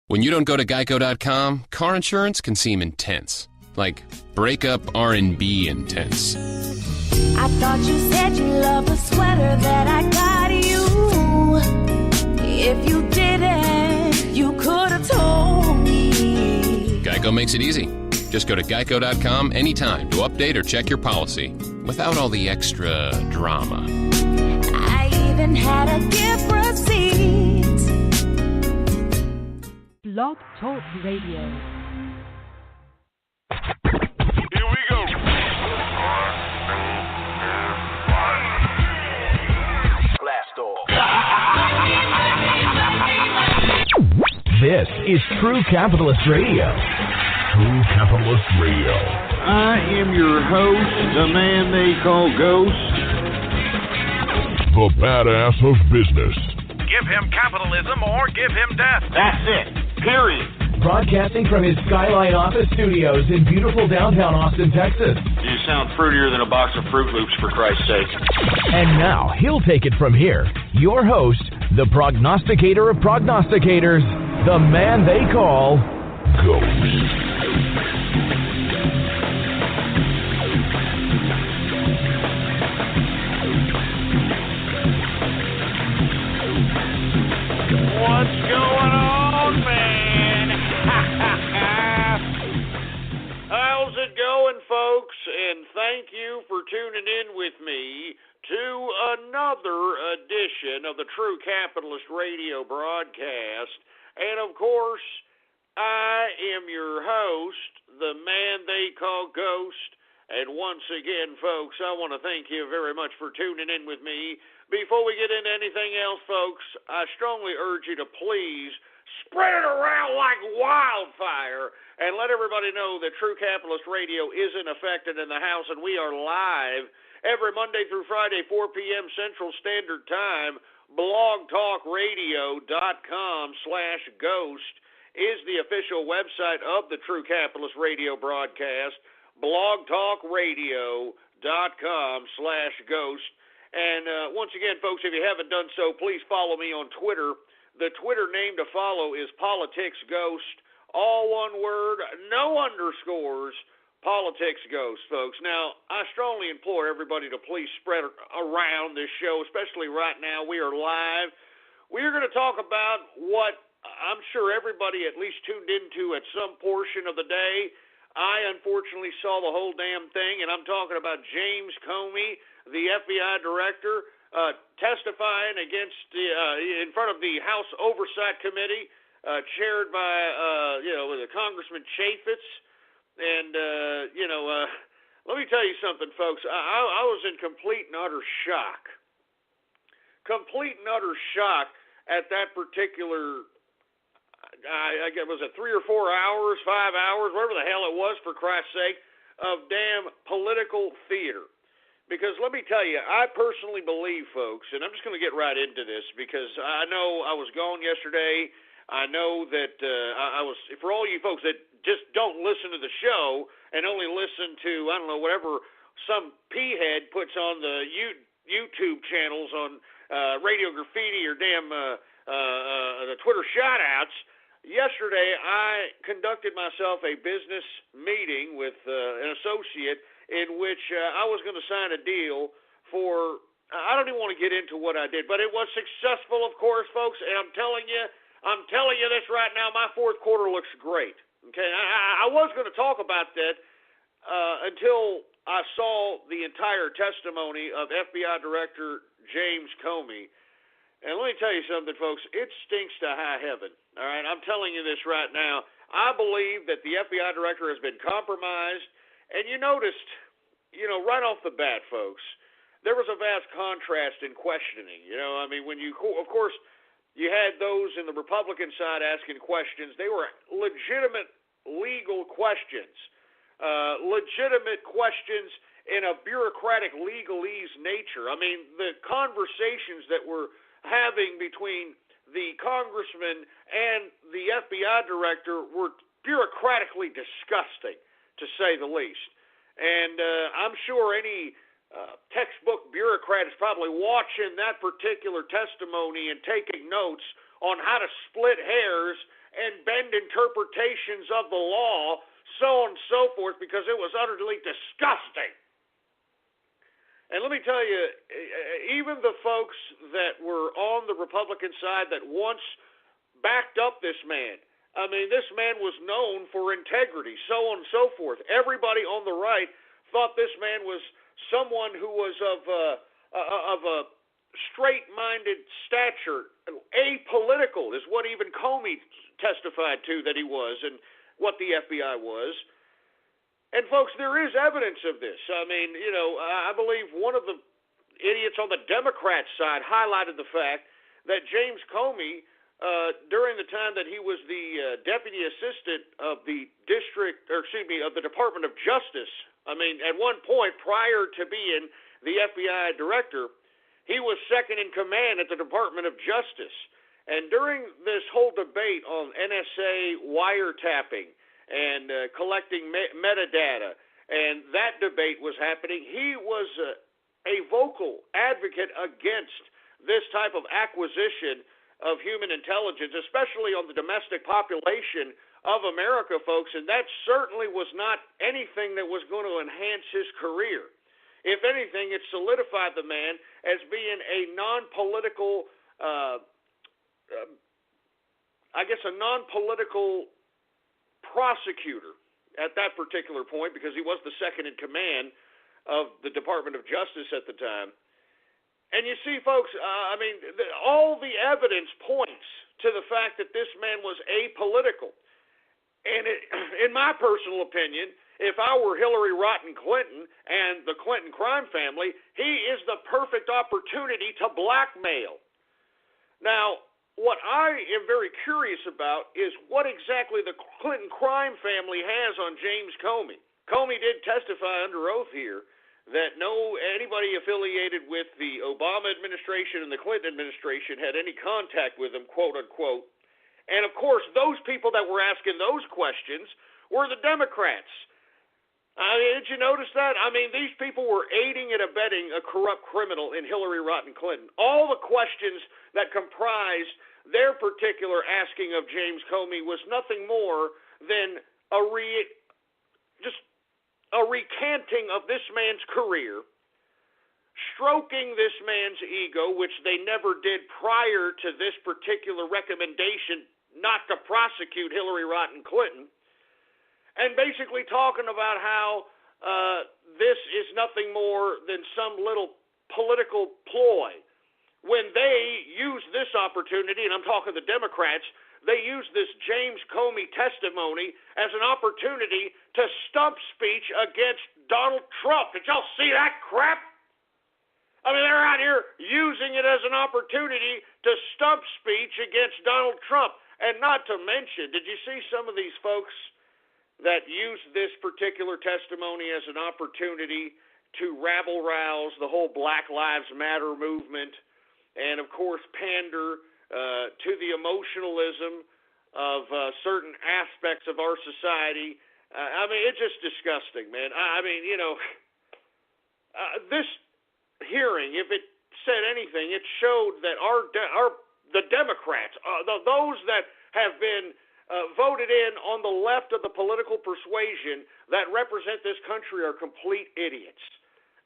When you don't go to Geico.com, car insurance can seem intense. Like breakup R&B intense. I thought you said you loved the sweater that I got you. If you didn't, you could have told me. Geico makes it easy. Just go to Geico.com anytime to update or check your policy without all the extra drama. I even had a gift receipt. Blog Talk Radio. Here we go. Blast off. This is True Capitalist Radio. True Capitalist Radio. I am your host, the man they call Ghost. The badass of business. Give him capitalism or give him death. That's it. Period. Broadcasting from his Skyline office studios in beautiful downtown Austin, Texas. You sound fruitier than a box of Fruit Loops, for Christ's sake. And now, he'll take it from here. Your host, the prognosticator of prognosticators, the man they call Ghost. What's going on, man? How's it going, folks? And thank you for tuning in with me to another edition of the True Capitalist Radio broadcast. And, of course, I am your host, the man they call Ghost. And once again, folks, I want to thank you very much for tuning in with me. Before we get into anything else, folks, I strongly urge you to please spread it around like wildfire and let everybody know that True Capitalist Radio isn't affected in the house, and we are live every Monday through Friday, 4 p.m. Central Standard Time. blogtalkradio.com/ghost is the official website of the True Capitalist Radio broadcast. blogtalkradio.com/ghost. And once again, folks, if you haven't done so, please follow me on Twitter. The Twitter name to follow is Politics Ghost, all one word, no underscores, Politics Ghost, folks. Now, I strongly implore everybody to please spread around this show, especially right now. We are live. We are going to talk about what I'm sure everybody at least tuned into at some portion of the day. I unfortunately saw the whole damn thing, and I'm talking about James Comey, the FBI director, testifying against in front of the House Oversight Committee, chaired by Congressman Chaffetz. And let me tell you something, folks. I was in complete and utter shock. Complete and utter shock at that particular. I guess was it 3 or 4 hours, 5 hours, whatever the hell it was, for Christ's sake, of damn political theater. Because let me tell you, I personally believe, folks, and I'm just going to get right into this because I know I was gone yesterday. I know that I was, for all you folks that just don't listen to the show and only listen to, I don't know, whatever some p-head puts on the YouTube channels on Radio Graffiti or damn the Twitter shout-outs. Yesterday, I conducted myself a business meeting with an associate in which I was going to sign a deal for, I don't even want to get into what I did, but it was successful, of course, folks, and I'm telling you this right now, my fourth quarter looks great, okay? I was going to talk about that until I saw the entire testimony of FBI Director James Comey. And let me tell you something, folks. It stinks to high heaven, all right? I'm telling you this right now. I believe that the FBI director has been compromised. And you noticed, right off the bat, folks, there was a vast contrast in questioning. I mean, when you, of course, you had those in the Republican side asking questions. They were legitimate legal questions, legitimate questions in a bureaucratic legalese nature. I mean, the conversations that were having between the congressman and the FBI director were bureaucratically disgusting, to say the least. And I'm sure any textbook bureaucrat is probably watching that particular testimony and taking notes on how to split hairs and bend interpretations of the law, so on and so forth, because it was utterly disgusting. And let me tell you, even the folks that were on the Republican side that once backed up this man, I mean, this man was known for integrity, so on and so forth. Everybody on the right thought this man was someone who was of a straight-minded stature. Apolitical is what even Comey testified to that he was, and what the FBI was. And, folks, there is evidence of this. I mean, you know, I believe one of the idiots on the Democrat side highlighted the fact that James Comey, during the time that he was the deputy assistant of the of the Department of Justice, I mean, at one point prior to being the FBI director, he was second in command at the Department of Justice. And during this whole debate on NSA wiretapping and collecting metadata, and that debate was happening, he was a vocal advocate against this type of acquisition of human intelligence, especially on the domestic population of America, folks, and that certainly was not anything that was going to enhance his career. If anything, it solidified the man as being a non-political, a non-political prosecutor at that particular point, because he was the second in command of the Department of Justice at the time. And you see, folks, all the evidence points to the fact that this man was apolitical. And in my personal opinion, if I were Hillary Rodham Clinton and the Clinton crime family, he is the perfect opportunity to blackmail. Now, what I am very curious about is what exactly the Clinton crime family has on James Comey. Comey did testify under oath here that anybody affiliated with the Obama administration and the Clinton administration had any contact with him, quote unquote. And of course, those people that were asking those questions were the Democrats. Did you notice that? I mean, these people were aiding and abetting a corrupt criminal in Hillary Rodham Clinton. All the questions that comprised their particular asking of James Comey was nothing more than a recanting of this man's career, stroking this man's ego, which they never did prior to this particular recommendation not to prosecute Hillary Rodham Clinton, and basically talking about how this is nothing more than some little political ploy. When they use this opportunity, and I'm talking the Democrats, they use this James Comey testimony as an opportunity to stump speech against Donald Trump. Did y'all see that crap? I mean, they're out here using it as an opportunity to stump speech against Donald Trump. And not to mention, did you see some of these folks that used this particular testimony as an opportunity to rabble-rouse the whole Black Lives Matter movement and, of course, pander to the emotionalism of certain aspects of our society? It's just disgusting, man. This hearing, if it said anything, it showed that the Democrats, those that have been voted in on the left of the political persuasion that represent this country, are complete idiots.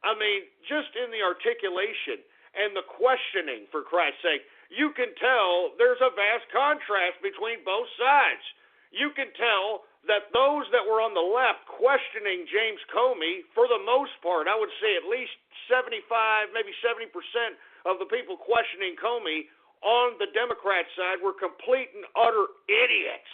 I mean, just in the articulation and the questioning, for Christ's sake, you can tell there's a vast contrast between both sides. You can tell that those that were on the left questioning James Comey, for the most part, I would say at least 75, maybe 70% of the people questioning Comey on the Democrat side were complete and utter idiots.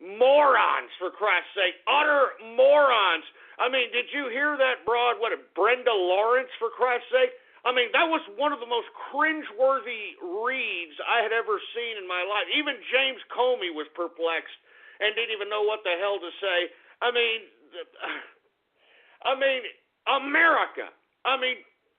Morons, for Christ's sake. Utter morons. I mean, did you hear that broad, Brenda Lawrence, for Christ's sake? I mean, that was one of the most cringeworthy reads I had ever seen in my life. Even James Comey was perplexed and didn't even know what the hell to say. America.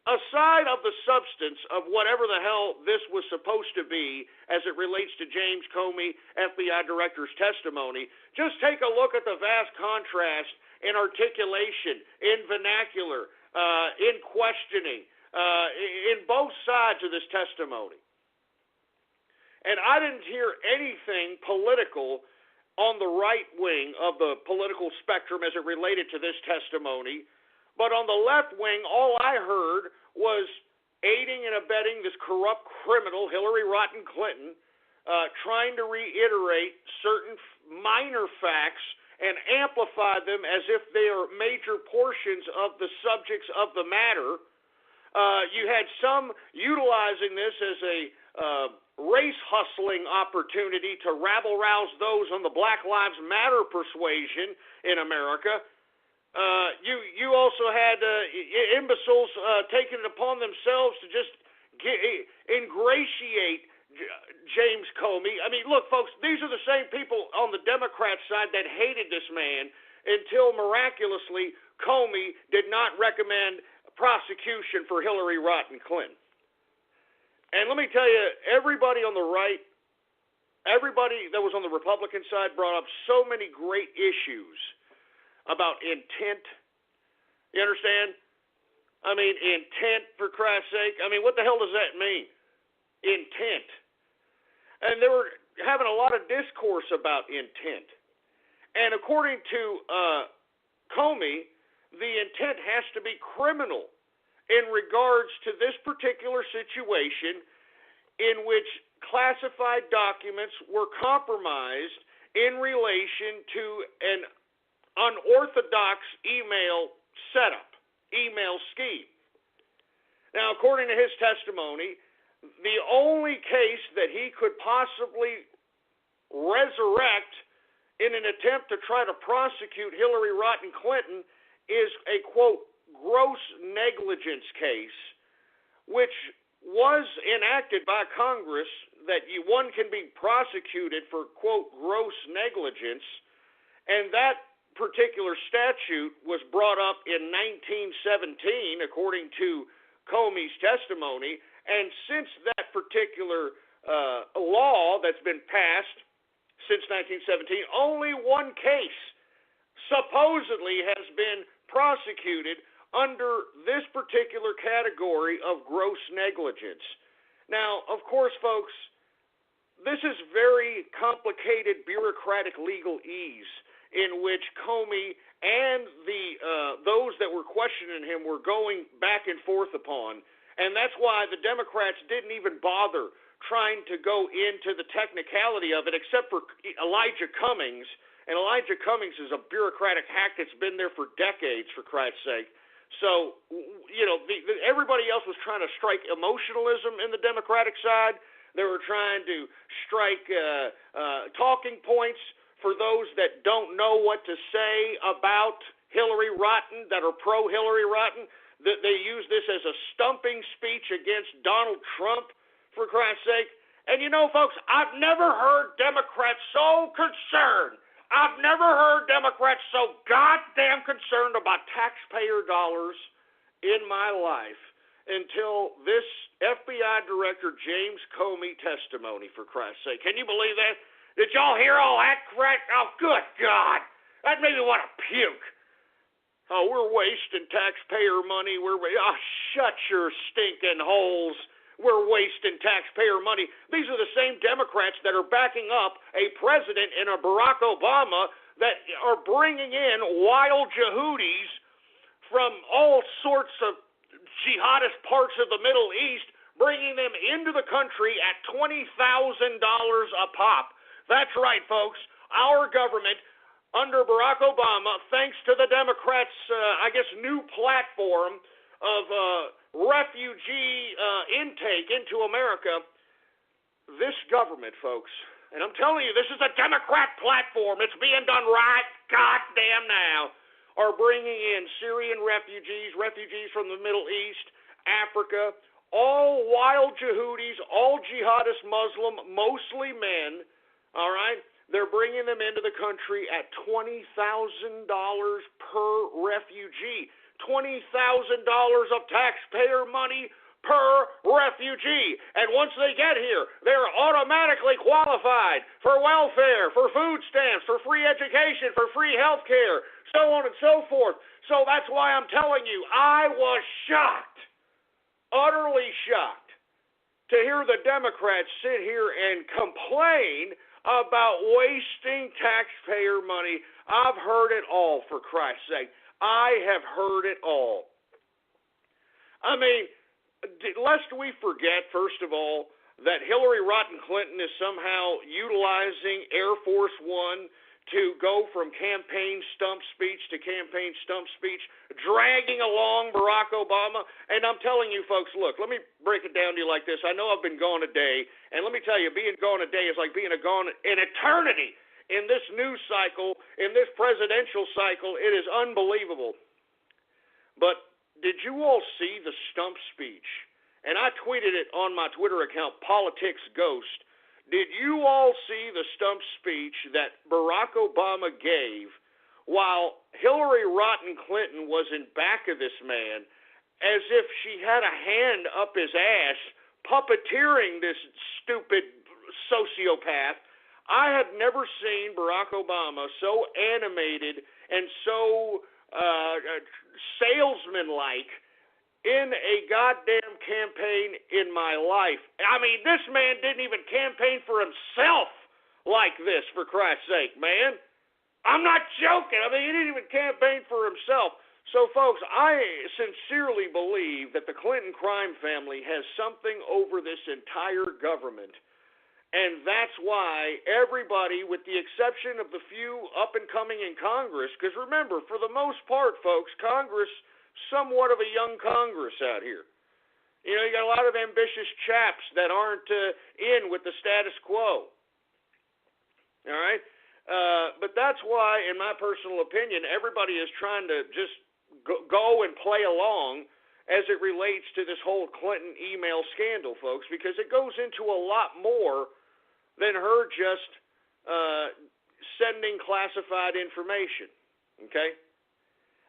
Aside of the substance of whatever the hell this was supposed to be as it relates to James Comey, FBI director's testimony, just take a look at the vast contrast in articulation, in vernacular, in questioning, in both sides of this testimony. And I didn't hear anything political on the right wing of the political spectrum as it related to this testimony. But on the left wing, all I heard was aiding and abetting this corrupt criminal, Hillary Rodham Clinton, trying to reiterate certain minor facts and amplify them as if they are major portions of the subjects of the matter. You had some utilizing this as a race hustling opportunity to rabble-rouse those on the Black Lives Matter persuasion in America. You also had imbeciles taking it upon themselves to just ingratiate James Comey. I mean, look, folks, these are the same people on the Democrat side that hated this man until miraculously Comey did not recommend prosecution for Hillary Rodham Clinton. And let me tell you, everybody on the right, everybody that was on the Republican side brought up so many great issues about intent. You understand? I mean, intent, for Christ's sake. I mean, what the hell does that mean? Intent. And they were having a lot of discourse about intent. And according to Comey, the intent has to be criminal in regards to this particular situation in which classified documents were compromised in relation to an unorthodox email setup, email scheme. Now, according to his testimony, the only case that he could possibly resurrect in an attempt to try to prosecute Hillary Rodham Clinton is a, quote, gross negligence case, which was enacted by Congress that one can be prosecuted for, quote, gross negligence, and that particular statute was brought up in 1917, according to Comey's testimony. And since that particular law that's been passed since 1917, only one case supposedly has been prosecuted under this particular category of gross negligence. Now, of course, folks, this is very complicated bureaucratic legalese in which Comey and those that were questioning him were going back and forth upon. And that's why the Democrats didn't even bother trying to go into the technicality of it, except for Elijah Cummings. And Elijah Cummings is a bureaucratic hack that's been there for decades, for Christ's sake. So, you know, everybody else was trying to strike emotionalism in the Democratic side. They were trying to strike talking points for those that don't know what to say about Hillary Rodham, that are pro-Hillary Rodham. They use this as a stumping speech against Donald Trump, for Christ's sake. And you know, folks, I've never heard Democrats so concerned. I've never heard Democrats so goddamn concerned about taxpayer dollars in my life until this FBI Director James Comey testimony, for Christ's sake. Can you believe that? Did y'all hear all that crap? Oh, good God. That made me want to puke. Oh, we're wasting taxpayer money. Oh, shut your stinking holes. We're wasting taxpayer money. These are the same Democrats that are backing up a president and a Barack Obama that are bringing in wild Yehudis from all sorts of jihadist parts of the Middle East, bringing them into the country at $20,000 a pop. That's right, folks. Our government, under Barack Obama, thanks to the Democrats' new platform of refugee intake into America, this government, folks, and I'm telling you, this is a Democrat platform. It's being done right goddamn now, are bringing in Syrian refugees from the Middle East, Africa, all wild Yehudis, all jihadist Muslim, mostly men, all right? They're bringing them into the country at $20,000 per refugee. $20,000 of taxpayer money per refugee. And once they get here, they're automatically qualified for welfare, for food stamps, for free education, for free health care, so on and so forth. So that's why I'm telling you, I was shocked, utterly shocked, to hear the Democrats sit here and complain about wasting taxpayer money. I've heard it all, for Christ's sake. I have heard it all. I mean, lest we forget, first of all, that Hillary Rotten Clinton is somehow utilizing Air Force One to go from campaign stump speech to campaign stump speech, dragging along Barack Obama. And I'm telling you, folks, look, let me break it down to you like this. I know I've been gone a day, and let me tell you, being gone a day is like being gone an eternity in this news cycle, in this presidential cycle. It is unbelievable. But did you all see the stump speech? And I tweeted it on my Twitter account, Politics Ghost. Did you all see the stump speech that Barack Obama gave while Hillary Rotten Clinton was in back of this man, as if she had a hand up his ass, puppeteering this stupid sociopath? I have never seen Barack Obama so animated and so salesman-like in a goddamn campaign in my life. I mean, this man didn't even campaign for himself like this, for Christ's sake, man. I'm not joking. I mean, he didn't even campaign for himself. So, folks, I sincerely believe that the Clinton crime family has something over this entire government. And that's why everybody, with the exception of the few up-and-coming in Congress, because remember, for the most part, folks, Congress, somewhat of a young Congress out here. You know, you got a lot of ambitious chaps that aren't in with the status quo. All right? But that's why, in my personal opinion, everybody is trying to just go and play along as it relates to this whole Clinton email scandal, folks, because it goes into a lot more than her just sending classified information, okay?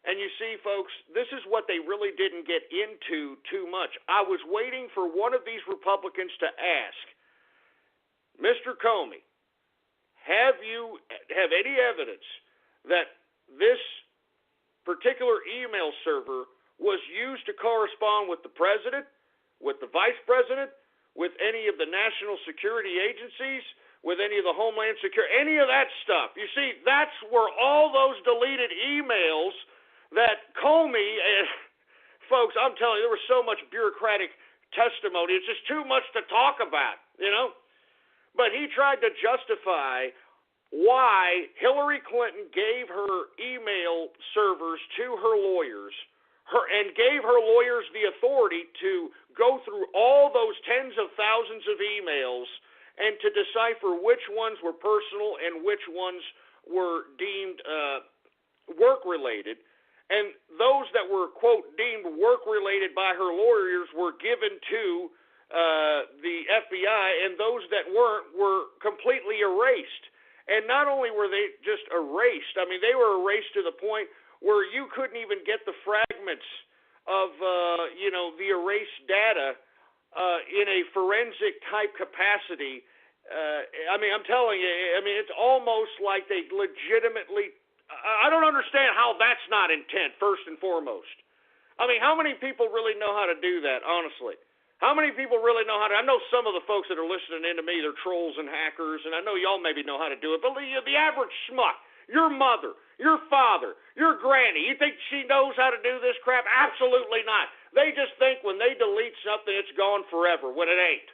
And you see, folks, this is what they really didn't get into too much. I was waiting for one of these Republicans to ask, Mr. Comey, have any evidence that this particular email server was used to correspond with the president, with the vice president, with any of the national security agencies, with any of the Homeland Security, any of that stuff? You see, that's where all those deleted emails that Comey, folks, I'm telling you, there was so much bureaucratic testimony. It's just too much to talk about, you know. But he tried to justify why Hillary Clinton gave her email servers to her lawyers and gave her lawyers the authority to go through all those tens of thousands of emails and to decipher which ones were personal and which ones were deemed work-related. And those that were, quote, deemed work-related by her lawyers were given to the FBI, and those that weren't were completely erased. And not only were they just erased, I mean, they were erased to the point where you couldn't even get the fragments of, the erased data in a forensic-type capacity. I'm telling you, it's almost like they legitimately... I don't understand how that's not intent, first and foremost. I mean, how many people really know how to do that, honestly? How many people really know how to... I know some of the folks that are listening in to me, they're trolls and hackers, and I know y'all maybe know how to do it, but the average schmuck, your mother, your father, your granny, you think she knows how to do this crap? Absolutely not. They just think when they delete something, it's gone forever, when it ain't.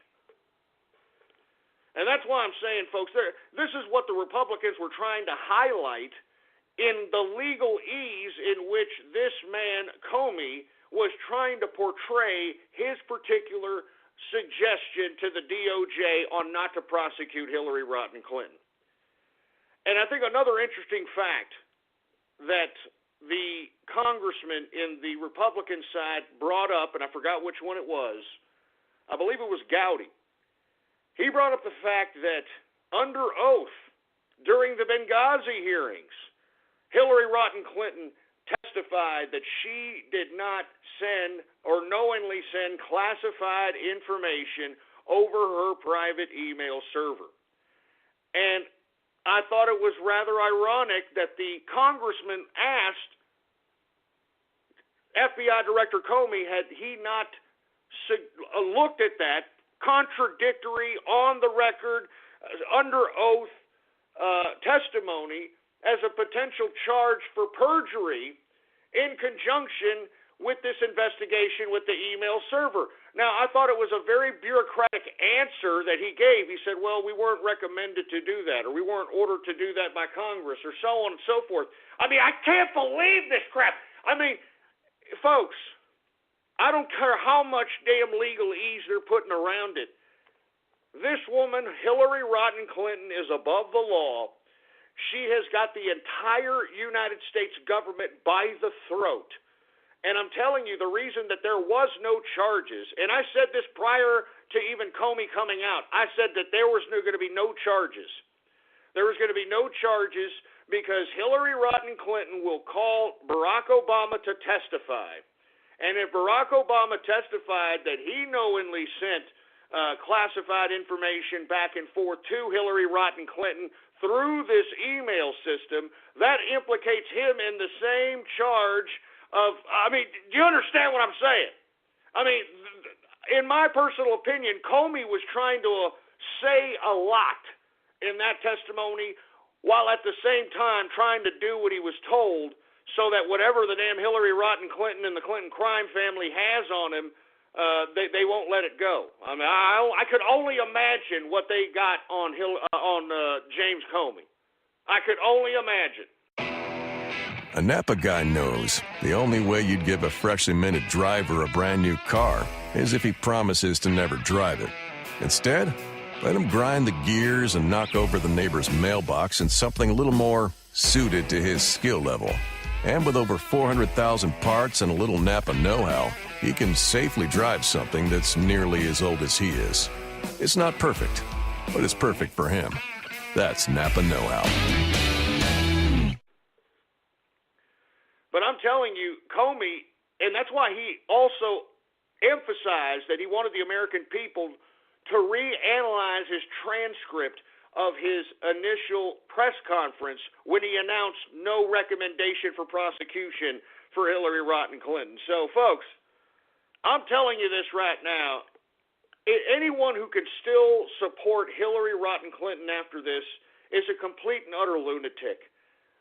And that's why I'm saying, folks, this is what the Republicans were trying to highlight in the legal ease in which this man, Comey, was trying to portray his particular suggestion to the DOJ on not to prosecute Hillary Rotten Clinton. And I think another interesting fact that the congressman in the Republican side brought up, and I forgot which one it was, I believe it was Gowdy. He brought up the fact that under oath during the Benghazi hearings, Hillary Rotten Clinton testified that she did not send or knowingly send classified information over her private email server. And I thought it was rather ironic that the congressman asked FBI Director Comey, had he not looked at that contradictory, on the record, under oath testimony as a potential charge for perjury in conjunction with this investigation with the email server. Now, I thought it was a very bureaucratic answer that he gave. He said, well, we weren't recommended to do that, or we weren't ordered to do that by Congress, or so on and so forth. I mean, I can't believe this crap. I mean, folks, I don't care how much damn legalese they're putting around it. This woman, Hillary Rodham Clinton, is above the law. She has got the entire United States government by the throat. And I'm telling you, the reason that there was no charges, and I said this prior to even Comey coming out, I said that there was going to be no charges. There was going to be no charges because Hillary Rodham Clinton will call Barack Obama to testify. And if Barack Obama testified that he knowingly sent classified information back and forth to Hillary Rodham Clinton through this email system, that implicates him in the same charge of, I mean, do you understand what I'm saying? I mean, in my personal opinion, Comey was trying to say a lot in that testimony while at the same time trying to do what he was told so that whatever the damn Hillary Rodham Clinton and the Clinton crime family has on him, they won't let it go. I mean, I could only imagine what they got on James Comey. I could only imagine. A Napa guy knows the only way you'd give a freshly minted driver a brand new car is if he promises to never drive it. Instead, let him grind the gears and knock over the neighbor's mailbox in something a little more suited to his skill level. And with over 400,000 parts and a little Napa know-how, he can safely drive something that's nearly as old as he is. It's not perfect, but it's perfect for him. That's Napa know-how. But I'm telling you, Comey, and that's why he also emphasized that he wanted the American people to reanalyze his transcript of his initial press conference when he announced no recommendation for prosecution for Hillary Rodham Clinton. So, folks, I'm telling you this right now. Anyone who can still support Hillary Rodham Clinton after this is a complete and utter lunatic.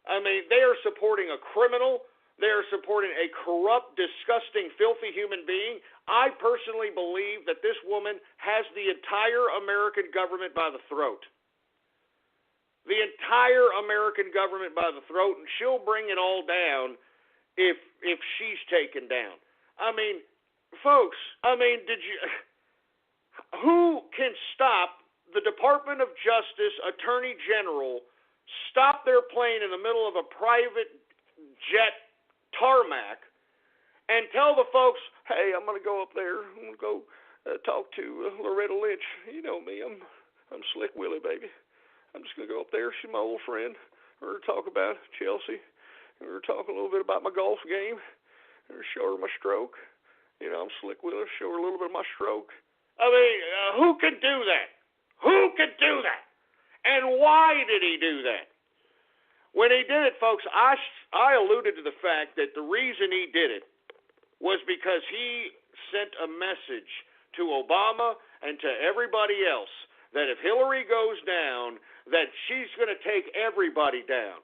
I mean, they are supporting a criminal. They are supporting a corrupt, disgusting, filthy human being. I personally believe that this woman has the entire American government by the throat. The entire American government by the throat, and she'll bring it all down if she's taken down. I mean, folks, who can stop the Department of Justice Attorney General stop their plane in the middle of a private jet tarmac and tell the folks, hey, I'm going to go up there. I'm going to go talk to Loretta Lynch. You know me. I'm Slick Willie, baby. I'm just going to go up there. She's my old friend. We're going to talk about Chelsea. We're going to talk a little bit about my golf game. Or show her my stroke. You know, I'm Slick Willie. Show her a little bit of my stroke. I mean, who could do that? Who could do that? And why did he do that? When he did it, folks, I alluded to the fact that the reason he did it was because he sent a message to Obama and to everybody else that if Hillary goes down, that she's going to take everybody down.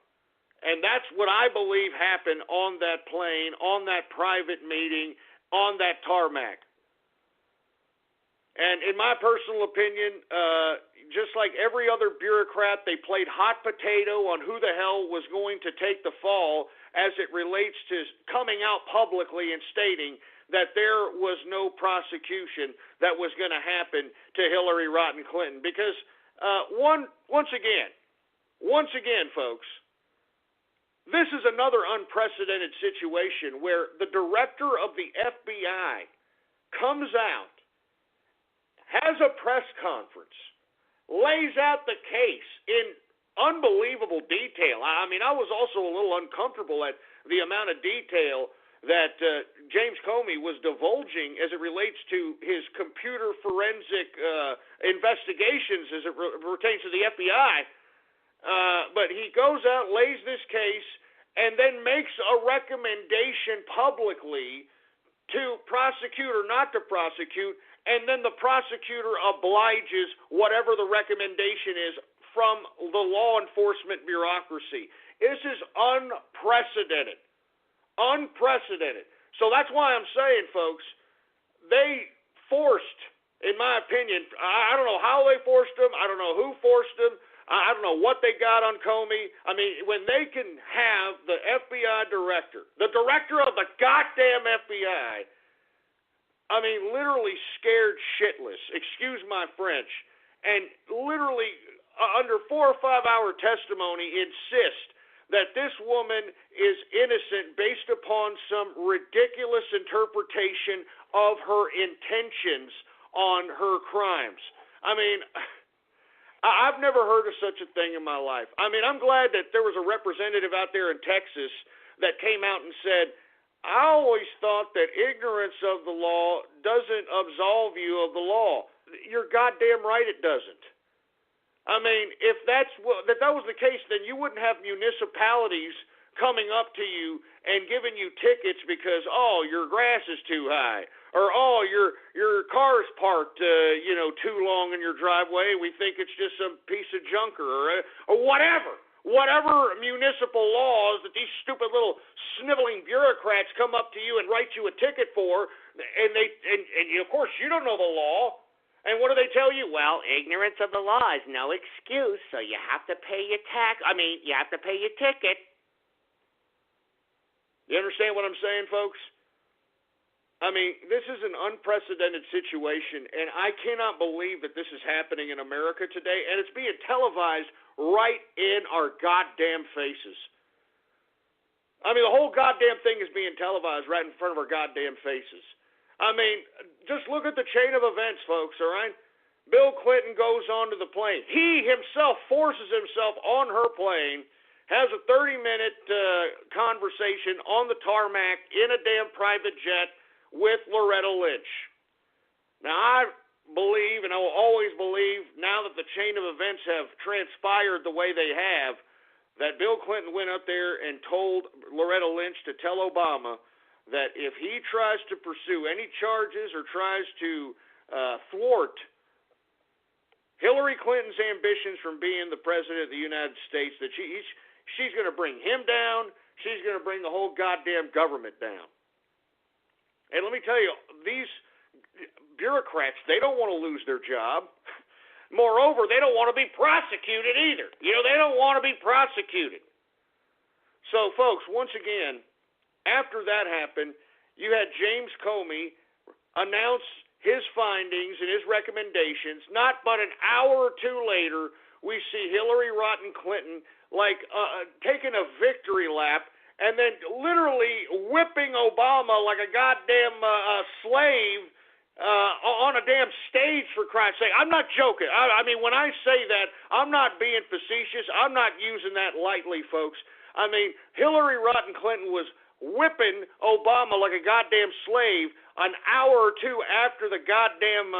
And that's what I believe happened on that plane, on that private meeting, on that tarmac. And in my personal opinion, just like every other bureaucrat, they played hot potato on who the hell was going to take the fall as it relates to coming out publicly and stating that there was no prosecution that was going to happen to Hillary Rodham Clinton. Because once again, folks, this is another unprecedented situation where the director of the FBI comes out, has a press conference, lays out the case in unbelievable detail. I mean, I was also a little uncomfortable at the amount of detail that James Comey was divulging as it relates to his computer forensic investigations as it pertains to the FBI. But he goes out, lays this case, and then makes a recommendation publicly to prosecute or not to prosecute, and then the prosecutor obliges whatever the recommendation is from the law enforcement bureaucracy. This is unprecedented. Unprecedented. So that's why I'm saying, folks, they forced, in my opinion, I don't know how they forced them. I don't know who forced them. I don't know what they got on Comey. I mean, when they can have the FBI director, the director of the goddamn FBI, I mean, literally scared shitless, excuse my French, and literally under 4 or 5 hour testimony insist that this woman is innocent based upon some ridiculous interpretation of her intentions on her crimes. I mean, I've never heard of such a thing in my life. I mean, I'm glad that there was a representative out there in Texas that came out and said, I always thought that ignorance of the law doesn't absolve you of the law. You're goddamn right it doesn't. I mean, if that was the case, then you wouldn't have municipalities coming up to you and giving you tickets because, oh, your grass is too high, or oh, your car's parked, too long in your driveway. We think it's just some piece of junker, or whatever. Whatever municipal laws that these stupid little sniveling bureaucrats come up to you and write you a ticket for, and of course you don't know the law. And what do they tell you? Well, ignorance of the law is no excuse, so you have to pay your you have to pay your ticket. You understand what I'm saying, folks? I mean, this is an unprecedented situation, and I cannot believe that this is happening in America today, and it's being televised right in our goddamn faces. I mean, the whole goddamn thing is being televised right in front of our goddamn faces. I mean, just look at the chain of events, folks, all right? Bill Clinton goes onto the plane. He himself forces himself on her plane, has a 30-minute conversation on the tarmac in a damn private jet with Loretta Lynch. Now, I believe, and I will always believe, now that the chain of events have transpired the way they have, that Bill Clinton went up there and told Loretta Lynch to tell Obama that if he tries to pursue any charges or tries to thwart Hillary Clinton's ambitions from being the president of the United States, that she's going to bring him down, she's going to bring the whole goddamn government down. And let me tell you, these bureaucrats, they don't want to lose their job. Moreover, they don't want to be prosecuted either. They don't want to be prosecuted. So, folks, once again, after that happened, you had James Comey announce his findings and his recommendations. Not but an hour or two later, we see Hillary Rotten Clinton taking a victory lap and then literally whipping Obama like a goddamn slave on a damn stage, for Christ's sake. I'm not joking. I mean, when I say that, I'm not being facetious. I'm not using that lightly, folks. I mean, Hillary Rotten Clinton was whipping Obama like a goddamn slave an hour or two after the goddamn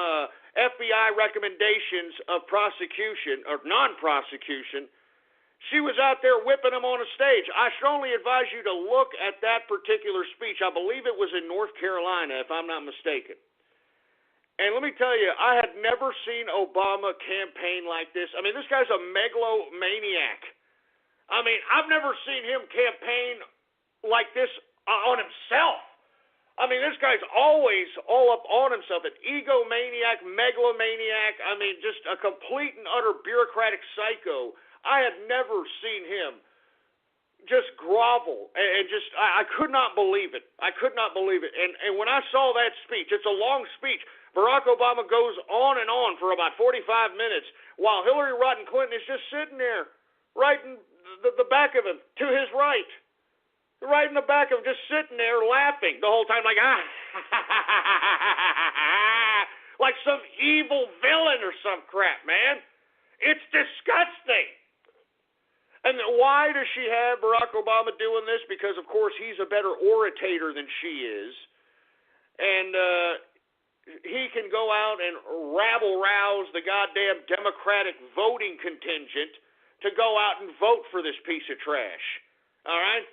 FBI recommendations of prosecution or non-prosecution. She was out there whipping him on a stage. I strongly advise you to look at that particular speech. I believe it was in North Carolina, if I'm not mistaken. And let me tell you, I had never seen Obama campaign like this. I mean, this guy's a megalomaniac. I mean, I've never seen him campaign like this on himself. I mean, this guy's always all up on himself, an egomaniac, megalomaniac. I mean, just a complete and utter bureaucratic psycho. I had never seen him just grovel and just, I could not believe it. I could not believe it. And when I saw that speech, it's a long speech. Barack Obama goes on and on for about 45 minutes while Hillary Rotten Clinton is just sitting there right in the back of him, to his right. Right in the back of him, just sitting there laughing the whole time, like like some evil villain or some crap, man. It's disgusting. And why does she have Barack Obama doing this? Because, of course, he's a better orator than she is. And he can go out and rabble-rouse the goddamn Democratic voting contingent to go out and vote for this piece of trash. All right?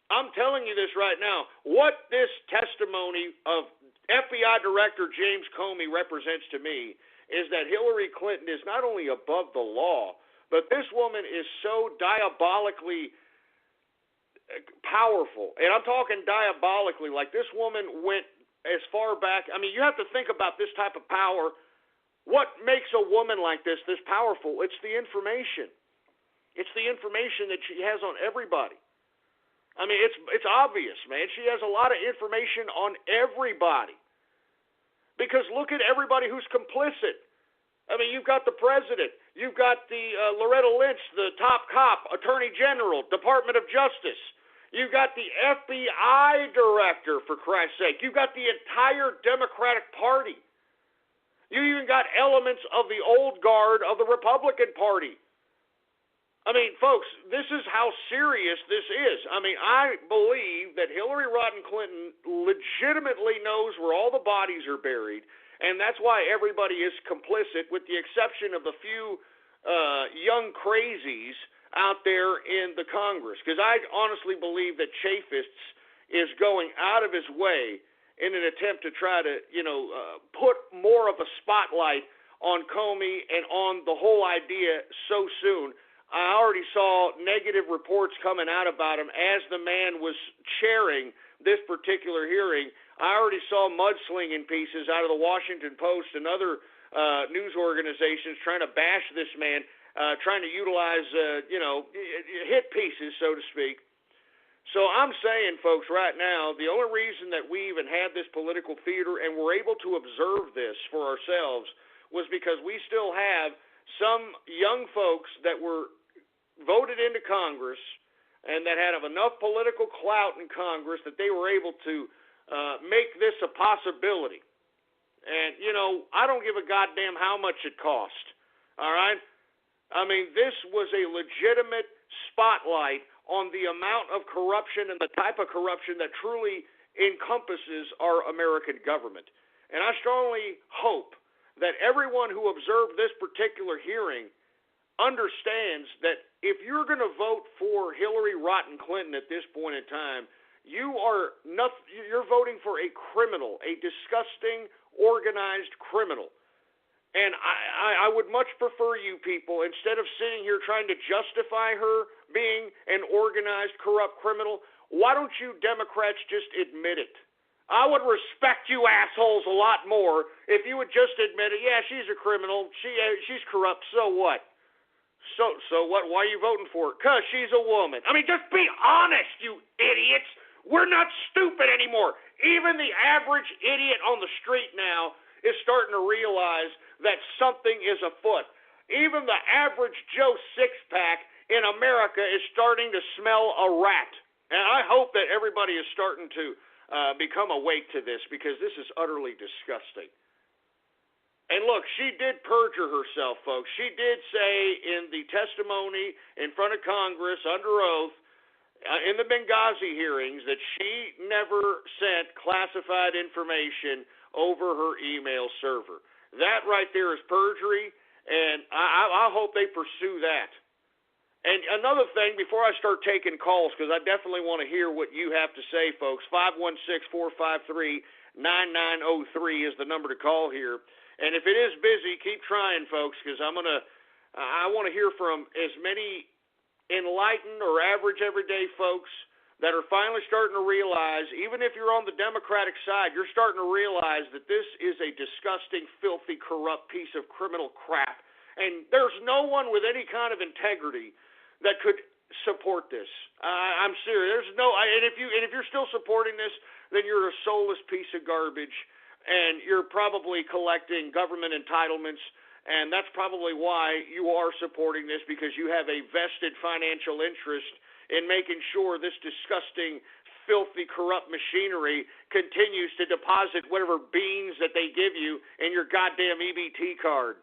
I'm telling you this right now. What this testimony of FBI Director James Comey represents to me is that Hillary Clinton is not only above the law, but this woman is so diabolically powerful. And I'm talking diabolically, like this woman went as far back. I mean, you have to think about this type of power. What makes a woman like this powerful? It's the information. It's the information that she has on everybody. I mean, it's obvious, man. She has a lot of information on everybody. Because look at everybody who's complicit. I mean, you've got the president. You've got the Loretta Lynch, the top cop, attorney general, Department of Justice. You've got the FBI director, for Christ's sake. You've got the entire Democratic Party. You even got elements of the old guard of the Republican Party. I mean, folks, this is how serious this is. I mean, I believe that Hillary Rodham Clinton legitimately knows where all the bodies are buried, and that's why everybody is complicit, with the exception of the few young crazies out there in the Congress. Because I honestly believe that Chafists is going out of his way in an attempt to try to, put more of a spotlight on Comey and on the whole idea so soon. I already saw negative reports coming out about him as the man was chairing this particular hearing. I already saw mudslinging pieces out of the Washington Post and other news organizations trying to bash this man, trying to utilize, hit pieces, so to speak. So I'm saying, folks, right now, the only reason that we even had this political theater and were able to observe this for ourselves was because we still have some young folks that were voted into Congress and that had enough political clout in Congress that they were able to make this a possibility. And, I don't give a goddamn how much it cost, all right? I mean, this was a legitimate spotlight on the amount of corruption and the type of corruption that truly encompasses our American government. And I strongly hope that everyone who observed this particular hearing understands that if you're going to vote for Hillary Rodham Clinton at this point in time, you're voting for a criminal, a disgusting, organized criminal. And I would much prefer you people, instead of sitting here trying to justify her being an organized, corrupt criminal, why don't you Democrats just admit it? I would respect you assholes a lot more if you would just admit it. Yeah, she's a criminal. She's corrupt. So what? So what? Why are you voting for her? Because she's a woman. I mean, just be honest, you idiots. We're not stupid anymore. Even the average idiot on the street now is starting to realize that something is afoot. Even the average Joe six-pack in America is starting to smell a rat. And I hope that everybody is starting to become awake to this, because this is utterly disgusting. And look, she did perjure herself, folks. She did say in the testimony in front of Congress under oath in the Benghazi hearings that she never sent classified information over her email server. That right there is perjury, and I hope they pursue that. And another thing, before I start taking calls, because I definitely want to hear what you have to say, folks, 516-453-9903 is the number to call here. And if it is busy, keep trying, folks, because I want to hear from as many enlightened or average everyday folks that are finally starting to realize, even if you're on the Democratic side, you're starting to realize that this is a disgusting, filthy, corrupt piece of criminal crap. And there's no one with any kind of integrity that could support this. I'm serious. There's no. And if you're still supporting this, then you're a soulless piece of garbage. And you're probably collecting government entitlements, and that's probably why you are supporting this, because you have a vested financial interest in making sure this disgusting, filthy, corrupt machinery continues to deposit whatever beans that they give you in your goddamn EBT card.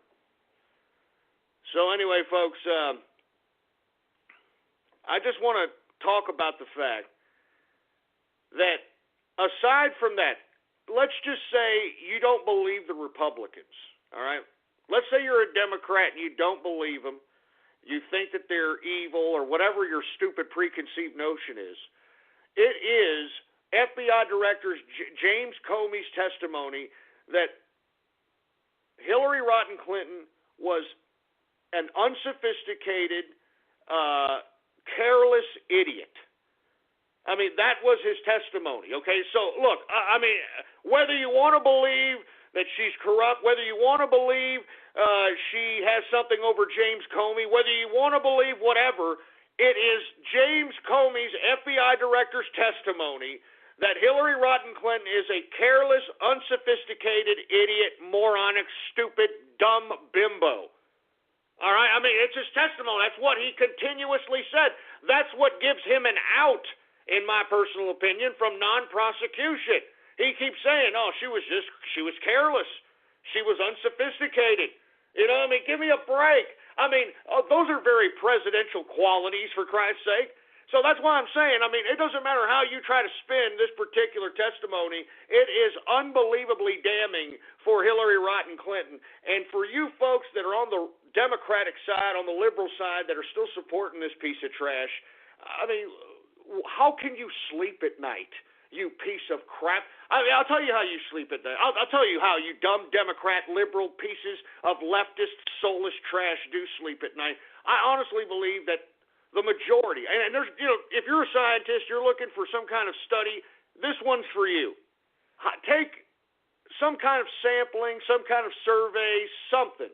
So anyway, folks, I just want to talk about the fact that aside from that, let's just say you don't believe the Republicans, all right? Let's say you're a Democrat and you don't believe them. You think that they're evil or whatever your stupid preconceived notion is. It is FBI Director James Comey's testimony that Hillary Rodham Clinton was an unsophisticated, careless idiot. I mean, that was his testimony, okay? So, look, I mean, whether you want to believe that she's corrupt, whether you want to believe she has something over James Comey, whether you want to believe whatever, it is James Comey's FBI director's testimony that Hillary Rodham Clinton is a careless, unsophisticated, idiot, moronic, stupid, dumb bimbo. All right? I mean, it's his testimony. That's what he continuously said. That's what gives him an out, in my personal opinion, from non-prosecution. He keeps saying, oh, she was careless. She was unsophisticated. You know, I mean, give me a break. I mean, those are very presidential qualities, for Christ's sake. So that's why I'm saying, I mean, it doesn't matter how you try to spin this particular testimony. It is unbelievably damning for Hillary Rodham Clinton. And for you folks that are on the Democratic side, on the liberal side, that are still supporting this piece of trash, I mean, how can you sleep at night, you piece of crap? I mean, I'll tell you how you sleep at night. I'll tell you how you dumb Democrat liberal pieces of leftist soulless trash do sleep at night. I honestly believe that the majority, and there's, you know, if you're a scientist, you're looking for some kind of study, this one's for you. Take some kind of sampling, some kind of survey, something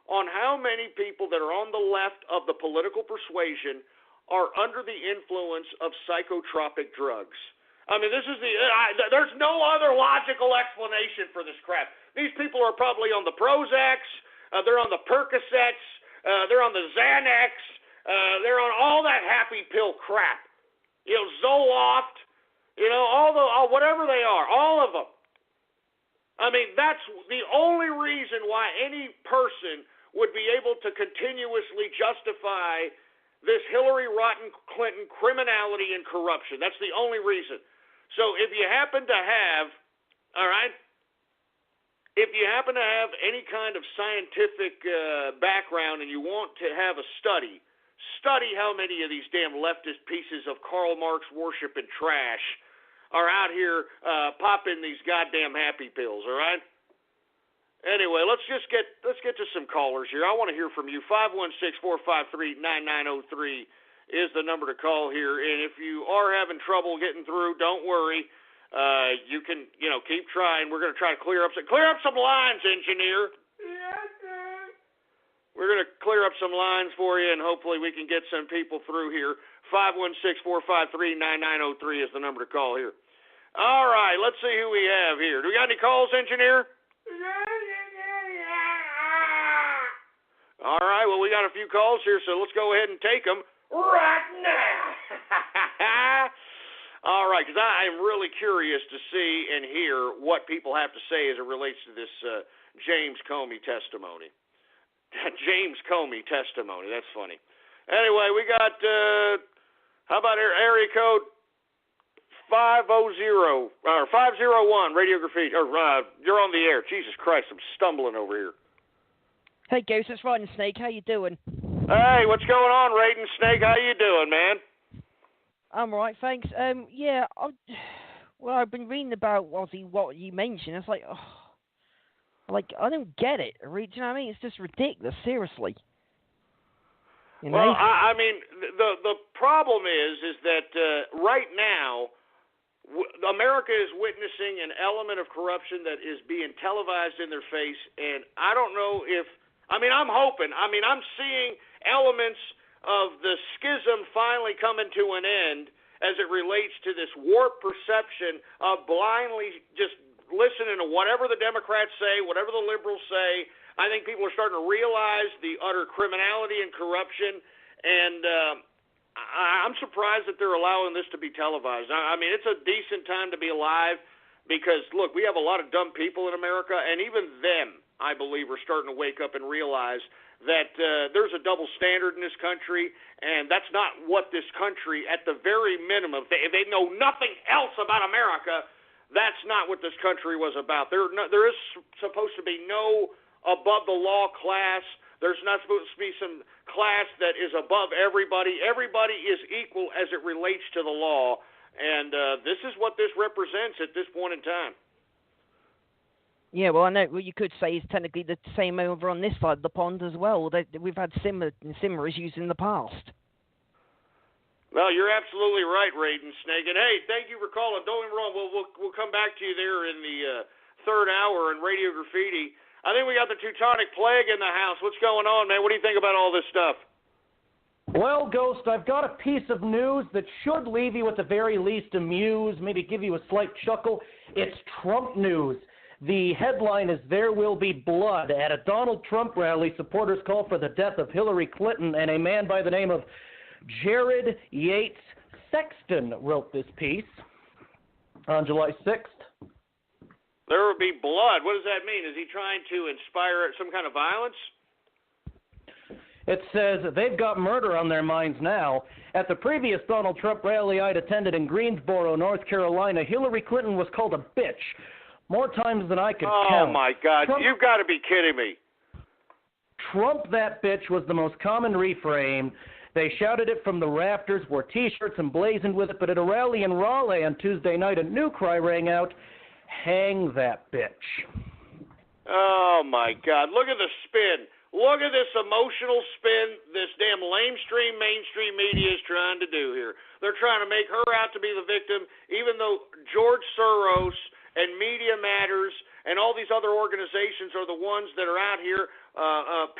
on how many people that are on the left of the political persuasion are under the influence of psychotropic drugs. I mean, this is there's no other logical explanation for this crap. These people are probably on the Prozacs, they're on the Percocets, they're on the Xanax, they're on all that happy pill crap. You know, Zoloft, you know, whatever they are, all of them. I mean, that's the only reason why any person would be able to continuously justify this Hillary Rodham Clinton criminality and corruption. That's the only reason. So if you happen to have, all right, if you happen to have any kind of scientific background and you want to have a study how many of these damn leftist pieces of Karl Marx worship and trash are out here popping these goddamn happy pills, all right? Anyway, let's get to some callers here. I want to hear from you. 516-453-9903 is the number to call here. And if you are having trouble getting through, don't worry. You can, you know, keep trying. We're going to try to clear up some lines, engineer. Yes, sir. We're going to clear up some lines for you, and hopefully we can get some people through here. 516-453-9903 is the number to call here. All right, let's see who we have here. Do we got any calls, engineer? All right, well, we got a few calls here, so let's go ahead and take them right now. All right, because I am really curious to see and hear what people have to say as it relates to this James Comey testimony. James Comey testimony, that's funny. Anyway, we got, how about area code 500, or 501, Radio Graffiti, or you're on the air. Jesus Christ, I'm stumbling over here. Hey, Ghost, it's Raiden Snake. How you doing? Hey, what's going on, Raiden Snake? How you doing, man? I'm all right, thanks. Yeah, I've been reading about what you mentioned. It's like, I don't get it. Do you know what I mean? It's just ridiculous, seriously. You know? Well, I mean, the problem is that right now, America is witnessing an element of corruption that is being televised in their face, and I don't know if, I'm hoping, I'm seeing elements of the schism finally coming to an end as it relates to this warped perception of blindly just listening to whatever the Democrats say, whatever the liberals say. I think people are starting to realize the utter criminality and corruption, and I'm surprised that they're allowing this to be televised. I mean, it's a decent time to be alive because, look, we have a lot of dumb people in America, and even them, I believe, are starting to wake up and realize that there's a double standard in this country, and that's not what this country, at the very minimum, if they know nothing else about America, that's not what this country was about. There is supposed to be no above-the-law class. There's not supposed to be some class that is above everybody. Everybody is equal as it relates to the law. And this is what this represents at this point in time. Yeah, well, I know what you could say is technically the same over on this side of the pond as well. We've had similar issues in the past. Well, you're absolutely right, Raiden Snake. And, hey, thank you for calling. Don't get me wrong. We'll come back to you there in the third hour in Radio Graffiti. I think we got the Teutonic Plague in the house. What's going on, man? What do you think about all this stuff? Well, Ghost, I've got a piece of news that should leave you at the very least amused, maybe give you a slight chuckle. It's Trump news. The headline is "There Will Be Blood." At a Donald Trump rally, supporters call for the death of Hillary Clinton, and a man by the name of Jared Yates Sexton wrote this piece on July 6th. There will be blood. What does that mean? Is he trying to inspire some kind of violence? It says they've got murder on their minds now. At the previous Donald Trump rally I'd attended in Greensboro, North Carolina, Hillary Clinton was called a bitch more times than I could count. Oh, my God. You've got to be kidding me. Trump that bitch was the most common refrain. They shouted it from the rafters, wore T-shirts emblazoned with it, but at a rally in Raleigh on Tuesday night, a new cry rang out, "Hang that bitch." Oh, my God. Look at the spin. Look at this emotional spin this damn mainstream media is trying to do here. They're trying to make her out to be the victim, even though George Soros and Media Matters and all these other organizations are the ones that are out here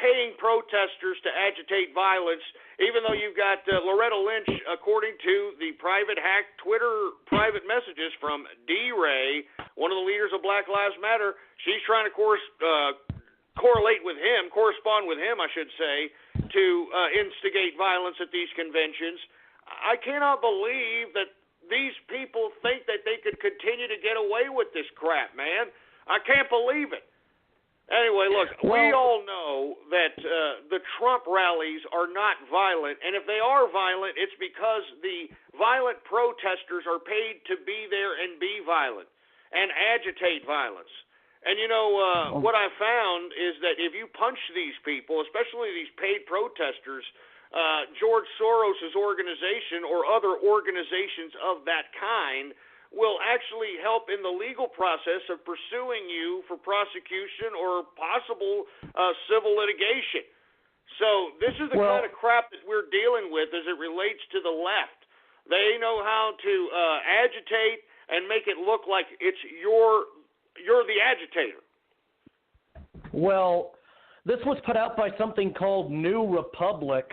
paying protesters to agitate violence, even though you've got Loretta Lynch, according to the private hacked Twitter private messages from D-Ray, one of the leaders of Black Lives Matter. She's trying to correspond with him, I should say, to instigate violence at these conventions. I cannot believe that these people think that they could continue to get away with this crap, man. I can't believe it. Anyway, look, we all know that the Trump rallies are not violent, and if they are violent, it's because the violent protesters are paid to be there and be violent and agitate violence. And, you know, what I found is that if you punch these people, especially these paid protesters, George Soros' organization or other organizations of that kind will actually help in the legal process of pursuing you for prosecution or possible civil litigation. So this is the kind of crap that we're dealing with as it relates to the left. They know how to agitate and make it look like it's you're the agitator. Well, this was put out by something called New Republic,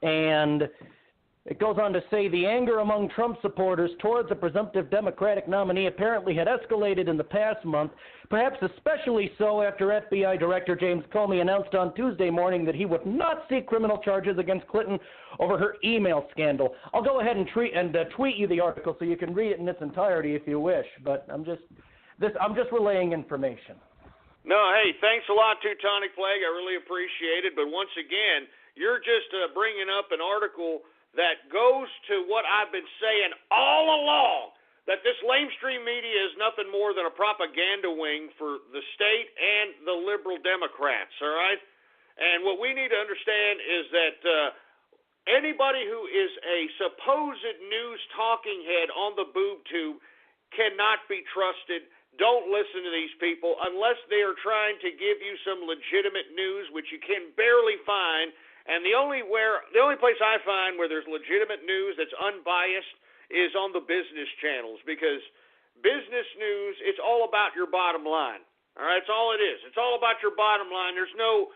and it goes on to say the anger among Trump supporters towards a presumptive Democratic nominee apparently had escalated in the past month, perhaps especially so after FBI Director James Comey announced on Tuesday morning that he would not seek criminal charges against Clinton over her email scandal. I'll go ahead and tweet you the article so you can read it in its entirety if you wish, but I'm just relaying information. No, hey, thanks a lot, Teutonic Plague. I really appreciate it. But once again, you're just bringing up an article that goes to what I've been saying all along, that this lamestream media is nothing more than a propaganda wing for the state and the liberal Democrats, all right? And what we need to understand is that anybody who is a supposed news talking head on the boob tube cannot be trusted. Don't listen to these people unless they are trying to give you some legitimate news, which you can barely find. And the only place I find where there's legitimate news that's unbiased is on the business channels, because business news, it's all about your bottom line. All right, that's all it is. It's all about your bottom line. There's no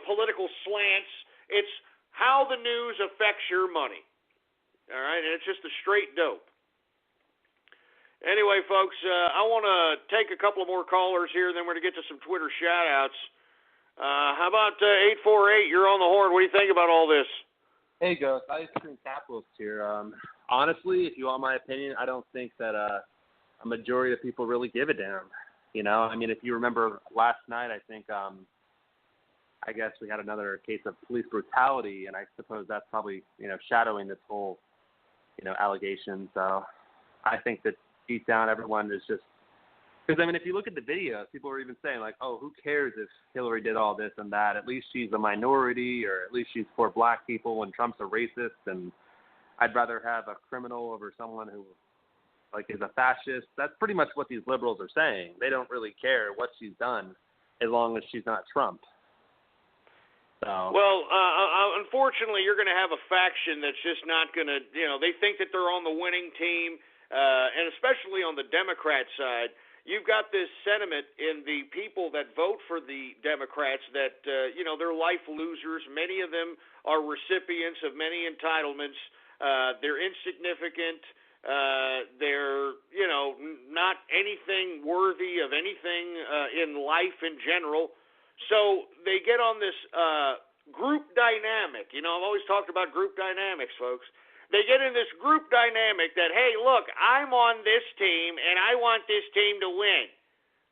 political slants. It's how the news affects your money. All right, and it's just a straight dope. Anyway, folks, I want to take a couple of more callers here, then we're going to get to some Twitter shout-outs. How about 848? You're on the horn. What do you think about all this? Hey, Ghost. I just think capitalist here. Honestly, if you want my opinion, I don't think that a majority of people really give a damn. You know, I mean, if you remember last night, I think, I guess we had another case of police brutality, and I suppose that's probably, shadowing this whole, allegation. So I think that deep down everyone is just, because, I mean, if you look at the videos, people are even saying, like, oh, who cares if Hillary did all this and that? At least she's a minority, or at least she's for black people when Trump's a racist. And I'd rather have a criminal over someone who, like, is a fascist. That's pretty much what these liberals are saying. They don't really care what she's done as long as she's not Trump. So. Well, unfortunately, you're going to have a faction that's just not going to, they think that they're on the winning team, and especially on the Democrat side. You've got this sentiment in the people that vote for the Democrats that, they're life losers. Many of them are recipients of many entitlements. They're insignificant. They're, not anything worthy of anything in life in general. So they get on this group dynamic. I've always talked about group dynamics, folks. They get in this group dynamic that, hey, look, I'm on this team, and I want this team to win.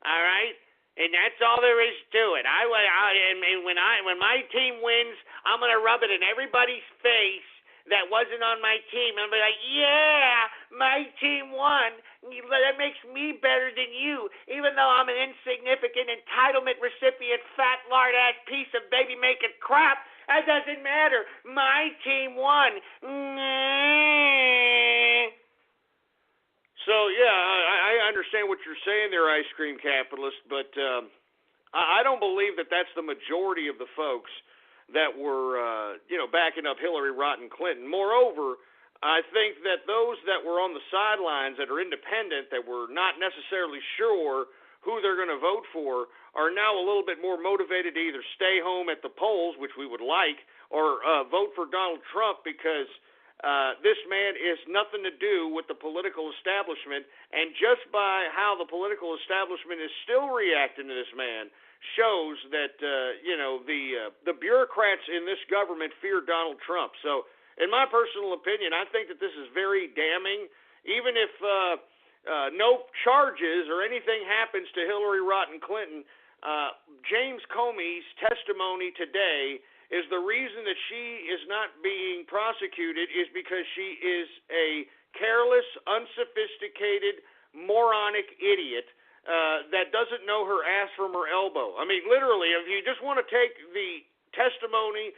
All right? And that's all there is to it. And when my team wins, I'm going to rub it in everybody's face that wasn't on my team. I'm like, yeah, my team won. That makes me better than you, even though I'm an insignificant entitlement recipient, fat, lard-ass piece of baby-making crap. That doesn't matter. My team won. So, yeah, I understand what you're saying there, ice cream capitalist, but I don't believe that that's the majority of the folks that were, backing up Hillary Rodham Clinton. Moreover, I think that those that were on the sidelines that are independent, that were not necessarily sure who they're going to vote for, are now a little bit more motivated to either stay home at the polls, which we would like, or vote for Donald Trump because this man is nothing to do with the political establishment. And just by how the political establishment is still reacting to this man shows that, the bureaucrats in this government fear Donald Trump. So, in my personal opinion, I think that this is very damning. Even if no charges or anything happens to Hillary Rodham Clinton, James Comey's testimony today is the reason that she is not being prosecuted is because she is a careless, unsophisticated, moronic idiot that doesn't know her ass from her elbow. I mean, literally, if you just want to take the testimony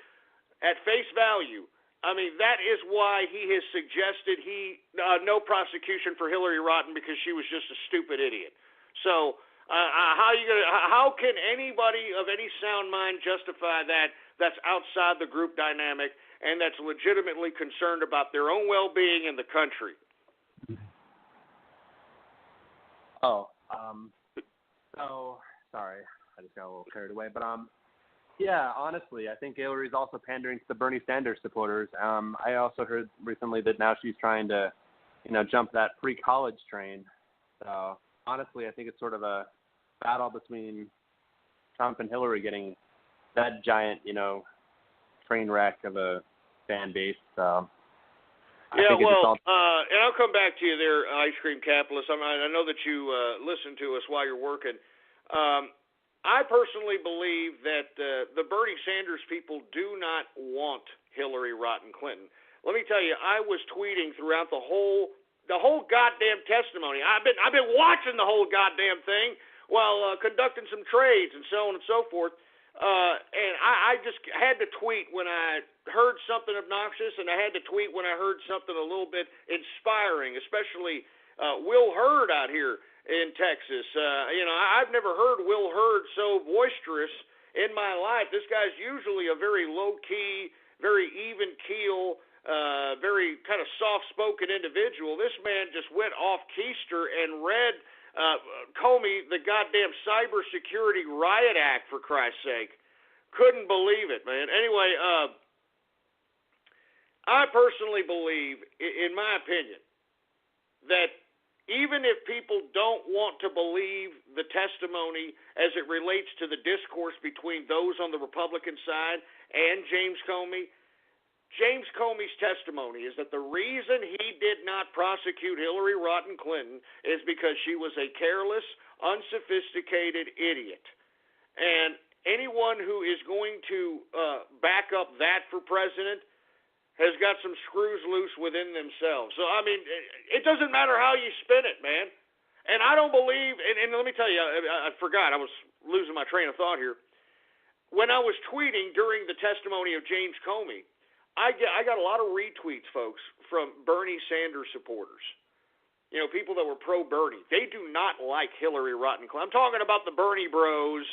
at face value, I mean, that is why he has suggested no prosecution for Hillary Rodham because she was just a stupid idiot. So how can anybody of any sound mind justify that? That's outside the group dynamic and that's legitimately concerned about their own well-being in the country. So sorry, I just got a little carried away, but yeah, honestly, I think Hillary's also pandering to the Bernie Sanders supporters. I also heard recently that now she's trying to, jump that free college train. So honestly, I think it's sort of a battle between Trump and Hillary getting that giant, train wreck of a fan base. So yeah, well, and I'll come back to you there, ice cream capitalist. I know that you listen to us while you're working. I personally believe that the Bernie Sanders people do not want Hillary Rodham Clinton. Let me tell you, I was tweeting throughout the whole goddamn testimony. I've been watching the whole goddamn thing while conducting some trades and so on and so forth. And I just had to tweet when I heard something obnoxious, and I had to tweet when I heard something a little bit inspiring, especially Will Hurd out here in Texas. I've never heard Will Hurd so boisterous in my life. This guy's usually a very low-key, very even-keel, very kind of soft-spoken individual. This man just went off keister and read Comey the goddamn Cybersecurity Riot Act, for Christ's sake. Couldn't believe it, man. Anyway, I personally believe, in my opinion, that even if people don't want to believe the testimony as it relates to the discourse between those on the Republican side and James Comey's testimony is that the reason he did not prosecute Hillary Rodham Clinton is because she was a careless, unsophisticated idiot. And anyone who is going to back up that for president has got some screws loose within themselves. So, I mean, it doesn't matter how you spin it, man. And I don't believe, and let me tell you, I forgot, I was losing my train of thought here. When I was tweeting during the testimony of James Comey, I got a lot of retweets, folks, from Bernie Sanders supporters. You know, people that were pro-Bernie. They do not like Hillary Rotten Clinton. I'm talking about the Bernie bros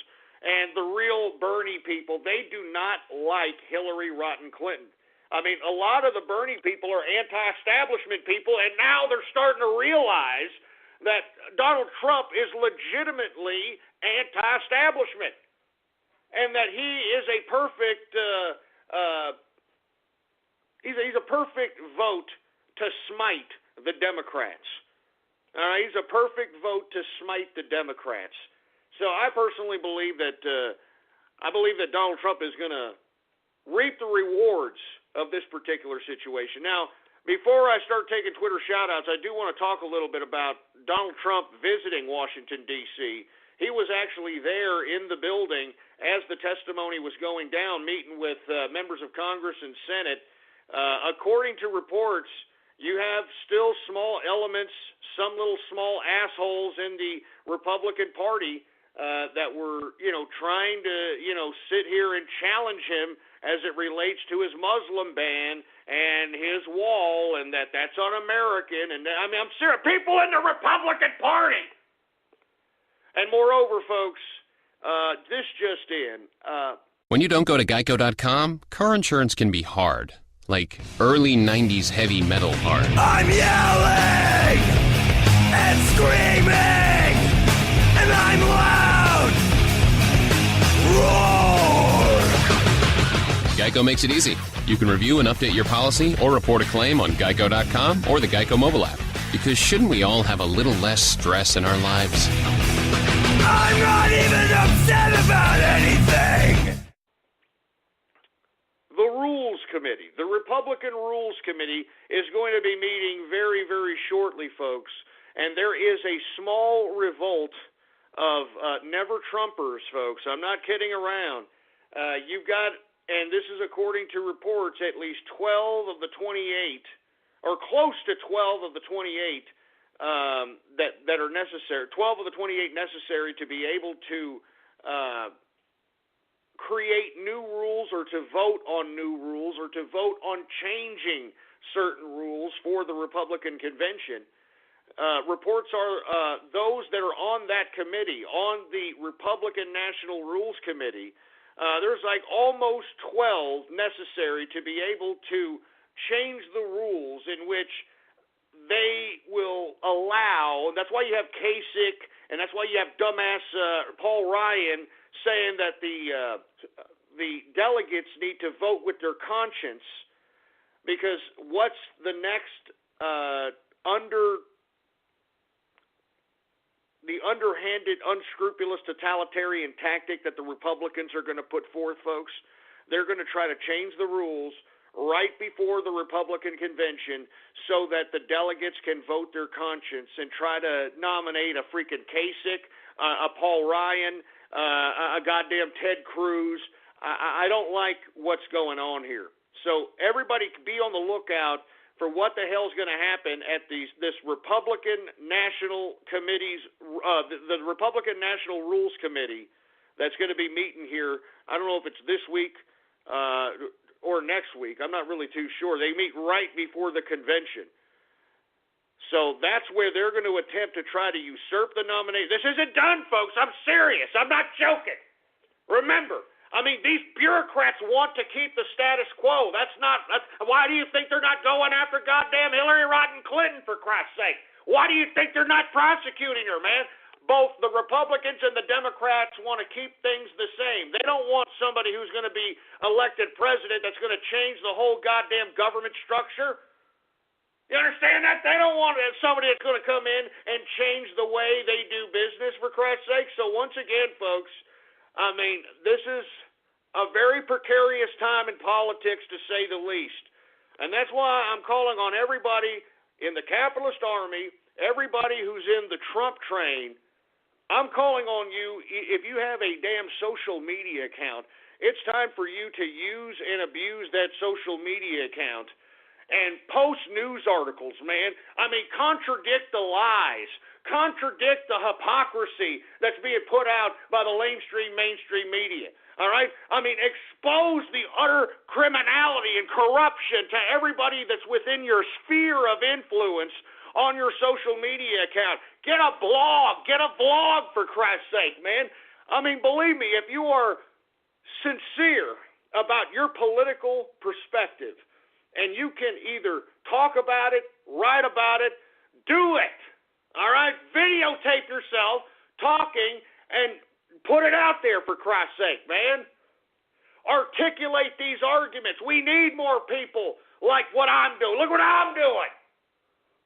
and the real Bernie people. They do not like Hillary Rotten Clinton. I mean, a lot of the Bernie people are anti-establishment people, and now they're starting to realize that Donald Trump is legitimately anti-establishment, and that he is a perfect he's a perfect vote to smite the Democrats. He's a perfect vote to smite the Democrats. So I personally believe that Donald Trump is going to reap the rewards of this particular situation. Now, before I start taking Twitter shout-outs, I do want to talk a little bit about Donald Trump visiting Washington, D.C. He was actually there in the building as the testimony was going down, meeting with members of Congress and Senate. According to reports, you have still small elements, some little small assholes in the Republican Party that were, trying to, sit here and challenge him as it relates to his Muslim ban and his wall, and that's un-American. And I mean, I'm serious. People in the Republican Party. And moreover, folks, this just in. When you don't go to Geico.com, car insurance can be hard. Like early 90s heavy metal hard. I'm yelling and screaming, and I'm loud. Roar! Geico makes it easy. You can review and update your policy or report a claim on Geico.com or the Geico mobile app. Because shouldn't we all have a little less stress in our lives? I'm not even upset about anything! The Rules Committee, the Republican Rules Committee, is going to be meeting very, very shortly, folks. And there is a small revolt of never-Trumpers, folks. I'm not kidding around. You've got, and this is according to reports, at least 12 of the 28, or close to 12 of the 28 that are necessary, 12 of the 28 necessary to be able to create new rules or to vote on new rules or to vote on changing certain rules for the Republican convention. Reports are those that are on that committee, on the Republican National Rules Committee, there's like almost 12 necessary to be able to change the rules in which they will allow, and that's why you have Kasich, and that's why you have dumbass Paul Ryan saying that the delegates need to vote with their conscience, because what's the next underhanded, unscrupulous, totalitarian tactic that the Republicans are going to put forth, folks? They're going to try to change the rules right before the Republican convention so that the delegates can vote their conscience and try to nominate a freaking Kasich, a Paul Ryan, a goddamn Ted Cruz. I don't like what's going on here. So everybody be on the lookout for what the hell's going to happen at this Republican National Committee's, the Republican National Rules Committee that's going to be meeting here. I don't know if it's this week or next week. I'm not really too sure. They meet right before the convention. So that's where they're going to attempt to try to usurp the nomination. This isn't done, folks. I'm serious. I'm not joking. Remember, I mean, these bureaucrats want to keep the status quo. Why do you think they're not going after goddamn Hillary Rotten Clinton, for Christ's sake? Why do you think they're not prosecuting her, man? Both the Republicans and the Democrats want to keep things the same. They don't want somebody who's going to be elected president that's going to change the whole goddamn government structure. You understand that? They don't want somebody that's going to come in and change the way they do business, for Christ's sake. So once again, folks, I mean, this is a very precarious time in politics, to say the least. And that's why I'm calling on everybody in the capitalist army, everybody who's in the Trump train. I'm calling on you, if you have a damn social media account, it's time for you to use and abuse that social media account and post news articles, man. I mean, contradict the lies, contradict the hypocrisy that's being put out by the mainstream media. All right? I mean, expose the utter criminality and corruption to everybody that's within your sphere of influence on your social media account. Get a blog. Get a vlog, for Christ's sake, man. I mean, believe me, if you are sincere about your political perspective and you can either talk about it, write about it, do it. All right? Videotape yourself talking and put it out there, for Christ's sake, man. Articulate these arguments. We need more people like what I'm doing. Look what I'm doing.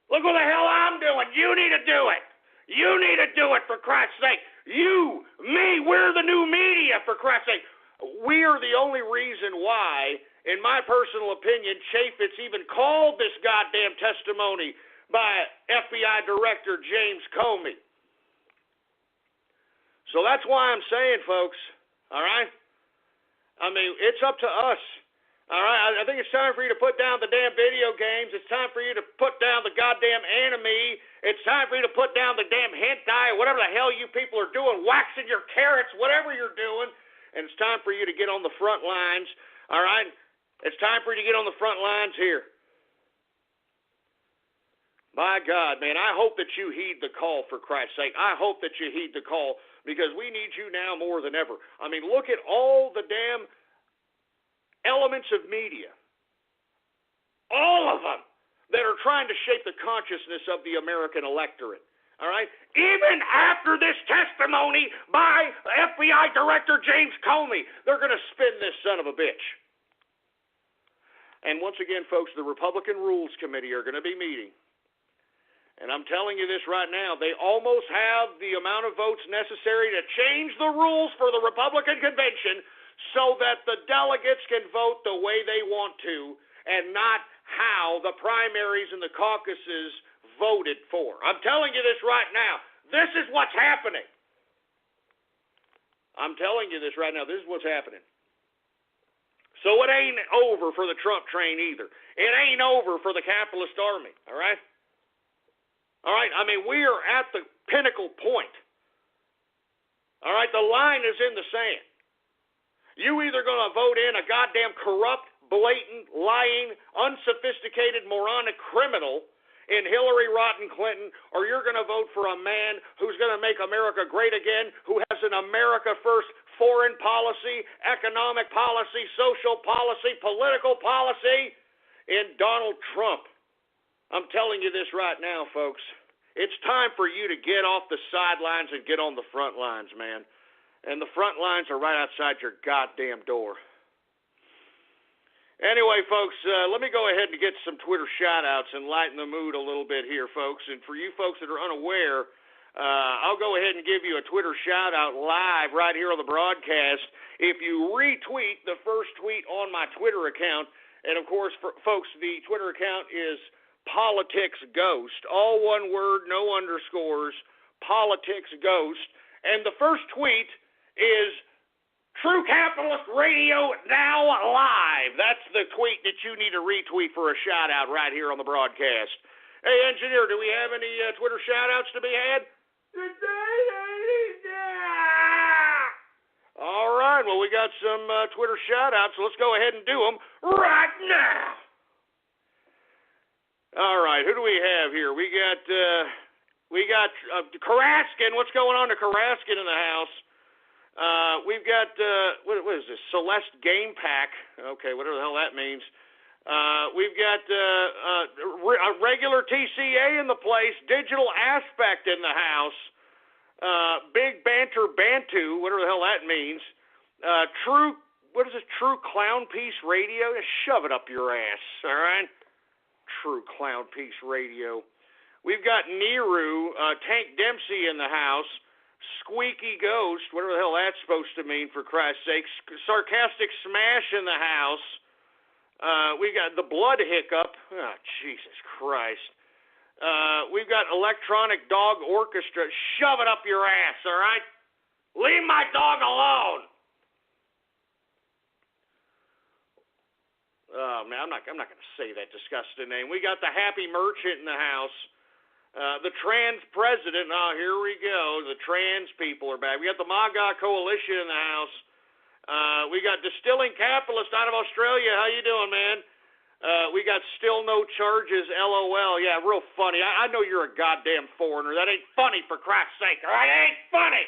Look what the hell I'm doing. You need to do it. You need to do it, for Christ's sake. You, me, we're the new media, for Christ's sake. We are the only reason why, in my personal opinion, Chaffetz even called this goddamn testimony by FBI Director James Comey. So that's why I'm saying, folks, all right? I mean, it's up to us. All right, I think it's time for you to put down the damn video games. It's time for you to put down the goddamn anime. It's time for you to put down the damn hentai or whatever the hell you people are doing, waxing your carrots, whatever you're doing. And it's time for you to get on the front lines, all right? It's time for you to get on the front lines here. My God, man, I hope that you heed the call, for Christ's sake. I hope that you heed the call because we need you now more than ever. I mean, look at all the damn elements of media, all of them, that are trying to shape the consciousness of the American electorate, all right? Even after this testimony by FBI Director James Comey, they're going to spin this son of a bitch. And once again, folks, the Republican Rules Committee are going to be meeting. And I'm telling you this right now, they almost have the amount of votes necessary to change the rules for the Republican convention so that the delegates can vote the way they want to and not how the primaries and the caucuses voted for. I'm telling you this right now. This is what's happening. I'm telling you this right now. This is what's happening. So it ain't over for the Trump train either. It ain't over for the capitalist army, all right? All right, I mean, we are at the pinnacle point. All right, the line is in the sand. You either going to vote in a goddamn corrupt, blatant, lying, unsophisticated, moronic criminal in Hillary Rodham Clinton, or you're going to vote for a man who's going to make America great again, who has an America first foreign policy, economic policy, social policy, political policy in Donald Trump. I'm telling you this right now, folks. It's time for you to get off the sidelines and get on the front lines, man. And the front lines are right outside your goddamn door. Anyway, folks, let me go ahead and get some Twitter shout-outs and lighten the mood a little bit here, folks. And for you folks that are unaware, I'll go ahead and give you a Twitter shout-out live right here on the broadcast if you retweet the first tweet on my Twitter account. And, of course, folks, the Twitter account is Politics Ghost, all one word, no underscores, Politics Ghost. And the first tweet is True Capitalist Radio Now Live. That's the tweet that you need to retweet for a shout-out right here on the broadcast. Hey, engineer, do we have any Twitter shout-outs to be had? All right, well, we got some Twitter shout-outs, so let's go ahead and do them right now. All right, who do we have here? We got Karaskin. What's going on to Karaskin in the house? We've got, what is this, Celeste Game Pack. Okay, whatever the hell that means. We've got a regular TCA in the place, Digital Aspect in the house, Big Banter Bantu, whatever the hell that means. True Clown Piece Radio? Shove it up your ass, all right? True Clown Piece Radio. We've got Neru, Tank Dempsey in the house. Squeaky Ghost, whatever the hell that's supposed to mean, for Christ's sake. Sarcastic Smash in the house. We got the Blood Hiccup. Oh, Jesus Christ. We've got Electronic Dog Orchestra. Shove it up your ass, all right? Leave my dog alone. Oh, man, I'm not going to say that disgusting name. We got the Happy Merchant in the house. The Trans President, here we go. The trans people are back. We got the MAGA Coalition in the house. We got Distilling Capitalist out of Australia. How you doing, man? We got Still No Charges, LOL. Yeah, real funny. I know you're a goddamn foreigner. That ain't funny, for Christ's sake. All right, it ain't funny.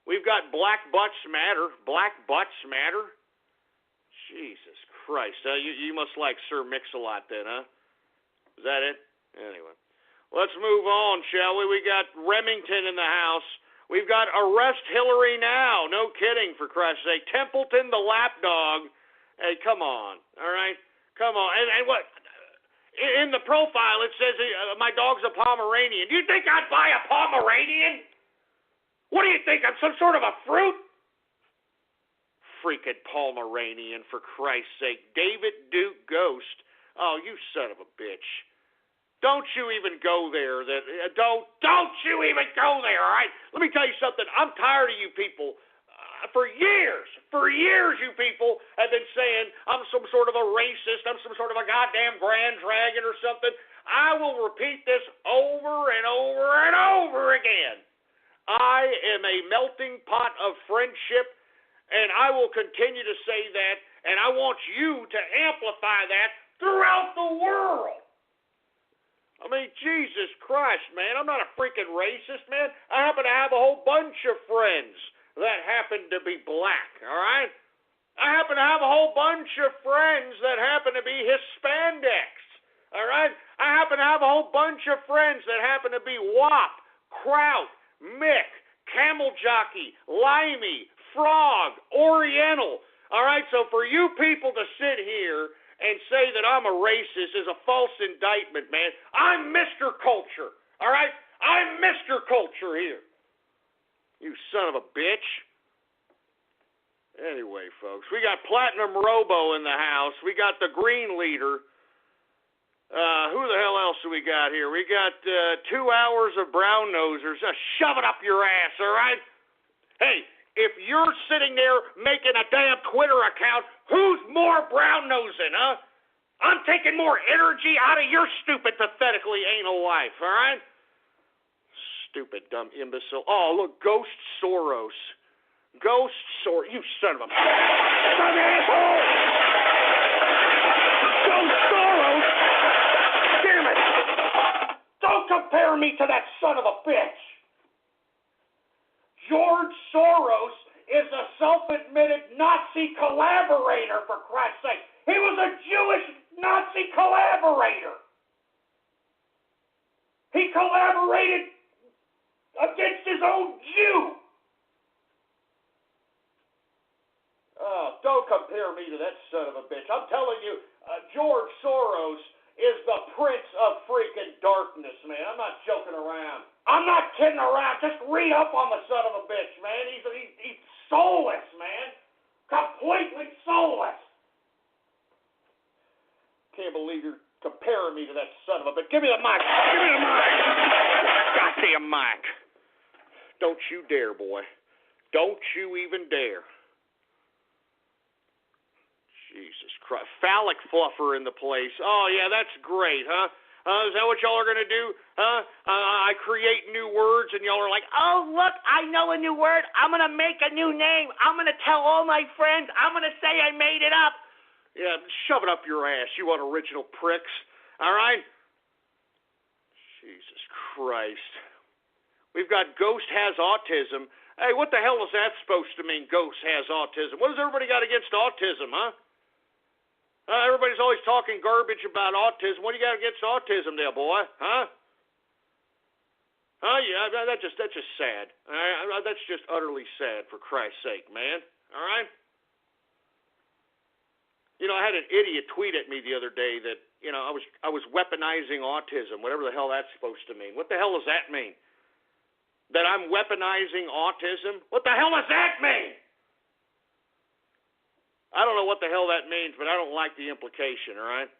We've got Black Butts Matter. Black Butts Matter? Jesus Christ. You must like Sir Mix-a-Lot then, huh? Is that it? Anyway. Let's move on, shall we? We got Remington in the house. We've got Arrest Hillary Now. No kidding, for Christ's sake. Templeton the Lapdog. Hey, come on. All right? Come on. And what? In the profile, it says my dog's a Pomeranian. Do you think I'd buy a Pomeranian? What do you think? I'm some sort of a fruit? Freaking Pomeranian, for Christ's sake. David Duke Ghost. Oh, you son of a bitch. Don't you even go there. Don't you even go there, all right? Let me tell you something. I'm tired of you people. For years, you people have been saying I'm some sort of a racist, I'm some sort of a goddamn Grand Dragon or something. I will repeat this over and over and over again. I am a melting pot of friendship, and I will continue to say that, and I want you to amplify that throughout the world. I mean, Jesus Christ, man, I'm not a freaking racist, man. I happen to have a whole bunch of friends that happen to be black, all right? I happen to have a whole bunch of friends that happen to be Hispanics, all right? I happen to have a whole bunch of friends that happen to be WAP, Kraut, Mick, Camel Jockey, Limey, Frog, Oriental, all right? So for you people to sit here and say that I'm a racist is a false indictment, man. I'm Mr. Culture, all right? I'm Mr. Culture here. You son of a bitch. Anyway, folks, we got Platinum Robo in the house. We got the Green Leader. Who the hell else do we got here? We got 2 hours of brown nosers. Shove it up your ass, all right? Hey, if you're sitting there making a damn Twitter account, who's more brown nosing, huh? I'm taking more energy out of your stupid, pathetically anal life, all right? Stupid, dumb imbecile. Oh, look, Ghost Soros. Ghost Soros. You son of a asshole! Ghost Soros! Damn it! Don't compare me to that son of a bitch! George Soros is a self-admitted Nazi collaborator, for Christ's sake. He was a Jewish Nazi collaborator. He collaborated against his own Jew. Oh, don't compare me to that son of a bitch. I'm telling you, George Soros is the prince of freaking darkness, man. I'm not joking around. I'm not kidding around. Just read up on the son of a bitch, man. He's soulless, man. Completely soulless. Can't believe you're comparing me to that son of a bitch. Give me the mic. Give me the mic. Goddamn mic. Don't you dare, boy. Don't you even dare. Jesus Christ. Phallic fluffer in the place. Oh, yeah, that's great, huh? Is that what y'all are going to do? Huh? I create new words, and y'all are like, oh, look, I know a new word. I'm going to make a new name. I'm going to tell all my friends. I'm going to say I made it up. Yeah, shove it up your ass, you unoriginal pricks. All right? Jesus Christ. We've got Ghost has autism. Hey, what the hell is that supposed to mean, Ghost has autism? What has everybody got against autism, huh? Everybody's always talking garbage about autism. What do you got against autism there, boy? Huh? Oh, yeah, that's just sad. That's just utterly sad, for Christ's sake, man. All right? You know, I had an idiot tweet at me the other day that, you know, I was weaponizing autism, whatever the hell that's supposed to mean. What the hell does that mean? That I'm weaponizing autism? What the hell does that mean? I don't know what the hell that means, but I don't like the implication, all right?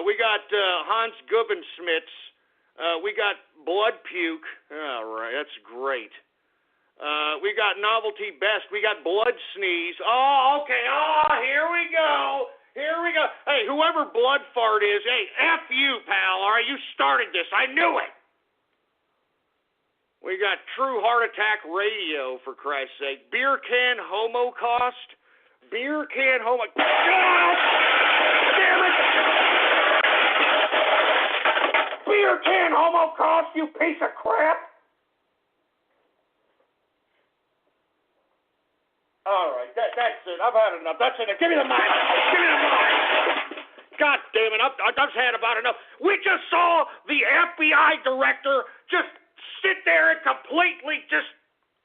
We got Hans Gubbensmitz. We got Blood Puke. All right, that's great. We got Novelty Best. We got Blood Sneeze. Oh, okay. Oh, here we go. Here we go. Hey, whoever Blood Fart is, hey, F you, pal. All right, you started this. I knew it. We got True Heart Attack Radio, for Christ's sake. Beer Can Homocost. Beer Can Homo... God damn it! Beer Can Homocost, you piece of crap! All right, that's it. I've had enough. That's it. Give me the mic. Give me the mic. God damn it. I've just had about enough. We just saw the FBI director just sit there and completely just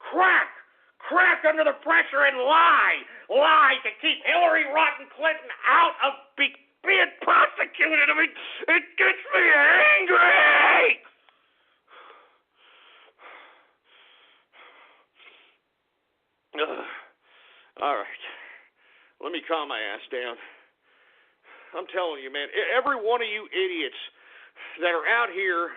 crack under the pressure and lie to keep Hillary Rotten Clinton out of being prosecuted. I mean, it gets me angry. All right. Let me calm my ass down. I'm telling you, man, every one of you idiots that are out here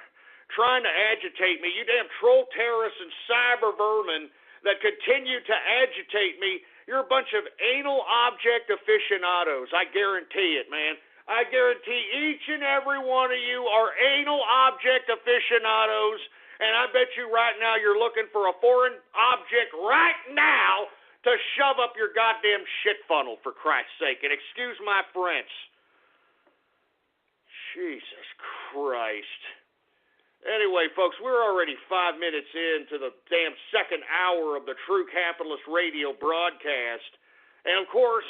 trying to agitate me, you damn troll terrorists and cyber vermin that continue to agitate me, you're a bunch of anal object aficionados. I guarantee it, man. I guarantee each and every one of you are anal object aficionados, and I bet you right now you're looking for a foreign object right now to shove up your goddamn shit funnel, for Christ's sake. And excuse my French. Jesus Christ. Anyway, folks, we're already 5 minutes into the damn second hour of the True Capitalist Radio broadcast. And, of course,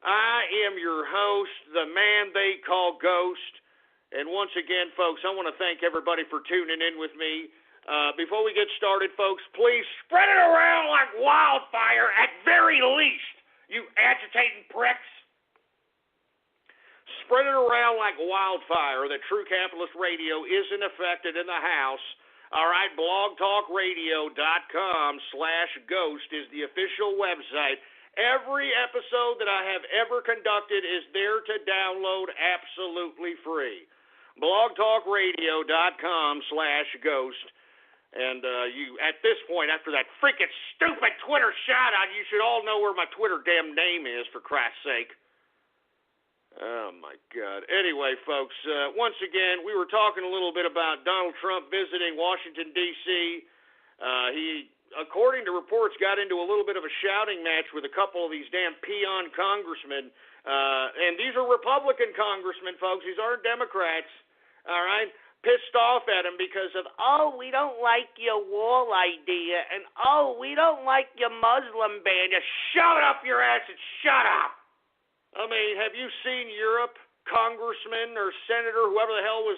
I am your host, the man they call Ghost. And once again, folks, I want to thank everybody for tuning in with me. Before we get started, folks, please spread it around like wildfire at very least, you agitating pricks. Spread it around like wildfire that True Capitalist Radio isn't affected in the house. All right, blogtalkradio.com/ghost is the official website. Every episode that I have ever conducted is there to download absolutely free. blogtalkradio.com/ghost. And you, at this point, after that freaking stupid Twitter shout-out, you should all know where my Twitter damn name is, for Christ's sake. Oh, my God. Anyway, folks, once again, we were talking a little bit about Donald Trump visiting Washington, D.C. He, according to reports, got into a little bit of a shouting match with a couple of these damn peon congressmen. And these are Republican congressmen, folks. These aren't Democrats. All right? Pissed off at him because of, oh, we don't like your wall idea, and oh, we don't like your Muslim ban. You shove it up your ass and shut up. I mean, have you seen Europe, congressman or senator, whoever the hell was,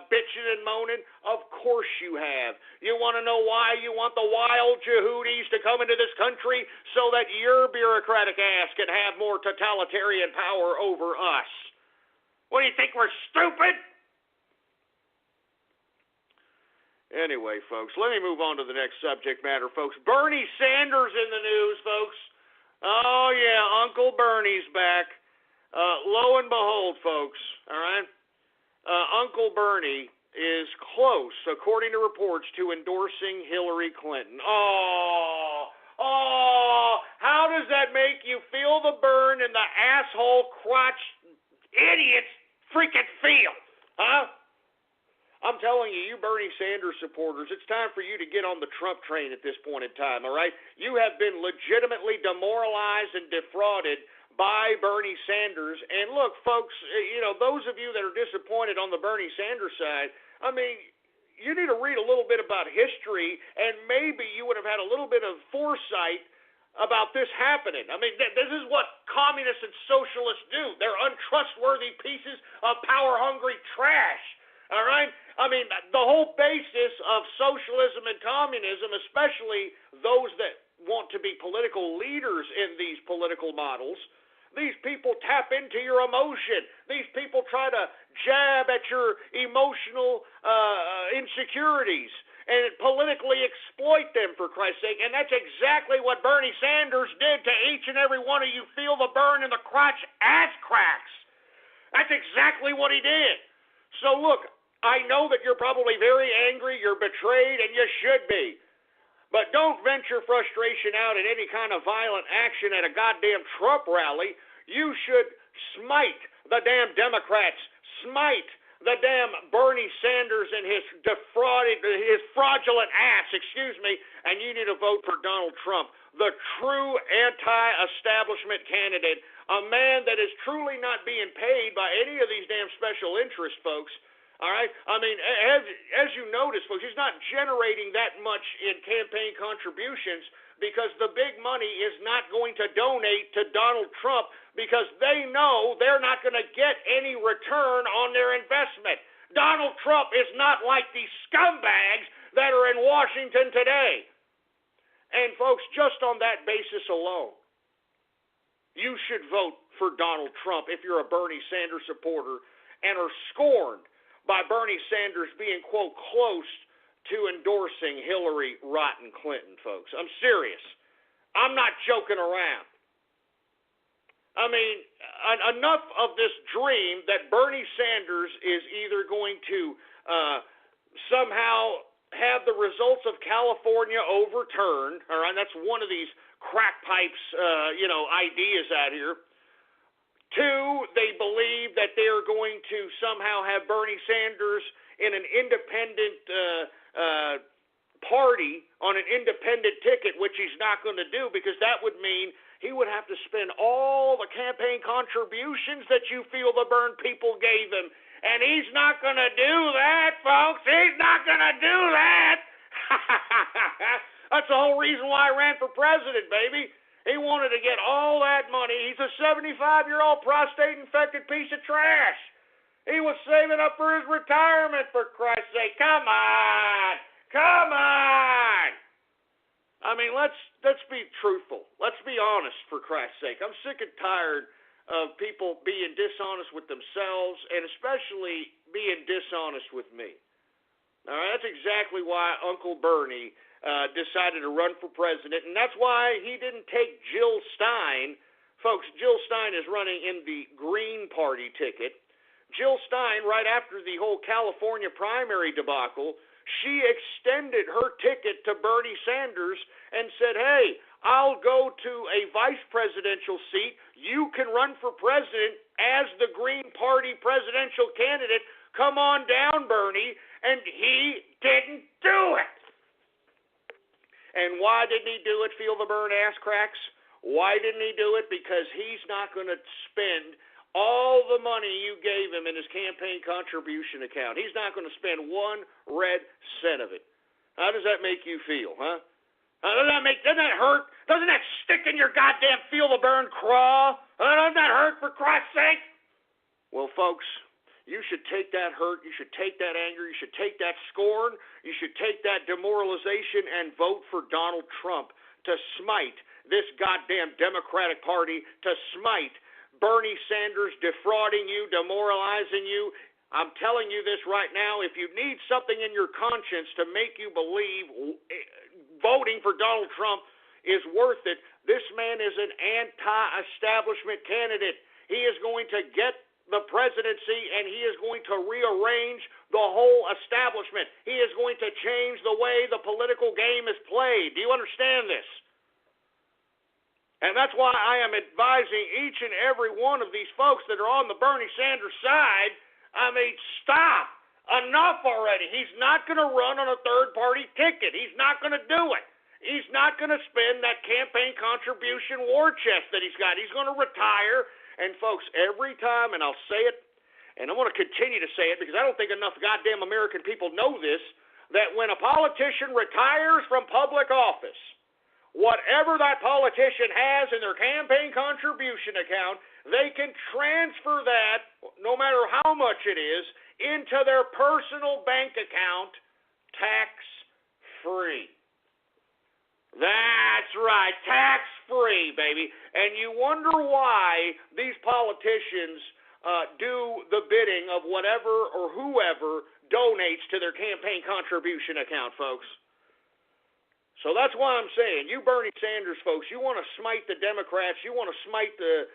bitching and moaning? Of course you have. You want to know why you want the wild Yehudis to come into this country so that your bureaucratic ass can have more totalitarian power over us. What do you think, we're stupid? Anyway, folks, let me move on to the next subject matter, folks. Bernie Sanders in the news, folks. Oh, yeah, Uncle Bernie's back. Lo and behold, folks, all right, Uncle Bernie is close, according to reports, to endorsing Hillary Clinton. Oh, how does that make you feel the burn in the asshole crotch idiots freaking feel, huh? I'm telling you, you Bernie Sanders supporters, it's time for you to get on the Trump train at this point in time, all right? You have been legitimately demoralized and defrauded by Bernie Sanders. And look, folks, those of you that are disappointed on the Bernie Sanders side, I mean, you need to read a little bit about history, and maybe you would have had a little bit of foresight about this happening. I mean, this is what communists and socialists do. They're untrustworthy pieces of power-hungry trash. All right? I mean, the whole basis of socialism and communism, especially those that want to be political leaders in these political models, these people tap into your emotion. These people try to jab at your emotional insecurities and politically exploit them, for Christ's sake. And that's exactly what Bernie Sanders did to each and every one of you. Feel the burn in the crotch ass cracks. That's exactly what he did. So look, I know that you're probably very angry, you're betrayed, and you should be. But don't vent your frustration out in any kind of violent action at a goddamn Trump rally. You should smite the damn Democrats, smite the damn Bernie Sanders and his fraudulent ass, and you need to vote for Donald Trump, the true anti-establishment candidate, a man that is truly not being paid by any of these damn special interests, folks. All right? I mean, as you notice, folks, he's not generating that much in campaign contributions because the big money is not going to donate to Donald Trump because they know they're not going to get any return on their investment. Donald Trump is not like these scumbags that are in Washington today. And, folks, just on that basis alone, you should vote for Donald Trump if you're a Bernie Sanders supporter and are scorned by Bernie Sanders being, quote, close to endorsing Hillary Rotten Clinton, folks. I'm serious. I'm not joking around. I mean, enough of this dream that Bernie Sanders is either going to somehow have the results of California overturned, all right, that's one of these crack pipes, ideas out here. Two, they believe that they are going to somehow have Bernie Sanders in an independent party on an independent ticket, which he's not going to do because that would mean he would have to spend all the campaign contributions that you feel the Bern people gave him. And he's not going to do that, folks. He's not going to do that. That's the whole reason why I ran for president, baby. He wanted to get all that money. He's a 75-year-old prostate-infected piece of trash. He was saving up for his retirement, for Christ's sake. Come on. Come on. I mean, let's be truthful. Let's be honest, for Christ's sake. I'm sick and tired of people being dishonest with themselves and especially being dishonest with me. All right, that's exactly why Uncle Bernie decided to run for president, and that's why he didn't take Jill Stein. Folks, Jill Stein is running in the Green Party ticket. Jill Stein, right after the whole California primary debacle, she extended her ticket to Bernie Sanders and said, hey, I'll go to a vice presidential seat. You can run for president as the Green Party presidential candidate. Come on down, Bernie. And he didn't do it. And why didn't he do it, feel the burn ass cracks? Why didn't he do it? Because he's not going to spend all the money you gave him in his campaign contribution account. He's not going to spend one red cent of it. How does that make you feel, huh? Doesn't that hurt? Doesn't that stick in your goddamn feel the burn craw? Doesn't that hurt, for Christ's sake? Well, folks, you should take that hurt, you should take that anger, you should take that scorn, you should take that demoralization and vote for Donald Trump to smite this goddamn Democratic Party, to smite Bernie Sanders defrauding you, demoralizing you. I'm telling you this right now, if you need something in your conscience to make you believe voting for Donald Trump is worth it, this man is an anti-establishment candidate. He is going to get the presidency, and he is going to rearrange the whole establishment. He is going to change the way the political game is played. Do you understand this? And that's why I am advising each and every one of these folks that are on the Bernie Sanders side, I mean, stop. Enough already. He's not going to run on a third-party ticket. He's not going to do it. He's not going to spend that campaign contribution war chest that he's got. He's going to retire. And, folks, every time, and I'll say it, and I want to continue to say it because I don't think enough goddamn American people know this, that when a politician retires from public office, whatever that politician has in their campaign contribution account, they can transfer that, no matter how much it is, into their personal bank account tax-free. That's right, tax-free, baby. And you wonder why these politicians do the bidding of whatever or whoever donates to their campaign contribution account, folks. So that's why I'm saying, you Bernie Sanders folks, you want to smite the Democrats, you want to smite the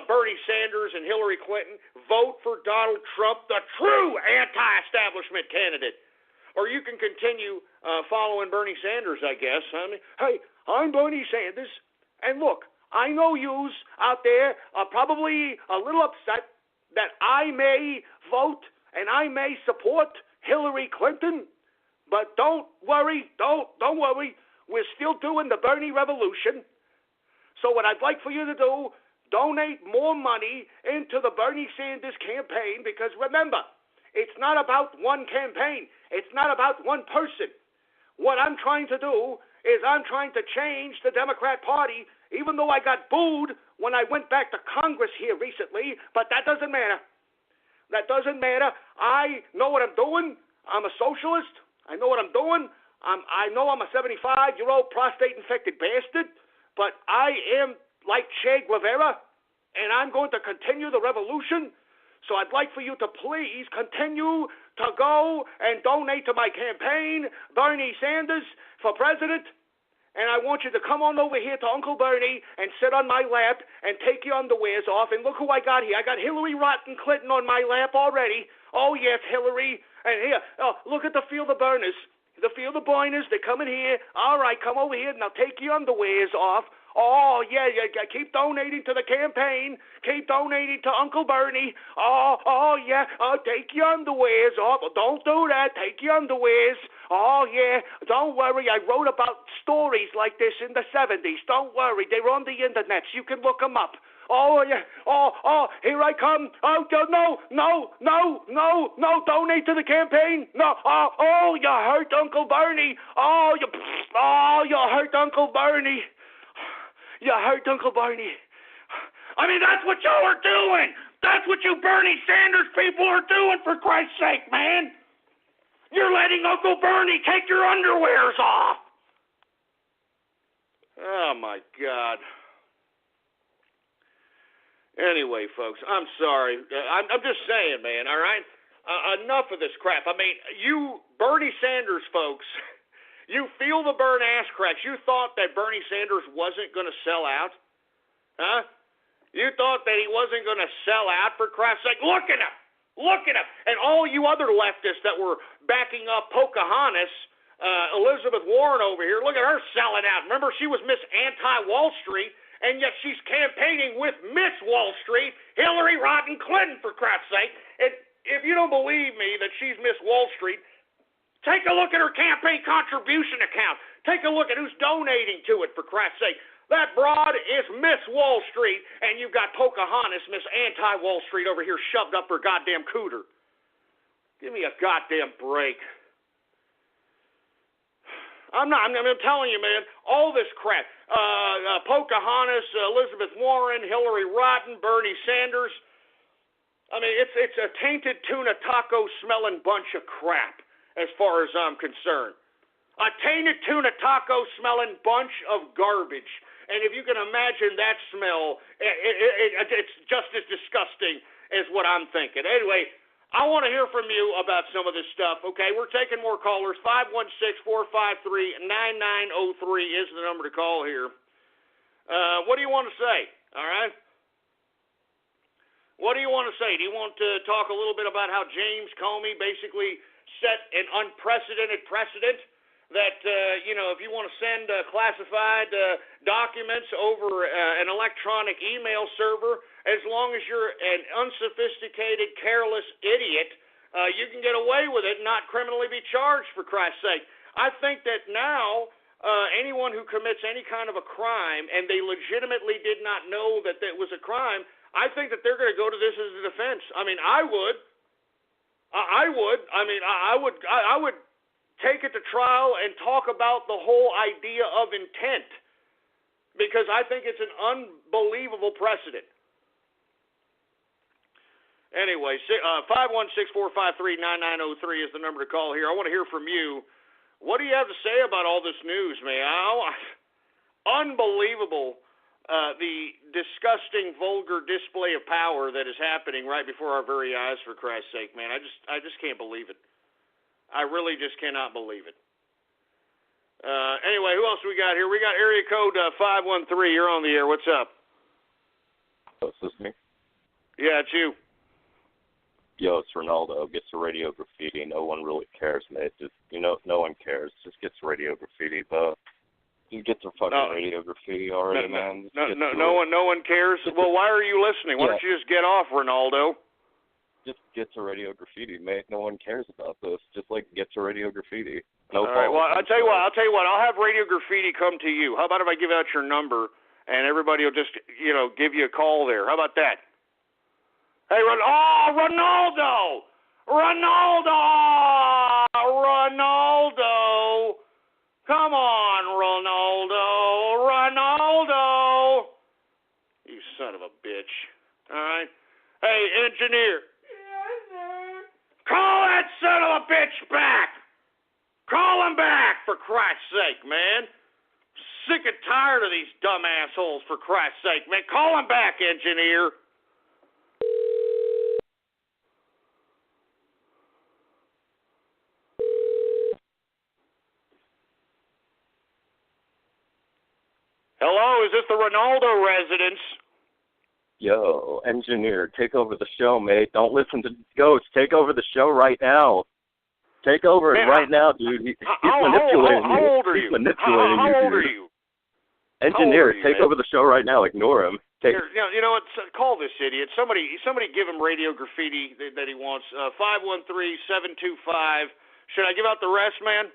Bernie Sanders and Hillary Clinton, vote for Donald Trump, the true anti-establishment candidate. Or you can continue following Bernie Sanders, I guess. I mean, hey, I'm Bernie Sanders, and look, I know yous out there are probably a little upset that I may vote, and I may support Hillary Clinton, but don't worry, don't worry. We're still doing the Bernie revolution. So what I'd like for you to do, donate more money into the Bernie Sanders campaign, because remember, it's not about one campaign. It's not about one person. What I'm trying to do is I'm trying to change the Democrat Party, even though I got booed when I went back to Congress here recently, but that doesn't matter. That doesn't matter. I know what I'm doing. I'm a socialist. I know what I'm doing. I know I'm a 75-year-old prostate-infected bastard, but I am like Che Guevara, and I'm going to continue the revolution. So I'd like for you to please continue to go and donate to my campaign, Bernie Sanders for president. And I want you to come on over here to Uncle Bernie and sit on my lap and take your underwears off. And look who I got here. I got Hillary Rotten Clinton on my lap already. Oh, yes, Hillary. And here, look at the Field of Burners. The Field of Burners, they're coming here. All right, come over here. Now take your underwears off. Oh, yeah, keep donating to the campaign. Keep donating to Uncle Bernie. Oh, yeah. Take your underwears off. Don't do that. Take your underwears. Oh, yeah. Don't worry. I wrote about stories like this in the 70s. Don't worry. They're on the internet. You can look them up. Oh, yeah. Oh, here I come. Oh, no. Donate to the campaign. No. Oh, you hurt Uncle Bernie. Oh, you hurt Uncle Bernie. You hurt Uncle Bernie. I mean, that's what y'all are doing. That's what you Bernie Sanders people are doing, for Christ's sake, man. You're letting Uncle Bernie take your underwears off. Oh, my God. Anyway, folks, I'm sorry. I'm just saying, man, all right? Enough of this crap. I mean, you Bernie Sanders folks, you feel the burn ass cracks. You thought that Bernie Sanders wasn't going to sell out? Huh? You thought that he wasn't going to sell out, for Christ's sake? Look at him. Look at him. And all you other leftists that were backing up Pocahontas, Elizabeth Warren over here, look at her selling out. Remember, she was Miss Anti-Wall Street, and yet she's campaigning with Miss Wall Street, Hillary Rotten Clinton, for Christ's sake. And if you don't believe me that she's Miss Wall Street, take a look at her campaign contribution account. Take a look at who's donating to it, for Christ's sake. That broad is Miss Wall Street, and you've got Pocahontas, Miss Anti-Wall Street, over here shoved up her goddamn cooter. Give me a goddamn break. I'm telling you, man, all this crap. Pocahontas, Elizabeth Warren, Hillary Rotten, Bernie Sanders. I mean, it's a tainted tuna taco smelling bunch of crap, as far as I'm concerned. A tainted tuna taco smelling bunch of garbage. And if you can imagine that smell, it's just as disgusting as what I'm thinking. Anyway, I want to hear from you about some of this stuff, okay? We're taking more callers. 516-453-9903 is the number to call here. What do you want to say, all right? What do you want to say? Do you want to talk a little bit about how James Comey basically set an unprecedented precedent that, if you want to send classified documents over an electronic email server, as long as you're an unsophisticated, careless idiot, you can get away with it and not criminally be charged, for Christ's sake. I think that now anyone who commits any kind of a crime and they legitimately did not know that it was a crime, I think that they're going to go to this as a defense. I mean, I would take it to trial and talk about the whole idea of intent, because I think it's an unbelievable precedent. Anyway, 516-453-9903 is the number to call here. I want to hear from you. What do you have to say about all this news, man? Unbelievable. The disgusting, vulgar display of power that is happening right before our very eyes, for Christ's sake, man. I just can't believe it. I really just cannot believe it. Anyway, who else we got here? We got area code 513. You're on the air. What's up? Oh, is this me? Yeah, it's you. Yo, it's Ronaldo. Gets the radio graffiti. No one really cares, mate. Just, no one cares. Just gets radio graffiti, but you get the fucking radio graffiti already, man. No one cares. Well, why are you listening? Why don't you just get off, Ronaldo? just get to Radio Graffiti, mate. No one cares about this. Just like get to Radio Graffiti. No All right. problem. Well, I'll tell you what. I'll have Radio Graffiti come to you. How about if I give out your number and everybody will just, give you a call there? How about that? Hey, Ronaldo! Come on, Ronaldo! You son of a bitch. All right? Hey, engineer. Yes, sir. Call that son of a bitch back! Call him back, for Christ's sake, man. Sick and tired of these dumb assholes, for Christ's sake, man. Call him back, engineer. Hello, is this the Ronaldo residence? Yo, engineer, take over the show, mate. Don't listen to Ghost. Take over the show right now. Take over it right now, dude. He's manipulating you. How old are you? He's manipulating you, How old dude. are you? Engineer, take over the show right now. Ignore him. Here, you know what? Call this idiot. Somebody give him Radio Graffiti that he wants. 513-725. Should I give out the rest, man?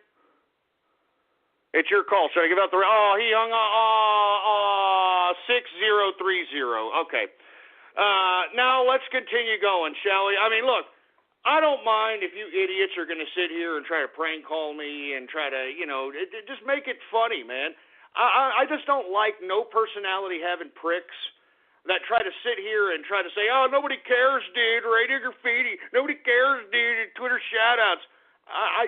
It's your call. Should I give out the rest? Oh, he hung on. 6030. Okay. Now let's continue going, shall we? I mean, look. I don't mind if you idiots are going to sit here and try to prank call me and try to, just make it funny, man. I just don't like no personality having pricks that try to sit here and try to say, oh, nobody cares, dude, Radio Graffiti. Nobody cares, dude, Twitter shout-outs.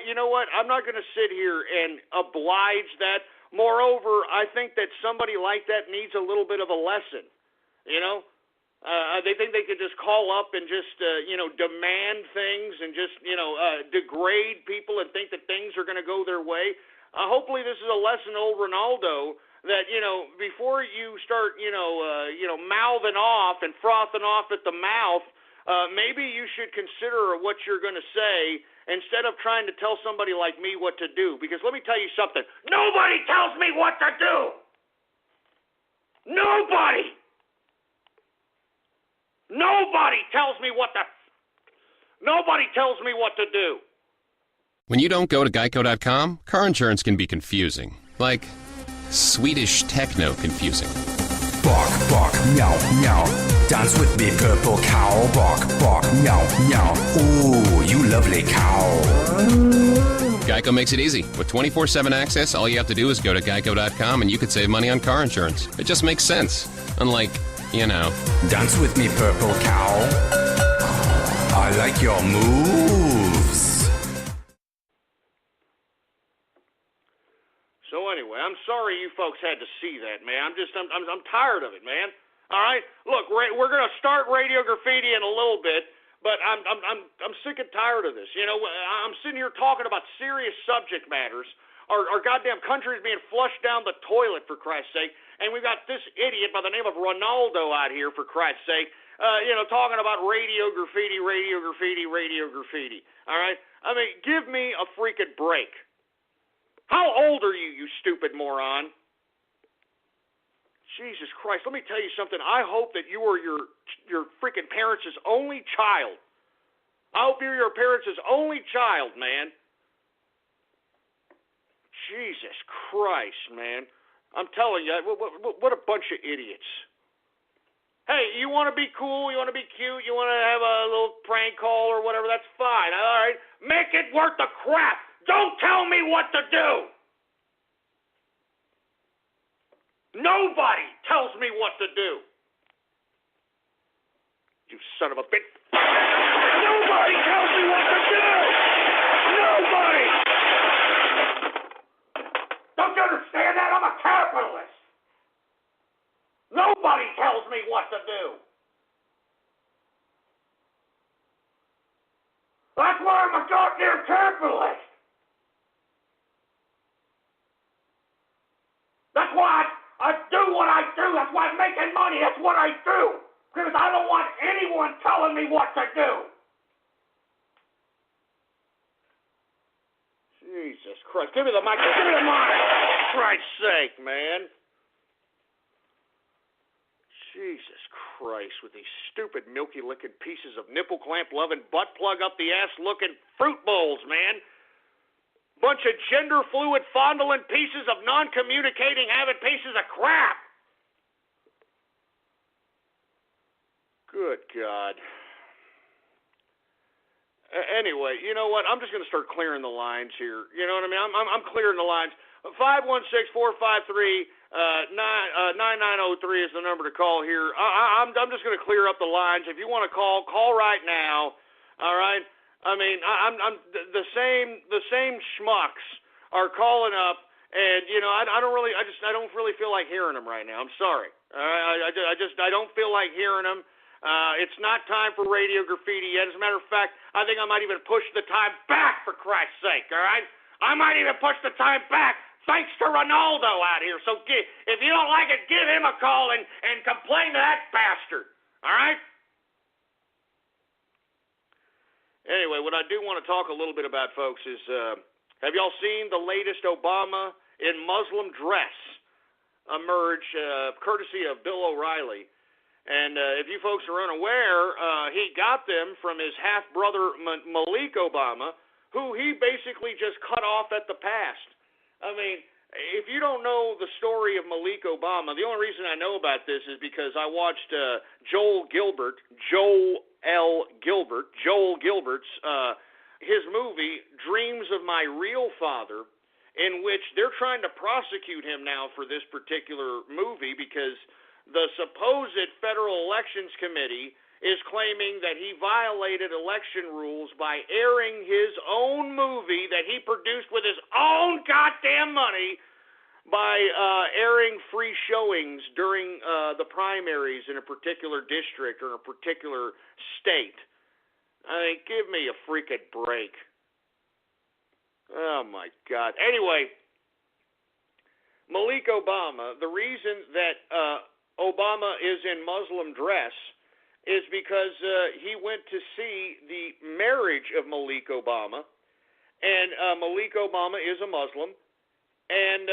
You know what? I'm not going to sit here and oblige that. Moreover, I think that somebody like that needs a little bit of a lesson, They think they could just call up and just, demand things and just, degrade people and think that things are going to go their way. Hopefully this is a lesson to old Ronaldo that, before you start, mouthing off and frothing off at the mouth, maybe you should consider what you're going to say instead of trying to tell somebody like me what to do. Because let me tell you something. Nobody tells me what to do. Nobody tells me what to do. When you don't go to geico.com, car insurance can be confusing. Like Swedish techno confusing. Bark, bark, meow, meow. Dance with me, purple cow. Bark, bark, meow, meow. Ooh, you lovely cow. Geico makes it easy. With 24/7 access, all you have to do is go to geico.com and you could save money on car insurance. It just makes sense. Unlike, Dance with me, purple cow. I like your moves. So anyway, I'm sorry you folks had to see that, man. I'm tired of it, man. All right, look, we're gonna start Radio Graffiti in a little bit, but I'm sick and tired of this. I'm sitting here talking about serious subject matters. Our goddamn country is being flushed down the toilet, for Christ's sake, and we've got this idiot by the name of Ronaldo out here, for Christ's sake, talking about Radio Graffiti. All right, I mean, give me a freaking break. How old are you, you stupid moron? Jesus Christ, let me tell you something. I hope that you are your freaking parents' only child. I hope you're your parents' only child, man. Jesus Christ, man. I'm telling you, what a bunch of idiots. Hey, you want to be cool, you want to be cute, you want to have a little prank call or whatever, that's fine. All right, make it worth the crap. Don't tell me what to do. Nobody tells me what to do. You son of a bitch. Nobody tells me what to do. Nobody. Don't you understand that? I'm a capitalist. Nobody tells me what to do. That's why I'm a goddamn capitalist. That's why I do what I do. That's why I'm making money. That's what I do. Because I don't want anyone telling me what to do. Jesus Christ. Give me the mic. Give me the mic. For Christ's sake, man. Jesus Christ, with these stupid milky-licking pieces of nipple clamp-loving, butt-plug-up-the-ass-looking fruit bowls, man. Bunch of gender-fluid, fondling pieces of non-communicating, having pieces of crap. Good God. Anyway, you know what? I'm just going to start clearing the lines here. You know what I mean? I'm clearing the lines. 516-453-9903 is the number to call here. I'm just going to clear up the lines. If you want to call right now. All right. I mean, I'm the same schmucks are calling up, and you know, I don't really feel like hearing them right now. I'm sorry. All right. I don't feel like hearing them. It's not time for radio graffiti yet. As a matter of fact, I think I might even push the time back, for Christ's sake. All right. I might even push the time back. Thanks to Ronaldo out here. So if you don't like it, give him a call and complain to that bastard. All right? Anyway, what I do want to talk a little bit about, folks, is have y'all seen the latest Obama in Muslim dress emerge, courtesy of Bill O'Reilly? And if you folks are unaware, he got them from his half-brother Malik Obama, who he basically just cut off at the past. I mean, if you don't know the story of Malik Obama, the only reason I know about this is because I watched Joel Gilbert's his movie, Dreams of My Real Father, in which they're trying to prosecute him now for this particular movie because the supposed Federal Elections Committee is claiming that he violated election rules by airing his own movie that he produced with his own goddamn money by airing free showings during the primaries in a particular district or a particular state. I mean, give me a freaking break. Oh, my God. Anyway, Malik Obama, the reason that Obama is in Muslim dress is because he went to see the marriage of Malik Obama, and Malik Obama is a Muslim, and,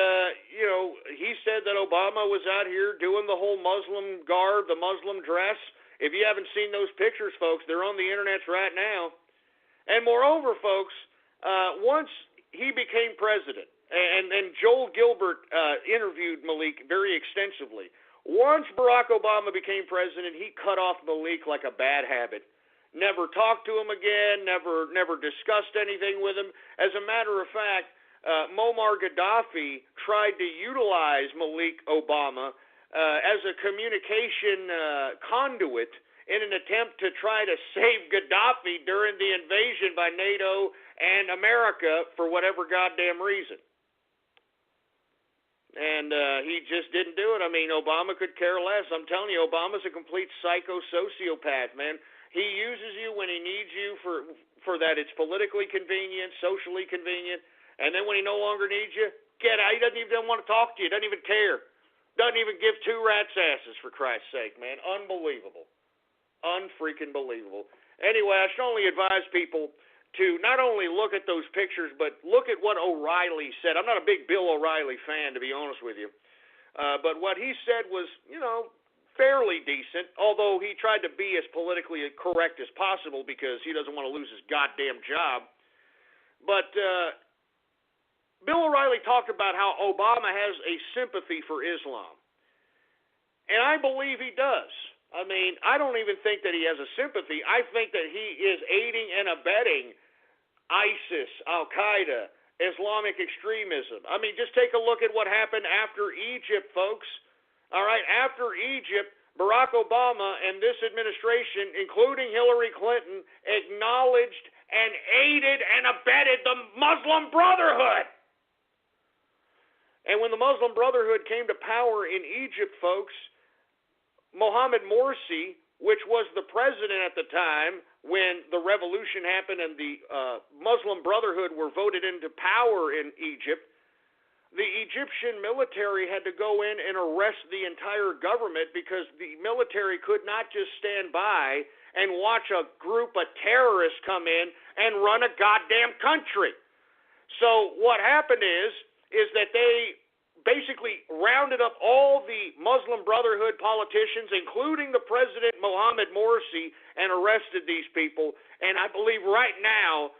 you know, he said that Obama was out here doing the whole Muslim garb, the Muslim dress. If you haven't seen those pictures, folks, they're on the internet right now. And moreover, folks, once he became president, and Joel Gilbert interviewed Malik very extensively. Once Barack Obama became president, he cut off Malik like a bad habit. Never talked to him again, never discussed anything with him. As a matter of fact, Muammar Gaddafi tried to utilize Malik Obama as a communication conduit in an attempt to try to save Gaddafi during the invasion by NATO and America for whatever goddamn reason. And he just didn't do it. I mean, Obama could care less. I'm telling you, Obama's a complete psycho-sociopath, man. He uses you when he needs you for that. It's politically convenient, socially convenient. And then when he no longer needs you, get out. He doesn't even want to talk to you. Doesn't even care. Doesn't even give two rats' asses, for Christ's sake, man. Unbelievable. Unfreaking believable. Anyway, I should only advise people to not only look at those pictures, but look at what O'Reilly said. I'm not a big Bill O'Reilly fan, to be honest with you. But what he said was, you know, fairly decent, although he tried to be as politically correct as possible because he doesn't want to lose his goddamn job. But Bill O'Reilly talked about how Obama has a sympathy for Islam. And I believe he does. I mean, I don't even think that he has a sympathy. I think that he is aiding and abetting ISIS, Al-Qaeda, Islamic extremism. I mean, just take a look at what happened after Egypt, folks. All right, after Egypt, Barack Obama and this administration, including Hillary Clinton, acknowledged and aided and abetted the Muslim Brotherhood. And when the Muslim Brotherhood came to power in Egypt, folks, Mohammed Morsi, which was the president at the time when the revolution happened and the Muslim Brotherhood were voted into power in Egypt, the Egyptian military had to go in and arrest the entire government because the military could not just stand by and watch a group of terrorists come in and run a goddamn country. So what happened is that they basically rounded up all the Muslim Brotherhood politicians, including the President Mohammed Morsi, and arrested these people. And I believe right now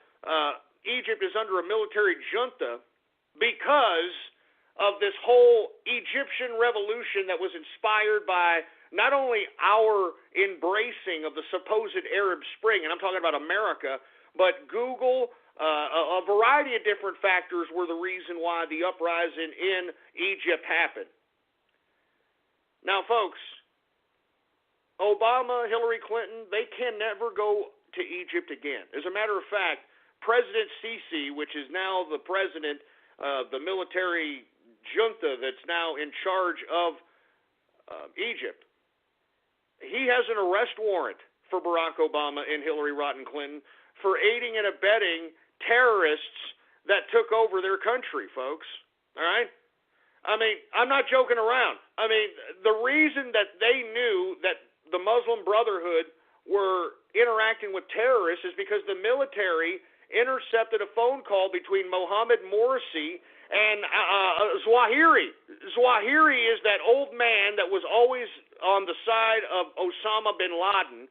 Egypt is under a military junta because of this whole Egyptian revolution that was inspired by not only our embracing of the supposed Arab Spring, and I'm talking about America, but Google, a variety of different factors were the reason why the uprising in Egypt happened. Now, folks, Obama, Hillary Clinton, they can never go to Egypt again. As a matter of fact, President Sisi, which is now the president of the military junta that's now in charge of Egypt, he has an arrest warrant for Barack Obama and Hillary Rodham Clinton for aiding and abetting terrorists that took over their country, folks. All right? I mean, I'm not joking around. I mean, the reason that they knew that the Muslim Brotherhood were interacting with terrorists is because the military intercepted a phone call between Mohammed Morsi and Zawahiri. Zawahiri is that old man that was always on the side of Osama bin Laden,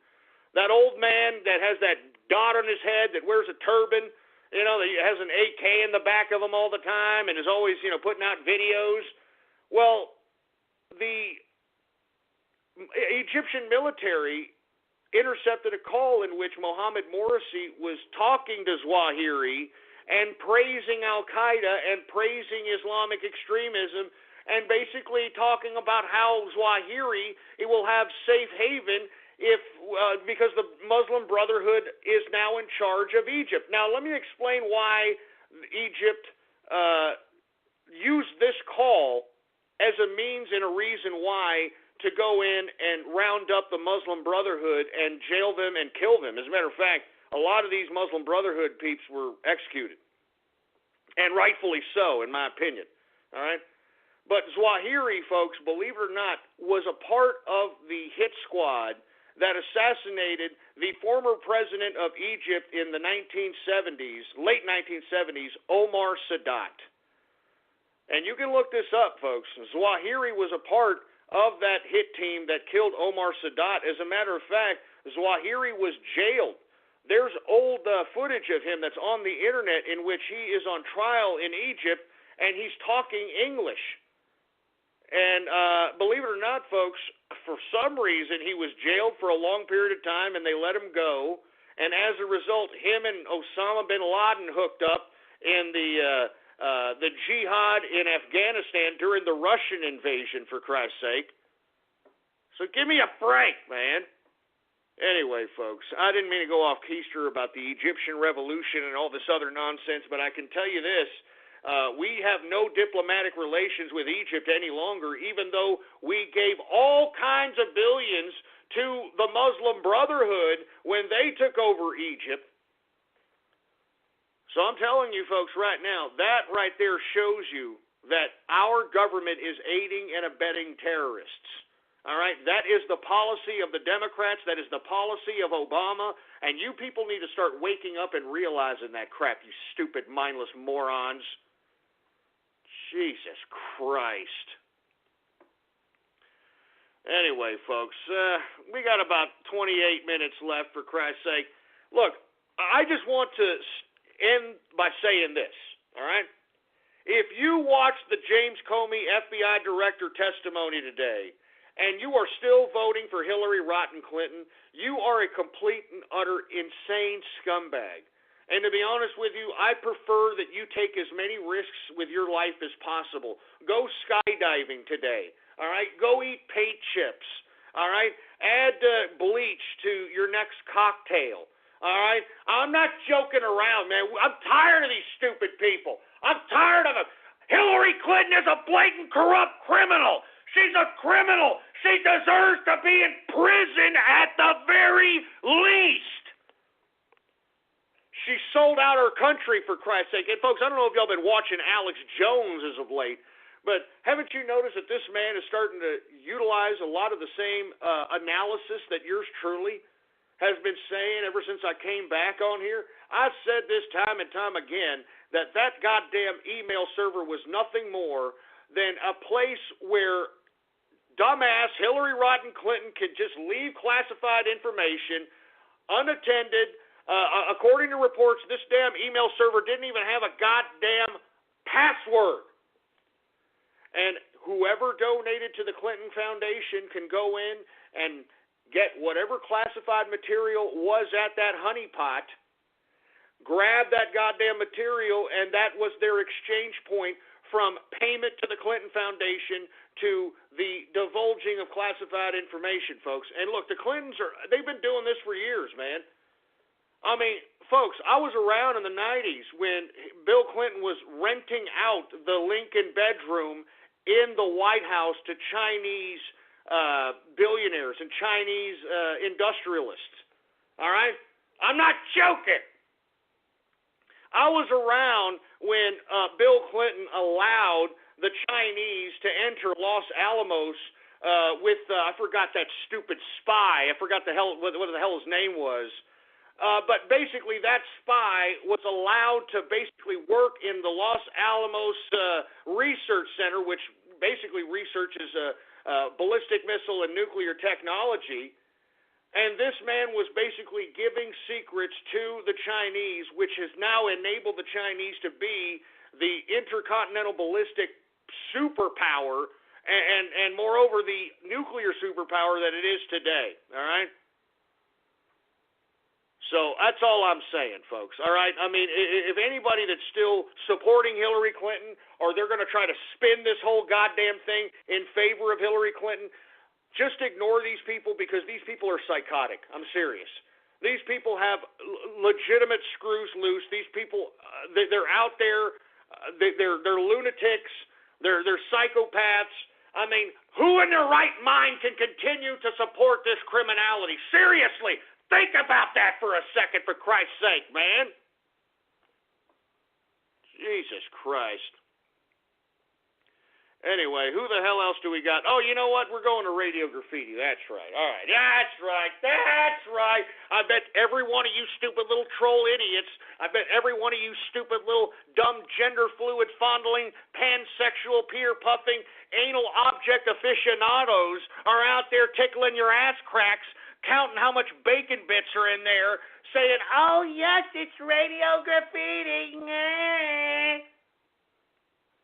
that old man that has that dot on his head, that wears a turban, you know, that has an AK in the back of him all the time and is always, you know, putting out videos. Well, the Egyptian military intercepted a call in which Mohammed Morsi was talking to Zawahiri and praising Al-Qaeda and praising Islamic extremism and basically talking about how Zawahiri will have safe haven because the Muslim Brotherhood is now in charge of Egypt. Now, let me explain why Egypt used this call as a means and a reason why to go in and round up the Muslim Brotherhood and jail them and kill them. As a matter of fact, a lot of these Muslim Brotherhood peeps were executed, and rightfully so, in my opinion. All right? But Zawahiri, folks, believe it or not, was a part of the hit squad that assassinated the former president of Egypt in the 1970s, late 1970s, Omar Sadat. And you can look this up, folks. Zawahiri was a part of that hit team that killed Omar Sadat. As a matter of fact, Zawahiri was jailed. There's old footage of him that's on the internet in which he is on trial in Egypt, and he's talking English. And believe it or not, folks, for some reason he was jailed for a long period of time, and they let him go. And as a result, him and Osama bin Laden hooked up in the jihad in Afghanistan during the Russian invasion, for Christ's sake. So give me a break, man. Anyway, folks, I didn't mean to go off keister about the Egyptian revolution and all this other nonsense, but I can tell you this. We have no diplomatic relations with Egypt any longer, even though we gave all kinds of billions to the Muslim Brotherhood when they took over Egypt. So I'm telling you folks right now, that right there shows you that our government is aiding and abetting terrorists. All right? That is the policy of the Democrats. That is the policy of Obama. And you people need to start waking up and realizing that crap, you stupid, mindless morons. Jesus Christ. Anyway, folks, we got about 28 minutes left, for Christ's sake. Look, I just want to end by saying this, all right? If you watched the James Comey FBI director testimony today and you are still voting for Hillary Rodham Clinton, you are a complete and utter insane scumbag. And to be honest with you, I prefer that you take as many risks with your life as possible. Go skydiving today, all right? Go eat paint chips, all right? Add bleach to your next cocktail. All right? I'm not joking around, man. I'm tired of these stupid people. I'm tired of them. Hillary Clinton is a blatant, corrupt criminal. She's a criminal. She deserves to be in prison at the very least. She sold out her country, for Christ's sake. And, folks, I don't know if y'all been watching Alex Jones as of late, but haven't you noticed that this man is starting to utilize a lot of the same analysis that yours truly has been saying ever since I came back on here? I've said this time and time again that goddamn email server was nothing more than a place where dumbass Hillary Rodham Clinton could just leave classified information unattended. According to reports, this damn email server didn't even have a goddamn password. And whoever donated to the Clinton Foundation can go in and get whatever classified material was at that honeypot, grab that goddamn material, and that was their exchange point from payment to the Clinton Foundation to the divulging of classified information, folks. And look, the Clintons they've been doing this for years, man. I mean, folks, I was around in the 90s when Bill Clinton was renting out the Lincoln bedroom in the White House to Chinese billionaires and Chinese industrialists. All right? I'm not joking. I was around when Bill Clinton allowed the Chinese to enter Los Alamos with, I forgot that stupid spy. I forgot what the hell his name was. But basically, that spy was allowed to basically work in the Los Alamos Research Center, which basically researches ballistic missile and nuclear technology. And this man was basically giving secrets to the Chinese, which has now enabled the Chinese to be the intercontinental ballistic superpower and moreover, the nuclear superpower that it is today. All right? So that's all I'm saying, folks, all right? I mean, if anybody that's still supporting Hillary Clinton or they're going to try to spin this whole goddamn thing in favor of Hillary Clinton, just ignore these people because these people are psychotic. I'm serious. These people have legitimate screws loose. These people, they're out there. They're lunatics. They're psychopaths. I mean, who in their right mind can continue to support this criminality? Seriously. Think about that for a second, for Christ's sake, man. Jesus Christ. Anyway, who the hell else do we got? Oh, you know what? We're going to Radio Graffiti. That's right. All right. That's right. That's right. I bet every one of you stupid little troll idiots, I bet every one of you stupid little dumb gender fluid fondling, pansexual, peer puffing, anal object aficionados are out there tickling your ass cracks, counting how much bacon bits are in there, saying, oh, yes, it's Radio Graffiti.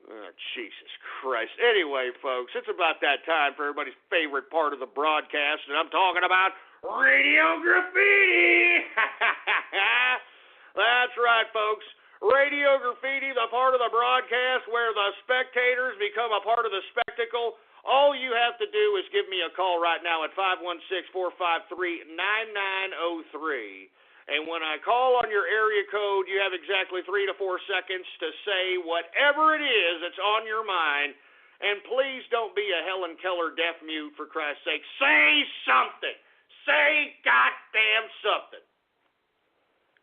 Oh, Jesus Christ. Anyway, folks, it's about that time for everybody's favorite part of the broadcast, and I'm talking about Radio Graffiti. That's right, folks. Radio Graffiti, the part of the broadcast where the spectators become a part of the spectacle. All you have to do is give me a call right now at 516-453-9903. And when I call on your area code, you have exactly 3 to 4 seconds to say whatever it is that's on your mind. And please don't be a Helen Keller deaf mute, for Christ's sake. Say something. Say goddamn something.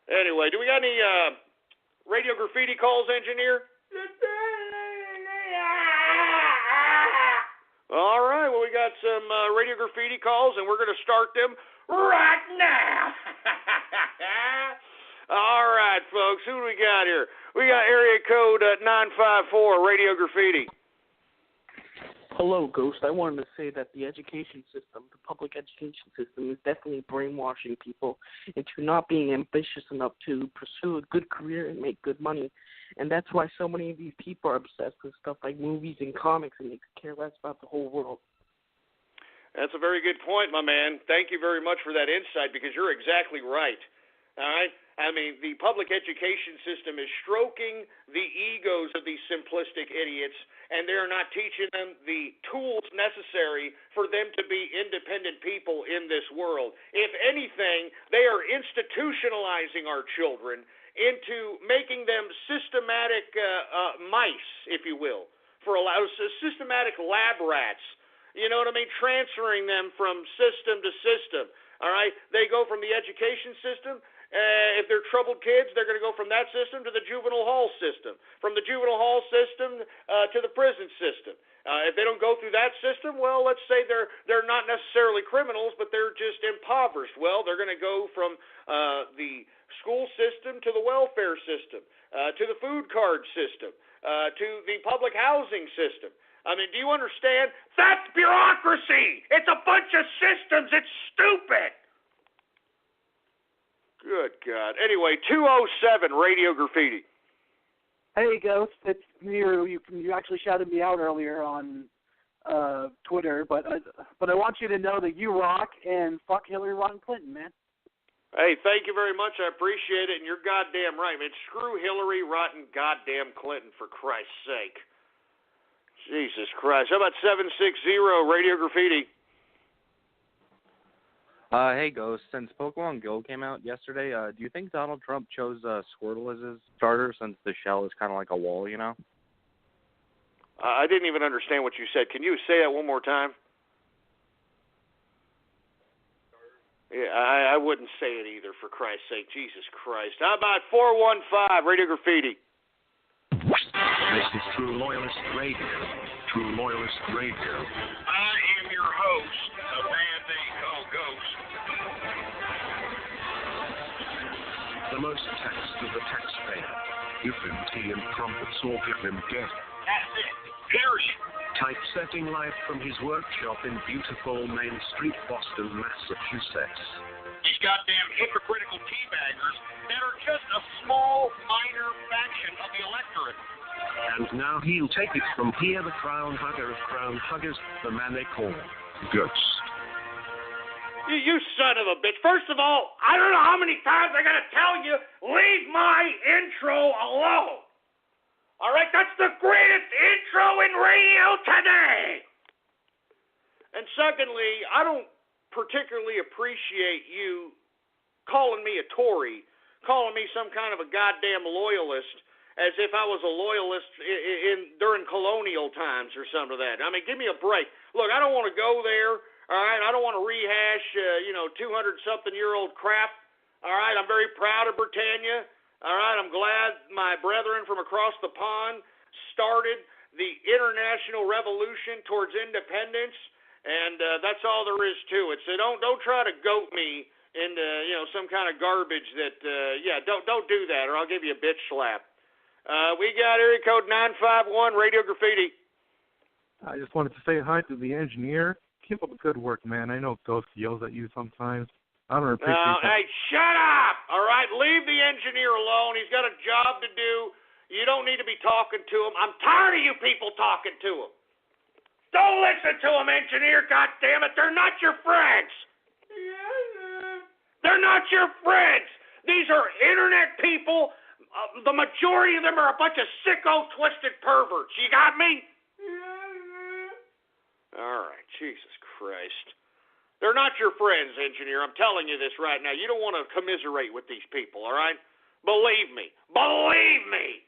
Anyway, do we got any Radio Graffiti calls, engineer? All right, well, we got some Radio Graffiti calls, and we're going to start them right now. All right, folks, who do we got here? We got area code 954, Radio Graffiti. Hello, Ghost. I wanted to say that the education system, the public education system, is definitely brainwashing people into not being ambitious enough to pursue a good career and make good money. And that's why so many of these people are obsessed with stuff like movies and comics and they care less about the whole world. That's a very good point, my man. Thank you very much for that insight because you're exactly right. All right? I mean, the public education system is stroking the egos of these simplistic idiots, and they're not teaching them the tools necessary for them to be independent people in this world. If anything, they are institutionalizing our children into making them systematic mice, if you will, systematic lab rats. You know what I mean? Transferring them from system to system. All right? They go from the education system. If they're troubled kids, they're going to go from that system to the juvenile hall system, from the juvenile hall system to the prison system. If they don't go through that system, well, let's say they're not necessarily criminals, but they're just impoverished. Well, they're going to go from the school system to the welfare system, to the food card system, to the public housing system. I mean, do you understand? That's bureaucracy. It's a bunch of systems. It's stupid. Good God. Anyway, 207 Radio Graffiti. Hey, Ghost. It's me. You actually shouted me out earlier on Twitter, but I want you to know that you rock and fuck Hillary Rodham Clinton, man. Hey, thank you very much. I appreciate it, and you're goddamn right, man. Screw Hillary Rodham goddamn Clinton, for Christ's sake. Jesus Christ. How about 760 Radio Graffiti? Hey, Ghost. Since Pokemon Go came out yesterday, do you think Donald Trump chose Squirtle as his starter since the shell is kind of like a wall, you know? I didn't even understand what you said. Can you say that one more time? Yeah, I wouldn't say it either, for Christ's sake. Jesus Christ. How about 415 Radio Graffiti? This is True Loyalist Radio. True Loyalist Radio. I am your host, the man they call Ghost. The most tax to the taxpayer. Give him tea and crumpets or give him death. That's it. Period. Typesetting live from his workshop in beautiful Main Street, Boston, Massachusetts. These goddamn hypocritical teabaggers that are just a small, minor faction of the electorate. And now he'll take it from here, the crown hugger of crown huggers, the man they call Ghost. You son of a bitch. First of all, I don't know how many times I gotta tell you, leave my intro alone. All right, that's the greatest intro in radio today. And secondly, I don't particularly appreciate you calling me a Tory, calling me some kind of a goddamn loyalist, as if I was a loyalist during colonial times or something of that. I mean, give me a break. Look, I don't want to go there. All right, I don't want to rehash, 200-something-year-old crap. All right, I'm very proud of Britannia. All right, I'm glad my brethren from across the pond started the international revolution towards independence, and that's all there is to it. So don't try to goat me into some kind of garbage that don't do that, or I'll give you a bitch slap. We got area code 951 Radio Graffiti. I just wanted to say hi to the engineer. Keep up the good work, man. I know Ghost yells at you sometimes. I don't appreciate that. Hey, shut up! All right, leave the engineer alone. He's got a job to do. You don't need to be talking to him. I'm tired of you people talking to him. Don't listen to him, engineer. God damn it, they're not your friends. They're not your friends. These are internet people. The majority of them are a bunch of sicko, twisted perverts. You got me? All right, Jesus Christ. They're not your friends, engineer. I'm telling you this right now. You don't want to commiserate with these people, all right? Believe me. Believe me.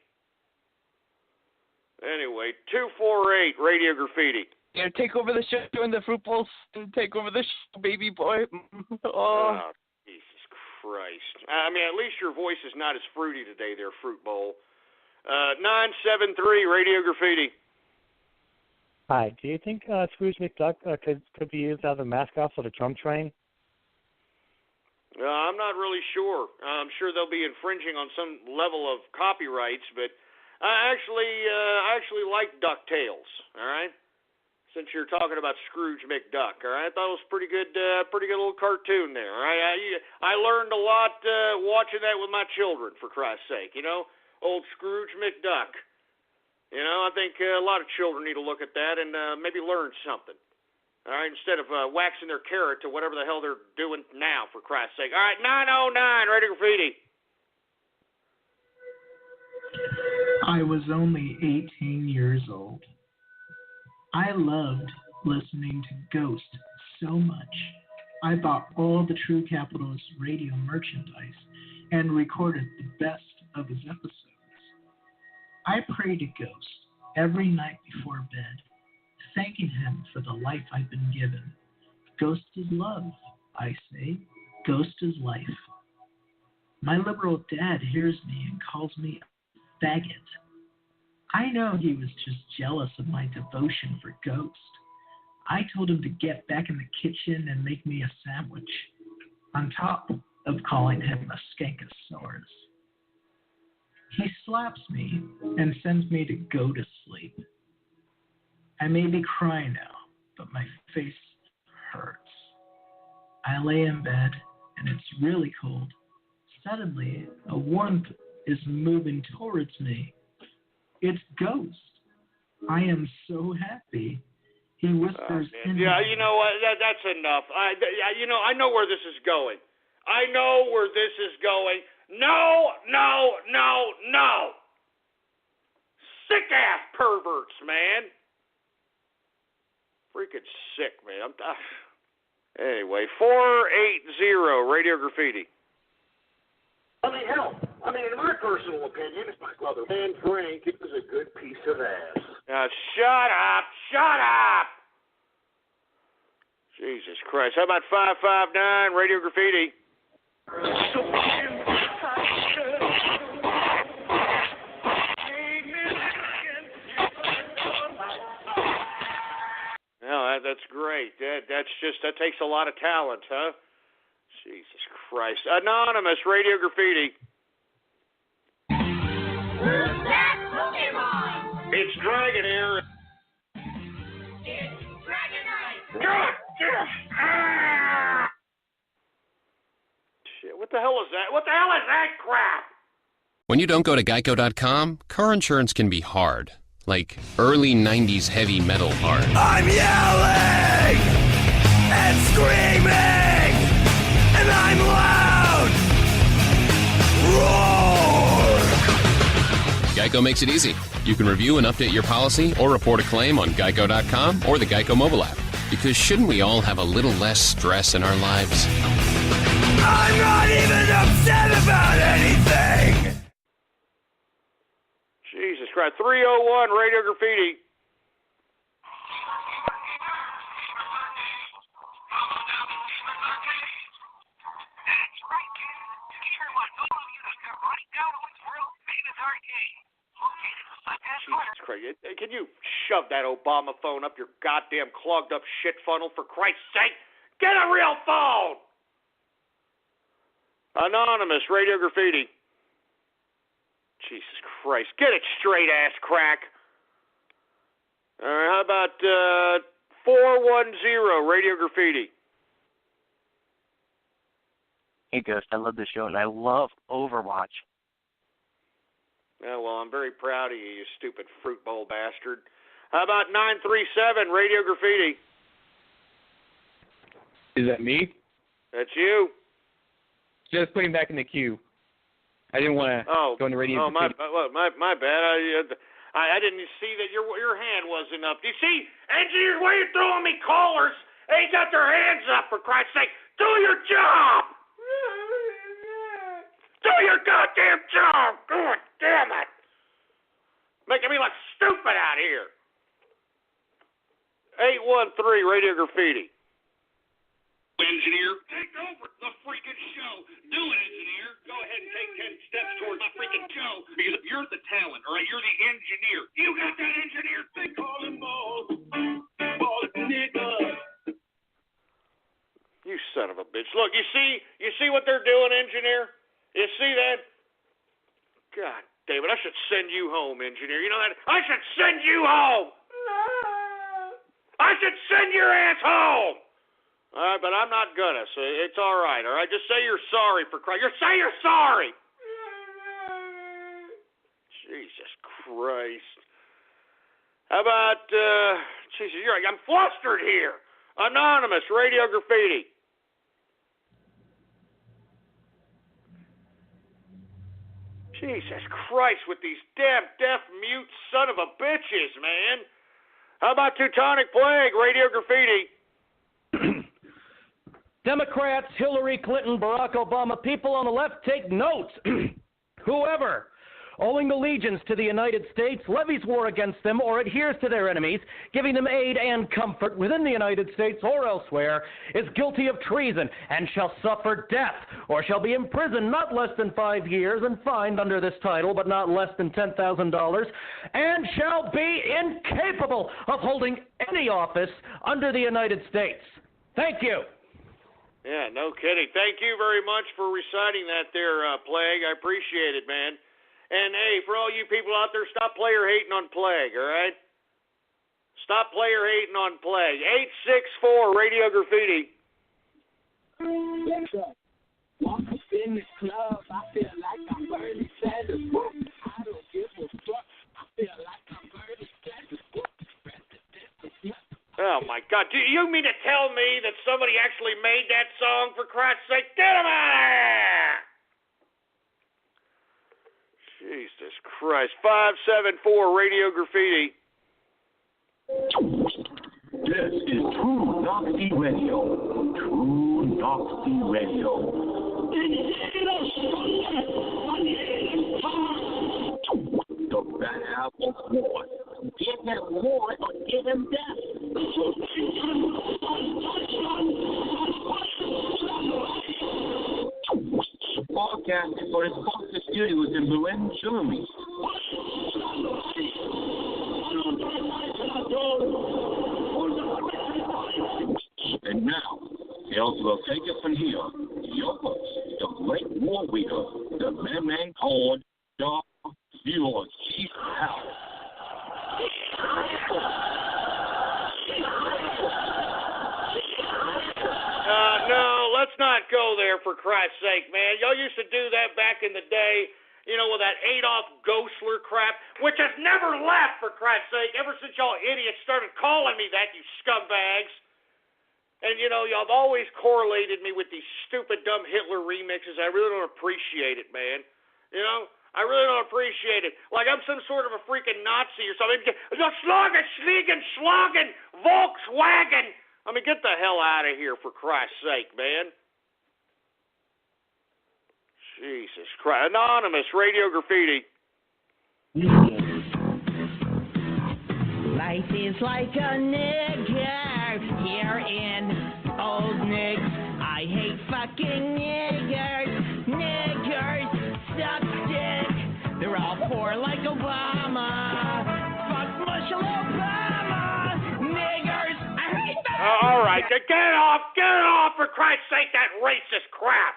Anyway, 248 Radio Graffiti. Yeah, take over the show in the fruit bowls and take over the show, baby boy. Oh, Jesus Christ. I mean, at least your voice is not as fruity today there, Fruit Bowl. 973 Radio Graffiti. Hi. Do you think Scrooge McDuck could be used as a mascot for the Trump train? I'm not really sure. I'm sure they'll be infringing on some level of copyrights, but I actually like DuckTales. All right. Since you're talking about Scrooge McDuck, all right, I thought it was pretty good little cartoon there. All right, I learned a lot watching that with my children. For Christ's sake, old Scrooge McDuck. I think a lot of children need to look at that and maybe learn something. All right, instead of waxing their carrot to whatever the hell they're doing now, for Christ's sake. All right, 909, Radio Graffiti. I was only 18 years old. I loved listening to Ghost so much. I bought all the True Capitalist radio merchandise and recorded the best of his episodes. I pray to Ghost every night before bed, thanking him for the life I've been given. Ghost is love, I say. Ghost is life. My liberal dad hears me and calls me a faggot. I know he was just jealous of my devotion for Ghost. I told him to get back in the kitchen and make me a sandwich, on top of calling him a skankosaurus. He slaps me and sends me to go to sleep. I may be crying now, but my face hurts. I lay in bed, and it's really cold. Suddenly, a warmth is moving towards me. It's Ghost. I am so happy. He whispers in Yeah, my you know what? That's enough. I know where this is going. I know where this is going. No. Sick-ass perverts, man. Freaking sick, man. Anyway, 480 Radio Graffiti. I mean, hell, in my personal opinion, my brother man Frank, it was a good piece of ass. Now, shut up. Jesus Christ. How about 559 Radio Graffiti? No, that's great. That takes a lot of talent, huh? Jesus Christ. Anonymous Radio Graffiti. Who's that Pokemon? It's Dragonair. It's Dragonite. God damn. Shit, what the hell is that? What the hell is that crap? When you don't go to geico.com, car insurance can be hard. Like early 90s heavy metal hard. I'm yelling and screaming, and I'm loud. Roar! Geico makes it easy. You can review and update your policy or report a claim on geico.com or the Geico mobile app. Because shouldn't we all have a little less stress in our lives? I'm not even upset about anything. Jesus Christ. 301 Radio Graffiti. Jesus Christ. Can you shove that Obama phone up your goddamn clogged up shit funnel, for Christ's sake? Get a real phone! Anonymous Radio Graffiti. Jesus Christ. Get it straight, ass crack. All right, how about 410 Radio Graffiti? Hey, Ghost, I love the show, and I love Overwatch. Yeah, well, I'm very proud of you, you stupid fruit bowl bastard. How about 937 Radio Graffiti? Is that me? That's you. Just putting back in the queue. I didn't want to go into radio. Oh, my bad. I didn't see that your hand wasn't up. You see, engineers, why are you throwing me callers? They ain't got their hands up, for Christ's sake. Do your job. Do your goddamn job. God damn it. Making me look stupid out here. 813 Radio Graffiti. Engineer, take over the freaking show. Do it, engineer. Go ahead and take 10 steps towards my freaking show, because you're the talent, all right? You're the engineer. You got that engineer thing calling balls. Ball nigga. You son of a bitch. Look, you see what they're doing, engineer? You see that? God damn it, I should send you home, engineer. You know that? I should send you home. I should send your ass home. All right, but I'm not gonna, so it's all right, Just say you're sorry for crying. Say you're sorry. Jesus Christ. How about, Jesus, I'm flustered here. Anonymous, Radio Graffiti. Jesus Christ, with these damn deaf mute son of a bitches, man. How about Teutonic Plague, Radio Graffiti? Democrats, Hillary Clinton, Barack Obama, people on the left, take notes. Whoever, owing allegiance to the United States, levies war against them or adheres to their enemies, giving them aid and comfort within the United States or elsewhere, is guilty of treason and shall suffer death or shall be imprisoned not less than 5 years and fined under this title but not less than $10,000 and shall be incapable of holding any office under the United States. Thank you. Yeah, no kidding. Thank you very much for reciting that there, Plague. I appreciate it, man. And, hey, for all you people out there, stop player hating on Plague, all right? Stop player hating on play. 864 Radio Graffiti. Walk up in the club, I feel like I'm Bernie Sanders. I don't give a fuck. I feel like I'm Bernie Sanders. Oh my God! Do you mean to tell me that somebody actually made that song? For Christ's sake, get him out of here! Jesus Christ! 574 Radio Graffiti. This is True Nazi Radio. True Nazi Radio. The bad apple war. Give him war or give him death. Broadcasting for his Fox Studios in Berlin, Germany. And now, Hills will take it from here. Your host, the great war leader, the man called Dark Viewers Chief House. No, let's not go there, for Christ's sake, man. Y'all used to do that back in the day, you know, with that Adolf Ghostler crap, which has never left, for Christ's sake, ever since y'all idiots started calling me that, you scumbags. And, you know, y'all have always correlated me with these stupid, dumb Hitler remixes. I really don't appreciate it, man. You know? I really don't appreciate it. Like I'm some sort of a freaking Nazi or something. Schlagen, Schliegen, Schlagen, Volkswagen. I mean, get the hell out of here, for Christ's sake, man. Jesus Christ. Anonymous, Radio Graffiti. Life is like a nigger here in Old Nig. I hate fucking niggers. Niggers suck dick. They're all poor like Obama. Fuck Michelle Obama. Niggers, I hate them. All right, get off, for Christ's sake, that racist crap.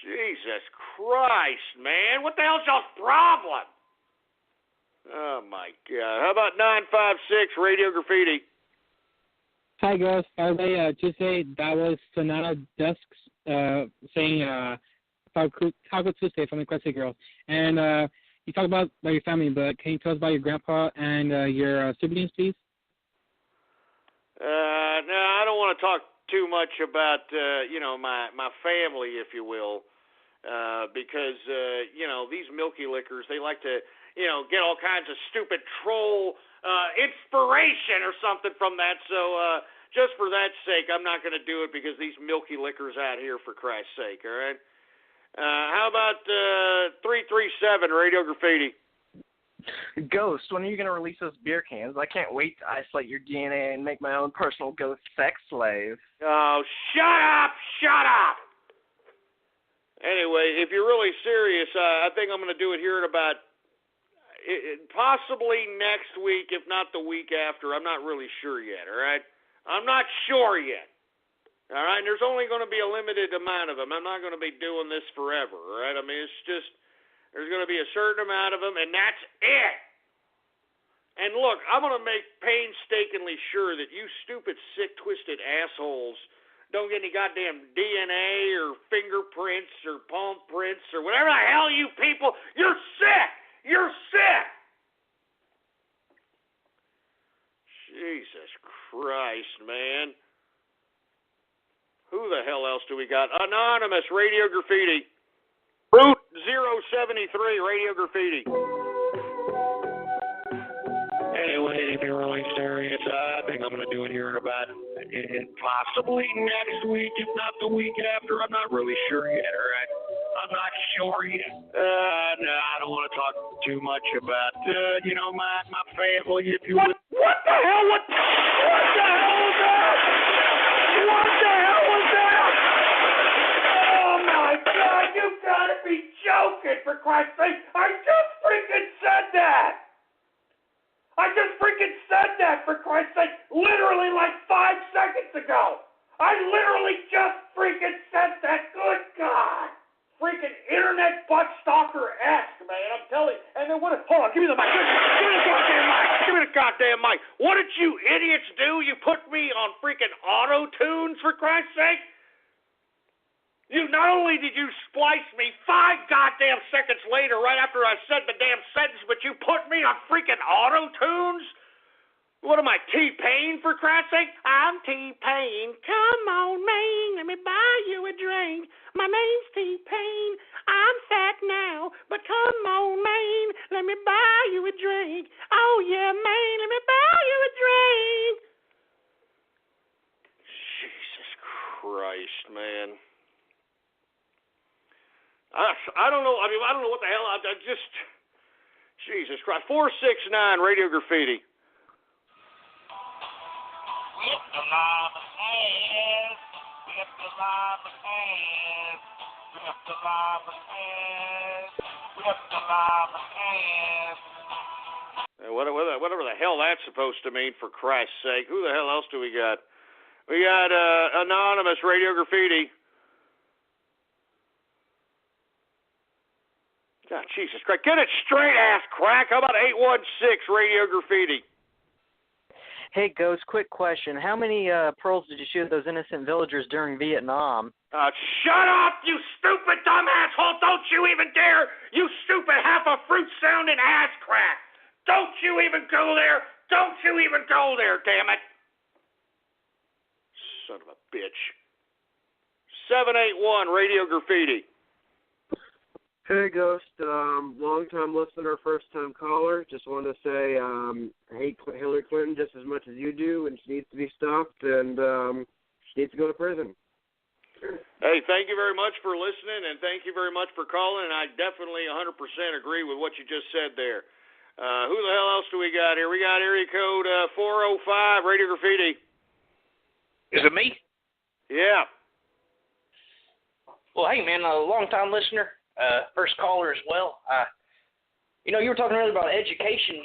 Jesus Christ, man. What the hell's y'all's problem? Oh, my God. How about 956 Radio Graffiti? Hi, guys. By the way, just say that was Sonata Desks saying Taco Tuesday from the Crescent Girls. And you talk about your family, but can you tell us about your grandpa and your siblings, please? No, I don't want to talk too much about, my family, if you will, because, these milky lickers, they like to, get all kinds of stupid troll inspiration or something from that. So just for that sake, I'm not going to do it because these milky lickers out here, for Christ's sake, all right? How about 337 Radio Graffiti? Ghost, when are you going to release those beer cans? I can't wait to isolate your DNA and make my own personal ghost sex slave. Oh, shut up! Anyway, if you're really serious, I think I'm going to do it here in about possibly next week, if not the week after. I'm not really sure yet, all right? I'm not sure yet, all right? And there's only going to be a limited amount of them. I'm not going to be doing this forever, all right? I mean, it's just, there's going to be a certain amount of them, and that's it. And look, I'm going to make painstakingly sure that you stupid, sick, twisted assholes don't get any goddamn DNA or fingerprints or palm prints or whatever the hell you people, you're sick! You're sick! Jesus Christ, man. Who the hell else do we got? Anonymous, Radio Graffiti. Route 073, Radio Graffiti. Anyway, if you're really serious, I think I'm going to do it here in about possibly next week, if not the week after. I'm not really sure yet, all right? I'm not sure yet. No, I don't want to talk too much about, my family, if you would. What the hell? What the hell was that? What the hell was that? Oh, my God, you've got to be joking, for Christ's sake. I just freaking said that. For Christ's sake, literally like 5 seconds ago. I literally just freaking said that. Good God. Freaking internet butt stalker-esque, man. I'm telling you. And Hold on, give me the mic. Give me the goddamn mic. Give me the goddamn mic. What did you idiots do? You put me on freaking auto-tunes, for Christ's sake? You not only did you splice me 5 goddamn seconds later, right after I said the damn sentence, but you put me on freaking auto-tunes? What am I, T-Pain, for Christ's sake? I'm T-Pain. Come on, man, let me buy you a drink. My name's T-Pain. I'm fat now, but come on, man, let me buy you a drink. Oh, yeah, man, let me buy you a drink. Jesus Christ, man. I don't know. I mean, I don't know what the hell. I just, Jesus Christ. 469 Radio Graffiti. With the lava hands, with the lava hands, with the lava hands, with the lava hands. Whatever the hell that's supposed to mean, for Christ's sake. Who the hell else do we got? We got Anonymous Radio Graffiti. God, Jesus Christ. Get it straight, ass crack. How about 816 Radio Graffiti? Hey, Ghost, quick question. How many pearls did you shoot at those innocent villagers during Vietnam? Shut up, you stupid dumb asshole. Don't you even dare. You stupid half-a-fruit-sounding ass crack. Don't you even go there. Don't you even go there, damn it. Son of a bitch. 781 Radio Graffiti. Hey, Ghost. Long-time listener, first-time caller. Just wanted to say I hate Hillary Clinton just as much as you do, and she needs to be stopped, and she needs to go to prison. Hey, thank you very much for listening, and thank you very much for calling, and I definitely 100% agree with what you just said there. Who the hell else do we got here? We got area code 405 Radio Graffiti. Is it me? Yeah. Well, hey, man, a long-time listener. First caller as well. You were talking earlier about education.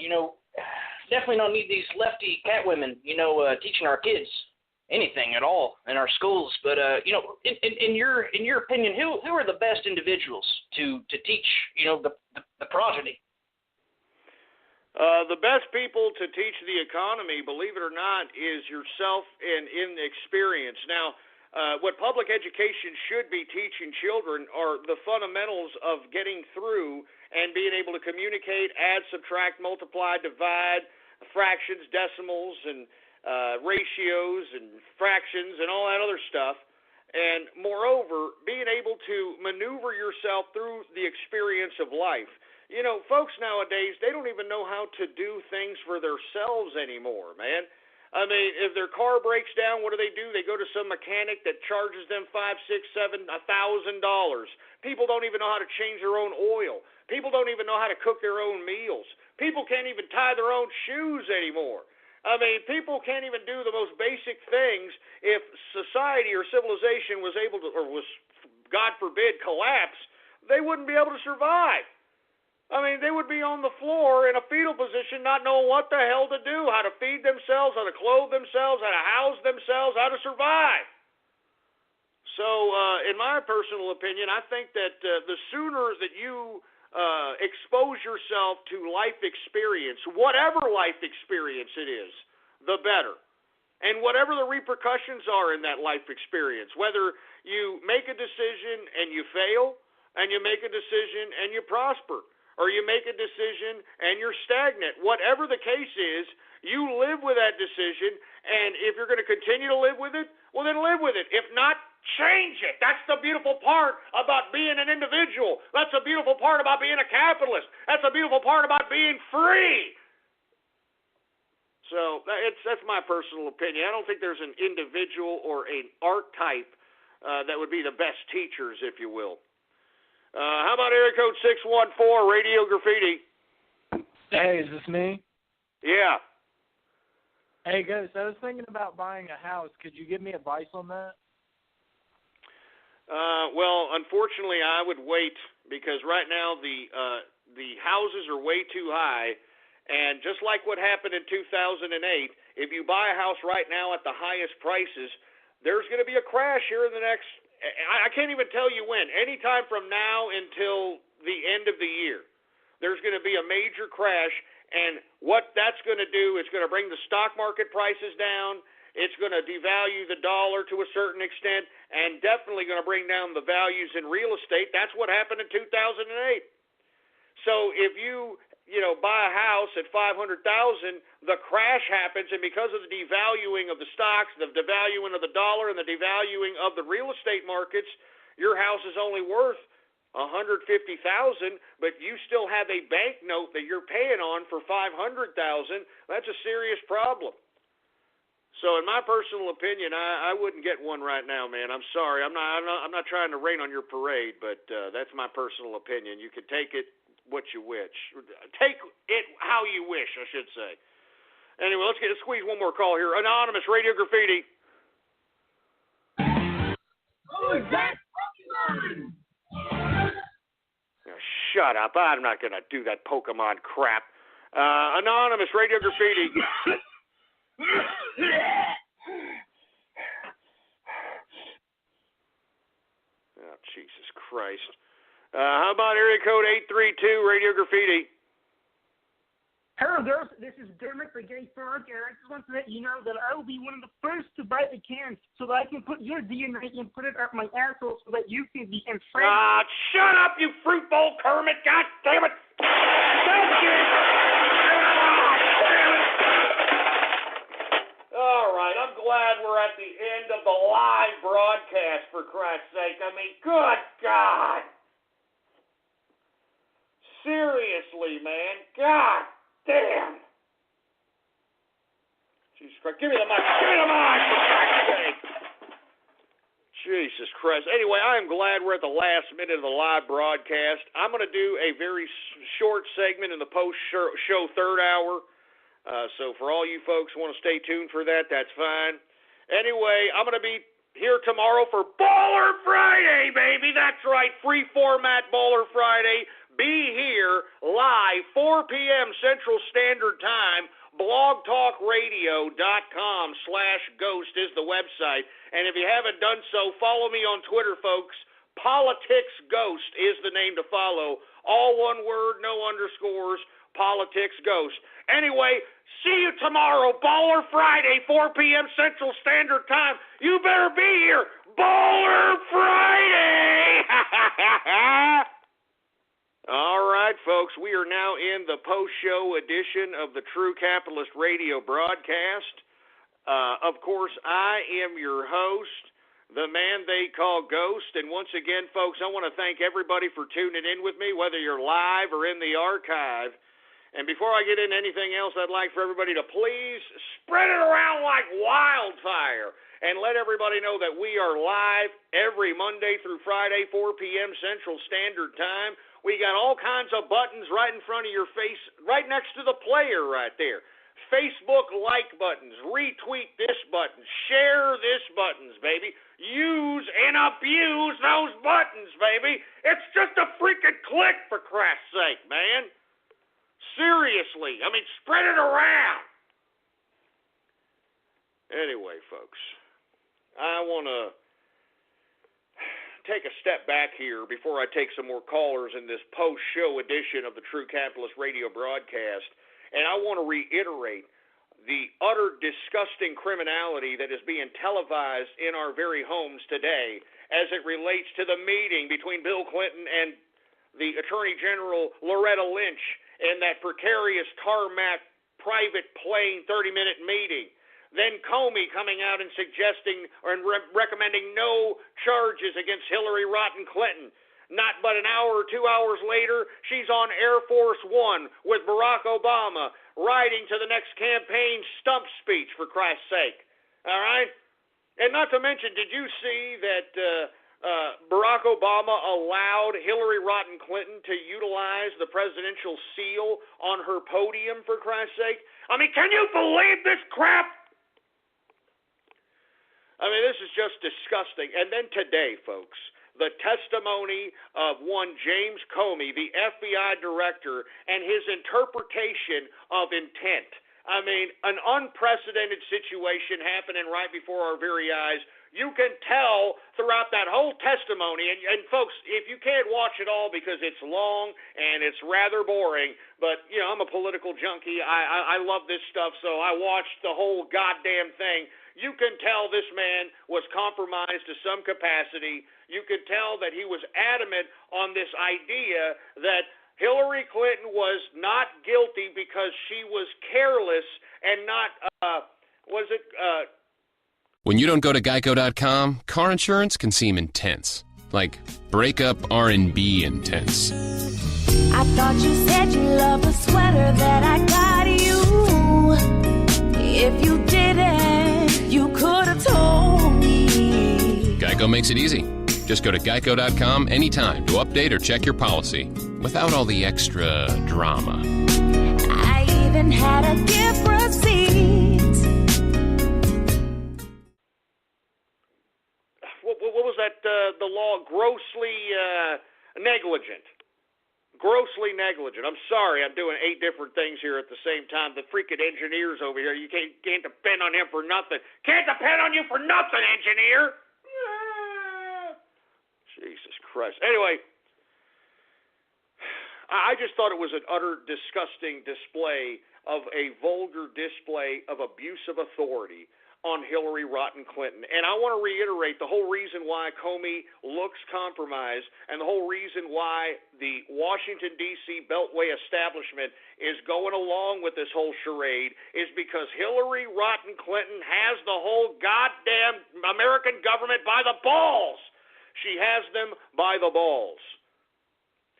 Definitely don't need these lefty cat women, teaching our kids anything at all in our schools. But in your opinion, who are the best individuals to teach, the progeny? The best people to teach the economy, believe it or not, is yourself and in experience. Now, what public education should be teaching children are the fundamentals of getting through and being able to communicate, add, subtract, multiply, divide, fractions, decimals, and ratios and fractions and all that other stuff. And moreover, being able to maneuver yourself through the experience of life. Folks nowadays, they don't even know how to do things for themselves anymore, man. I mean, if their car breaks down, what do? They go to some mechanic that charges them $500, $600, $700, $1,000. People don't even know how to change their own oil. People don't even know how to cook their own meals. People can't even tie their own shoes anymore. I mean, people can't even do the most basic things. If society or civilization was able to, or was, God forbid, collapse, they wouldn't be able to survive. I mean, they would be on the floor in a fetal position, not knowing what the hell to do, how to feed themselves, how to clothe themselves, how to house themselves, how to survive. So, in my personal opinion, I think that the sooner that you expose yourself to life experience, whatever life experience it is, the better. And whatever the repercussions are in that life experience, whether you make a decision and you fail, and you make a decision and you prosper, or you make a decision and you're stagnant. Whatever the case is, you live with that decision, and if you're going to continue to live with it, well, then live with it. If not, change it. That's the beautiful part about being an individual. That's the beautiful part about being a capitalist. That's the beautiful part about being free. So that's my personal opinion. I don't think there's an individual or an archetype that would be the best teachers, if you will. How about area code 614, Radio Graffiti? Hey, is this me? Yeah. Hey, guys, I was thinking about buying a house. Could you give me advice on that? Well, unfortunately, I would wait, because right now the houses are way too high, and just like what happened in 2008, if you buy a house right now at the highest prices, there's going to be a crash here in the next, I can't even tell you when, anytime from now until the end of the year. there's going to be a major crash, and what that's going to do is going to bring the stock market prices down. It's going to devalue the dollar to a certain extent, and definitely going to bring down the values in real estate. That's what happened in 2008. So if you buy a house at $500,000, the crash happens, and because of the devaluing of the stocks, the devaluing of the dollar, and the devaluing of the real estate markets, your house is only worth $150,000, but you still have a bank note that you're paying on for $500,000. That's a serious problem. So, in my personal opinion, I wouldn't get one right now, man. I'm sorry. I'm not trying to rain on your parade, but that's my personal opinion. You can take it what you wish. Take it how you wish, I should say. Anyway, let's squeeze one more call here. Anonymous Radio Graffiti. Who's that Pokemon? Now, shut up. I'm not going to do that Pokemon crap. Anonymous Radio Graffiti. Oh, Jesus Christ. How about area code 832, Radio Graffiti? Hello, girls. This is Dermot the Gay Frog, and I just want to let you know that I will be one of the first to buy the cans so that I can put your DNA and put it up my asshole so that you can be impregnated. Shut up, you fruit bowl Kermit! God damn it! All right, I'm glad we're at the end of the live broadcast, for Christ's sake. I mean, good God! Seriously, man. God damn. Jesus Christ. Give me the mic. Give me the mic, for Christ's sake. Jesus Christ. Anyway, I am glad we're at the last minute of the live broadcast. I'm going to do a very short segment in the post-show third hour. So for all you folks who want to stay tuned for that, that's fine. Anyway, I'm going to be here tomorrow for Baller Friday, baby. That's right. Free format Baller Friday. Be here live, 4 p.m. Central Standard Time. blogtalkradio.com/ghost is the website. And if you haven't done so, follow me on Twitter, folks. Politics Ghost is the name to follow. All one word, no underscores. Politics Ghost. Anyway, see you tomorrow, Baller Friday, 4 p.m. Central Standard Time. You better be here. Baller Friday! All right, folks, we are now in the post-show edition of the True Capitalist Radio broadcast. Of course, I am your host, the man they call Ghost. And once again, folks, I want to thank everybody for tuning in with me, whether you're live or in the archive. And before I get into anything else, I'd like for everybody to please spread it around like wildfire and let everybody know that we are live every Monday through Friday, 4 p.m. Central Standard Time. We got all kinds of buttons right in front of your face, right next to the player right there. Facebook like buttons, retweet this button, share this buttons, baby. Use and abuse those buttons, baby. It's just a freaking click, for Christ's sake, man. Seriously. I mean, spread it around. Anyway, folks, I want to take a step back here before I take some more callers in this post-show edition of the True Capitalist Radio broadcast, and I want to reiterate the utter disgusting criminality that is being televised in our very homes today as it relates to the meeting between Bill Clinton and the Attorney General Loretta Lynch in that precarious tarmac private plane 30-minute meeting. Then Comey coming out and suggesting and recommending no charges against Hillary Rotten Clinton. Not but an hour or 2 hours later, she's on Air Force One with Barack Obama riding to the next campaign stump speech, for Christ's sake. All right? And not to mention, did you see that Barack Obama allowed Hillary Rotten Clinton to utilize the presidential seal on her podium, for Christ's sake? I mean, can you believe this crap? I mean, this is just disgusting. And then today, folks, the testimony of one James Comey, the FBI director, and his interpretation of intent. I mean, an unprecedented situation happening right before our very eyes. You can tell throughout that whole testimony, and folks, if you can't watch it all because it's long and it's rather boring, but, you know, I'm a political junkie. I love this stuff, so I watched the whole goddamn thing. You can tell this man was compromised to some capacity. You could tell that he was adamant on this idea that Hillary Clinton was not guilty because she was careless and not, When you don't go to Geico.com, car insurance can seem intense. Like breakup R&B intense. I thought you said you loved the sweater that I got you. If you didn't, you could have told me. Geico makes it easy. Just go to Geico.com anytime to update or check your policy without all the extra drama. I even had a gift receipt. What was that, the law? Grossly negligent. Grossly negligent. I'm sorry, I'm doing 8 different things here at the same time. The freaking engineer's over here. You can't depend on him for nothing. Can't depend on you for nothing, engineer! Jesus Christ. Anyway, I just thought it was an utter disgusting display of a vulgar display of abuse of authority on Hillary Rotten Clinton. And I want to reiterate the whole reason why Comey looks compromised and the whole reason why the Washington, D.C. Beltway establishment is going along with this whole charade is because Hillary Rotten Clinton has the whole goddamn American government by the balls. She has them by the balls.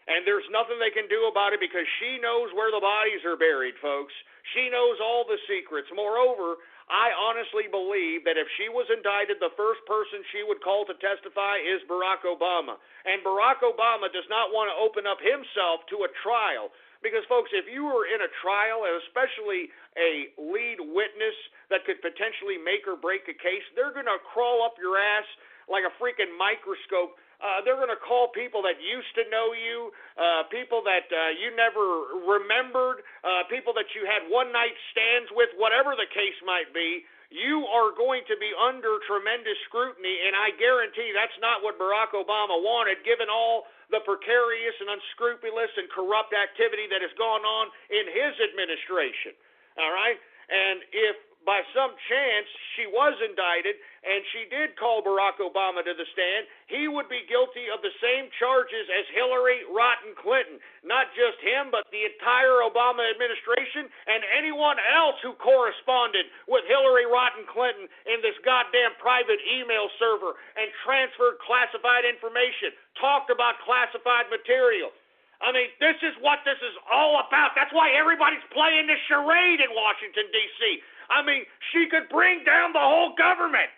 And there's nothing they can do about it because she knows where the bodies are buried, folks. She knows all the secrets. Moreover, I honestly believe that if she was indicted, the first person she would call to testify is Barack Obama. And Barack Obama does not want to open up himself to a trial. Because, folks, if you were in a trial, and especially a lead witness that could potentially make or break a case, they're going to crawl up your ass like a freaking microscope. They're going to call people that used to know you, people that you never remembered, people that you had one-night stands with, whatever the case might be. You are going to be under tremendous scrutiny, and I guarantee that's not what Barack Obama wanted, given all the precarious and unscrupulous and corrupt activity that has gone on in his administration. All right? And if by some chance she was indicted and she did call Barack Obama to the stand, he would be guilty of the same charges as Hillary Rotten Clinton. Not just him, but the entire Obama administration and anyone else who corresponded with Hillary Rotten Clinton in this goddamn private email server and transferred classified information, talked about classified material. I mean, this is what this is all about. That's why everybody's playing this charade in Washington, D.C. I mean, she could bring down the whole government.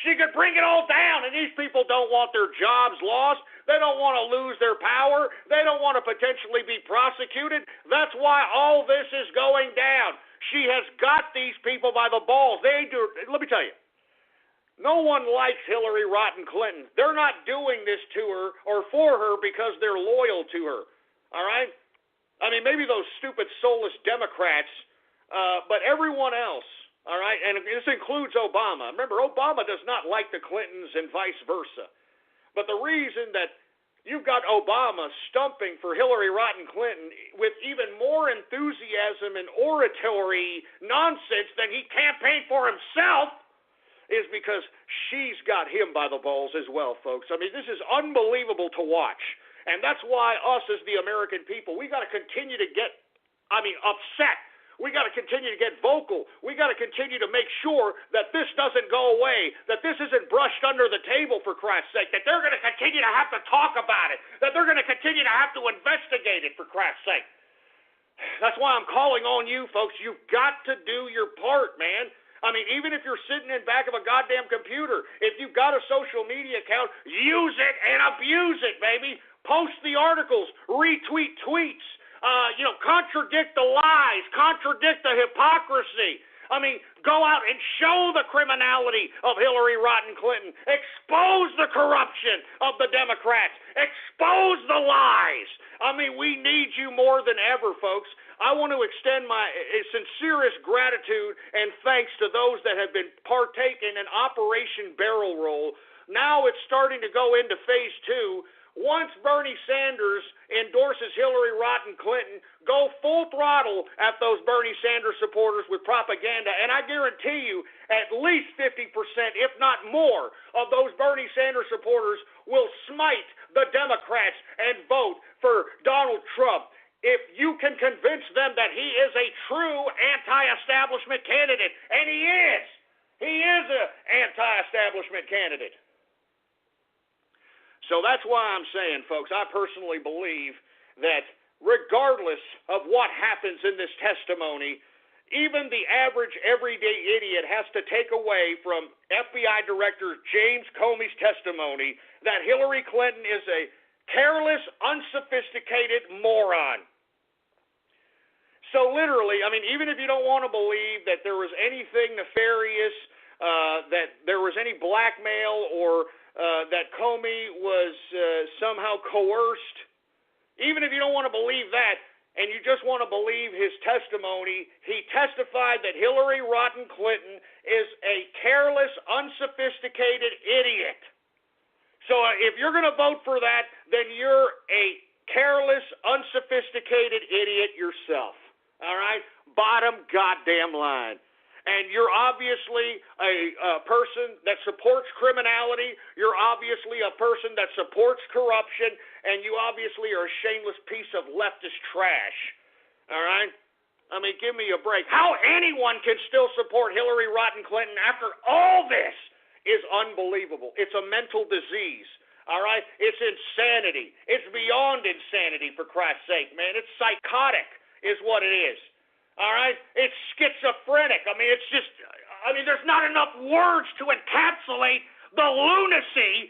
She could bring it all down, and these people don't want their jobs lost. They don't want to lose their power. They don't want to potentially be prosecuted. That's why all this is going down. She has got these people by the balls. They do. Let me tell you, no one likes Hillary Rotten Clinton. They're not doing this to her or for her because they're loyal to her. All right? I mean, maybe those stupid, soulless Democrats, but everyone else, all right? And this includes Obama. Remember, Obama does not like the Clintons and vice versa. But the reason that you've got Obama stumping for Hillary Rotten Clinton with even more enthusiasm and oratory nonsense than he campaigned for himself is because she's got him by the balls as well, folks. I mean, this is unbelievable to watch. And that's why us as the American people, we got to continue to get, upset. We got to continue to get vocal. We got to continue to make sure that this doesn't go away, that this isn't brushed under the table, for Christ's sake, that they're going to continue to have to talk about it, that they're going to continue to have to investigate it, for Christ's sake. That's why I'm calling on you, folks. You've got to do your part, man. I mean, even if you're sitting in back of a goddamn computer, if you've got a social media account, use it and abuse it, baby. Post the articles, retweet tweets, contradict the lies, contradict the hypocrisy. I mean, go out and show the criminality of Hillary Rodham Clinton. Expose the corruption of the Democrats. Expose the lies. I mean, we need you more than ever, folks. I want to extend my sincerest gratitude and thanks to those that have been partaking in Operation Barrel Roll. Now it's starting to go into phase 2. Once Bernie Sanders endorses Hillary Rodham Clinton, go full throttle at those Bernie Sanders supporters with propaganda, and I guarantee you at least 50%, if not more, of those Bernie Sanders supporters will smite the Democrats and vote for Donald Trump. If you can convince them that he is a true anti-establishment candidate, and he is an anti-establishment candidate. So that's why I'm saying, folks, I personally believe that regardless of what happens in this testimony, even the average everyday idiot has to take away from FBI Director James Comey's testimony that Hillary Clinton is a careless, unsophisticated moron. So literally, I mean, even if you don't want to believe that there was anything nefarious, that there was any blackmail or that Comey was somehow coerced, even if you don't want to believe that, and you just want to believe his testimony, he testified that Hillary Rodham Clinton is a careless, unsophisticated idiot. So if you're going to vote for that, then you're a careless, unsophisticated idiot yourself. All right? Bottom goddamn line. And you're obviously a person that supports criminality. You're obviously a person that supports corruption. And you obviously are a shameless piece of leftist trash. All right? I mean, give me a break. How anyone can still support Hillary Rodham Clinton after all this is unbelievable. It's a mental disease. All right? It's insanity. It's beyond insanity, for Christ's sake, man. It's psychotic is what it is. All right? It's schizophrenic. I mean, it's just, there's not enough words to encapsulate the lunacy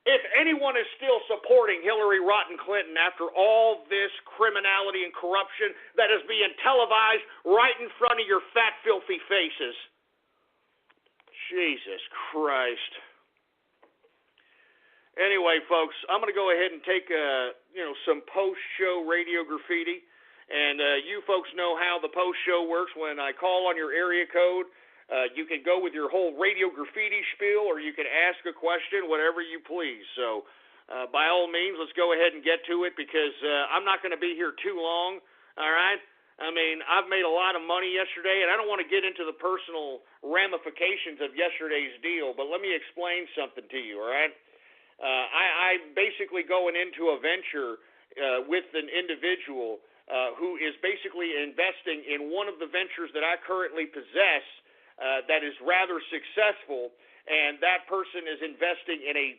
if anyone is still supporting Hillary Rodham Clinton after all this criminality and corruption that is being televised right in front of your fat, filthy faces. Jesus Christ. Anyway, folks, I'm going to go ahead and take some post-show radio graffiti. And you folks know how the post-show works. When I call on your area code, you can go with your whole radio graffiti spiel, or you can ask a question, whatever you please. So by all means, let's go ahead and get to it, because I'm not going to be here too long, all right? I mean, I've made a lot of money yesterday, and I don't want to get into the personal ramifications of yesterday's deal, but let me explain something to you, all right? I'm basically going into a venture with an individual who is basically investing in one of the ventures that I currently possess that is rather successful, and that person is investing in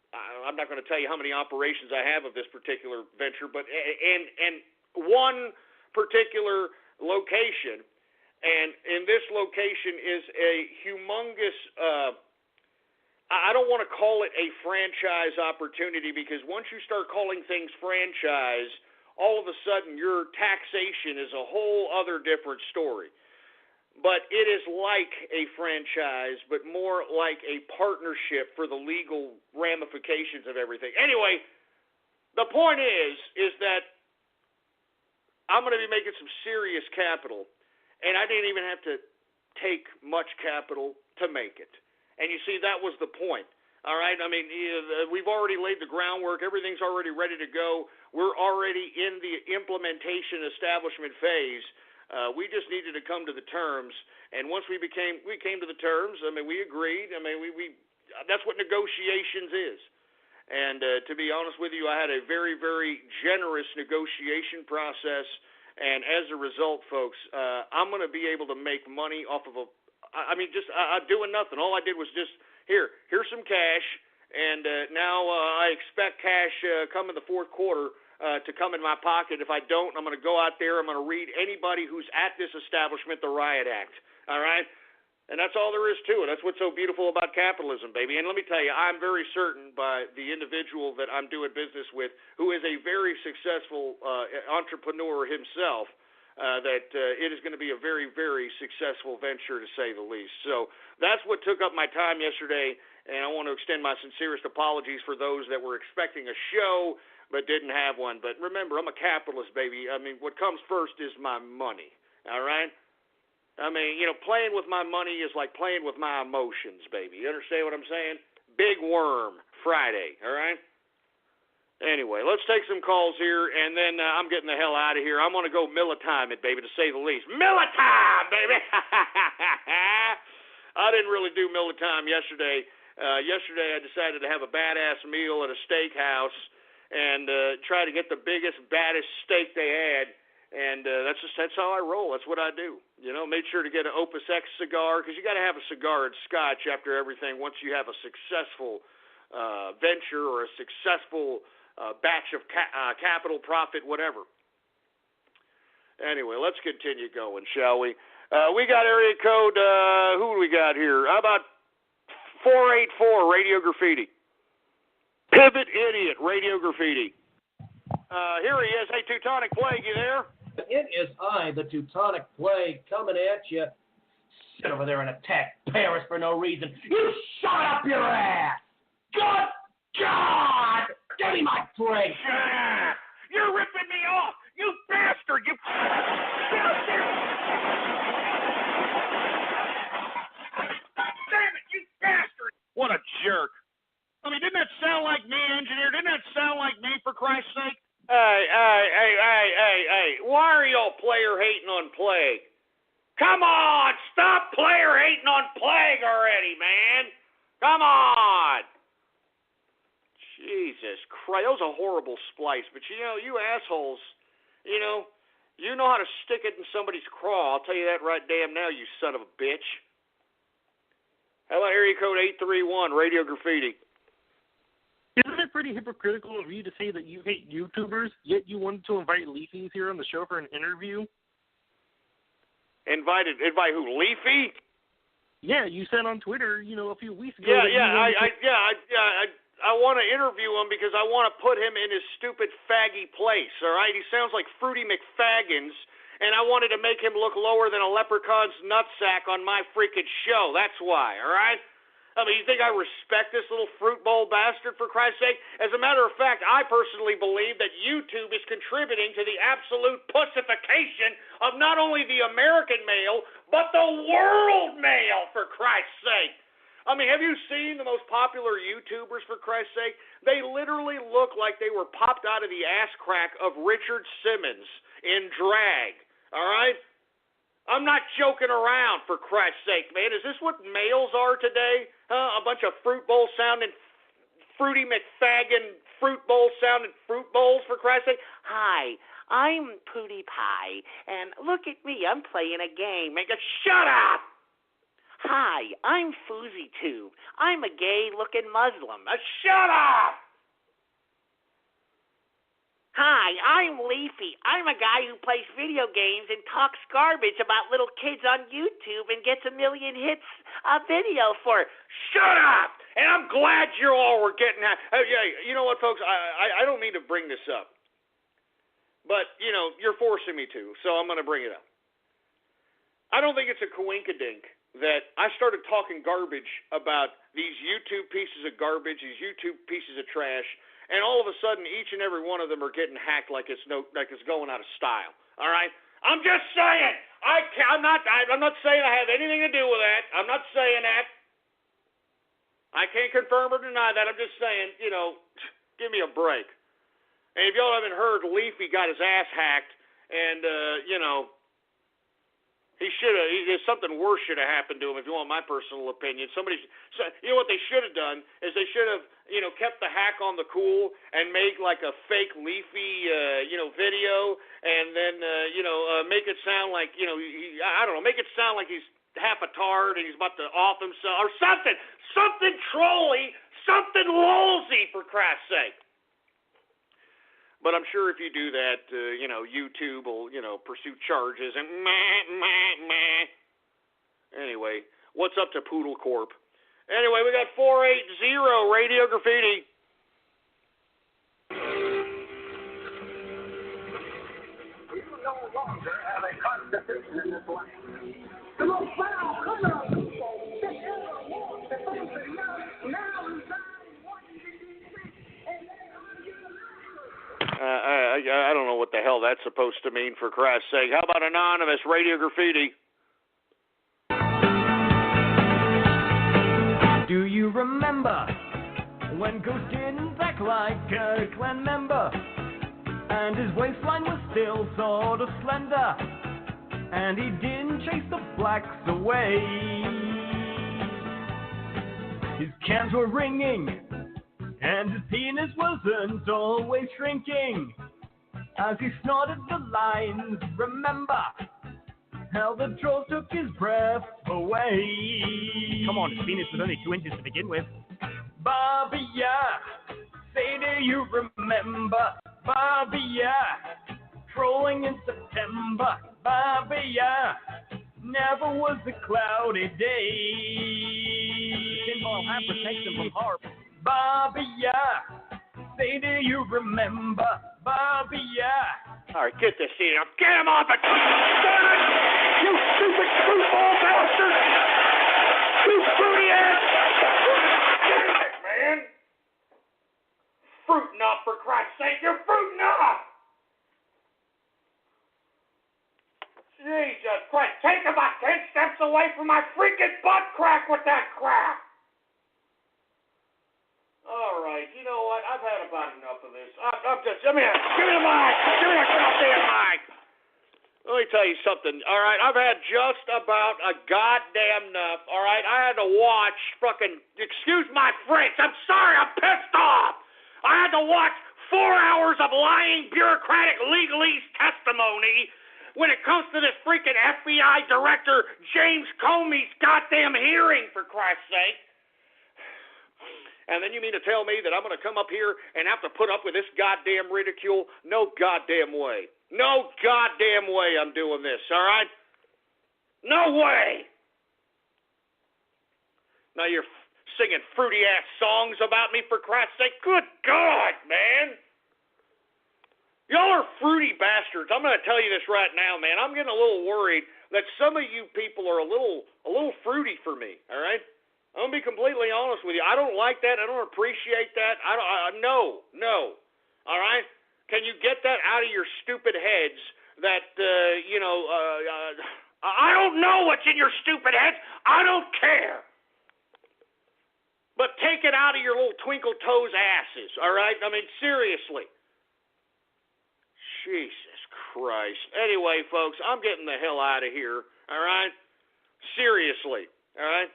I'm not going to tell you how many operations I have of this particular venture, but and one particular location, and in this location is a humongous, I don't want to call it a franchise opportunity, because once you start calling things franchise, all of a sudden your taxation is a whole other different story. But it is like a franchise, but more like a partnership for the legal ramifications of everything. Anyway, the point is that I'm going to be making some serious capital, and I didn't even have to take much capital to make it. And you see, that was the point. All right, I mean, we've already laid the groundwork. Everything's already ready to go. We're already in the implementation establishment phase. We just needed to come to the terms, and once we came to the terms. I mean, we agreed. I mean, we that's what negotiations is. And to be honest with you, I had a very, very generous negotiation process, and as a result, folks, I'm going to be able to make money off of I'm doing nothing. All I did was just. Here's some cash, and now I expect cash come in the fourth quarter to come in my pocket. If I don't, I'm going to go out there, I'm going to read anybody who's at this establishment the riot act, all right? And that's all there is to it. That's what's so beautiful about capitalism, baby. And let me tell you, I'm very certain by the individual that I'm doing business with, who is a very successful entrepreneur himself, that it is going to be a very, very successful venture, to say the least. So that's what took up my time yesterday, and I want to extend my sincerest apologies for those that were expecting a show but didn't have one. But remember, I'm a capitalist, baby. I mean, what comes first is my money, all right? I mean, playing with my money is like playing with my emotions, baby. You understand what I'm saying? Big Worm Friday, all right? Anyway, let's take some calls here, and then I'm getting the hell out of here. I'm going to go militime it, baby, to say the least. Militime, baby! I didn't really do militime yesterday. Yesterday I decided to have a badass meal at a steakhouse and try to get the biggest, baddest steak they had, and that's how I roll. That's what I do. Made sure to get an Opus X cigar, because you got to have a cigar and scotch after everything once you have a successful venture or a successful batch of capital, profit, whatever. Anyway, let's continue going, shall we? We got area code, who do we got here? How about 484, Radio Graffiti? Pivot Idiot, Radio Graffiti. Here he is. Hey, Teutonic Plague, you there? It is I, the Teutonic Plague, coming at you. Sit over there and attack Paris for no reason. You shut up your ass! Good God! Give me my drink! You're ripping me off! You bastard! You... Damn it, you bastard! What a jerk! I mean, didn't that sound like me, engineer? Didn't that sound like me, for Christ's sake? Hey, why are y'all player hating on Plague? Come on, stop player hating on Plague already, man. Come on. Jesus Christ, that was a horrible splice, but you assholes, you know how to stick it in somebody's craw. I'll tell you that right damn now, you son of a bitch. How about area code 831, Radio Graffiti? Isn't it pretty hypocritical of you to say that you hate YouTubers, yet you wanted to invite Leafy here on the show for an interview? Invite who? Leafy? Yeah, you said on Twitter, a few weeks ago. I want to interview him because I want to put him in his stupid faggy place. All right, he sounds like Fruity McFaggins, and I wanted to make him look lower than a leprechaun's nutsack on my freaking show. That's why. All right. I mean, you think I respect this little fruit bowl bastard, for Christ's sake? As a matter of fact, I personally believe that YouTube is contributing to the absolute pussification of not only the American male, but the world male, for Christ's sake. I mean, have you seen the most popular YouTubers, for Christ's sake? They literally look like they were popped out of the ass crack of Richard Simmons in drag, all right? I'm not joking around, for Christ's sake, man. Is this what males are today? A bunch of fruit bowl sounding, Fruity McFaggin, fruit bowl sounding fruit bowls, for Christ's sake. Hi, I'm Pootie Pie, and look at me, I'm playing a game. Shut up! Hi, I'm Foozy Tube. I'm a gay-looking Muslim. Shut up! Hi, I'm Leafy. I'm a guy who plays video games and talks garbage about little kids on YouTube and gets 1 million hits a video for. Shut up! And I'm glad you all were getting that. You know what, folks? I don't need to bring this up. But, you're forcing me to, so I'm going to bring it up. I don't think it's a coinkydink that I started talking garbage about these YouTube pieces of garbage, these YouTube pieces of trash, and all of a sudden, each and every one of them are getting hacked like it's going out of style. All right, I'm just saying. I'm not saying I have anything to do with that. I'm not saying that. I can't confirm or deny that. I'm just saying, give me a break. And if y'all haven't heard, Leafy got his ass hacked, and something worse should have happened to him, if you want my personal opinion. What they should have done is they should have, kept the hack on the cool and make like a fake Leafy, video, and then, make it sound like, I don't know, make it sound like he's half a tard and he's about to off himself or something trolly, something lolsy, for Christ's sake. But I'm sure if you do that, YouTube will, pursue charges and Anyway, what's up to Poodle Corp? Anyway, we got 480 Radio Graffiti. You no longer have a I don't know what the hell that's supposed to mean, for Christ's sake. How about Anonymous, Radio Graffiti? Do you remember when Ghost didn't act like a clan member, and his waistline was still sort of slender, and he didn't chase the blacks away? His cans were ringing, and his penis wasn't always shrinking, as he snorted the lines. Remember how the trolls took his breath away? Come on, his penis was only 2 inches to begin with. Bobby, yeah, say do you remember? Bobby, yeah, trolling in September. Bobby, yeah, never was a cloudy day. Tinfoil hat protects him from harm. Bobby, yeah, say do you remember? Bobby, yeah. All right, get this here. Get him off it! You stupid football bastard! You fruity ass! Damn it, man! Fruiting up, for Christ's sake! You're fruiting up! Jesus Christ! Take about 10 steps away from my freaking butt crack with that crap! All right, you know what? I've had about enough of this. I'm just, give me the mic. Give me the goddamn mic. Let me tell you something. All right, I've had just about a goddamn enough. All right, I had to watch fucking, excuse my French. I'm sorry, I'm pissed off. I had to watch 4 hours of lying bureaucratic legalese testimony when it comes to this freaking FBI director James Comey's goddamn hearing, for Christ's sake. And then you mean to tell me that I'm going to come up here and have to put up with this goddamn ridicule? No goddamn way. No goddamn way I'm doing this, all right? No way. Now you're singing fruity-ass songs about me, for Christ's sake. Good God, man. Y'all are fruity bastards. I'm going to tell you this right now, man. I'm getting a little worried that some of you people are a little fruity for me, all right? I'm going to be completely honest with you. I don't like that. I don't appreciate that. No. All right? Can you get that out of your stupid heads that, I don't know what's in your stupid heads. I don't care. But take it out of your little twinkle toes asses, all right? I mean, seriously. Jesus Christ. Anyway, folks, I'm getting the hell out of here, all right? Seriously, all right?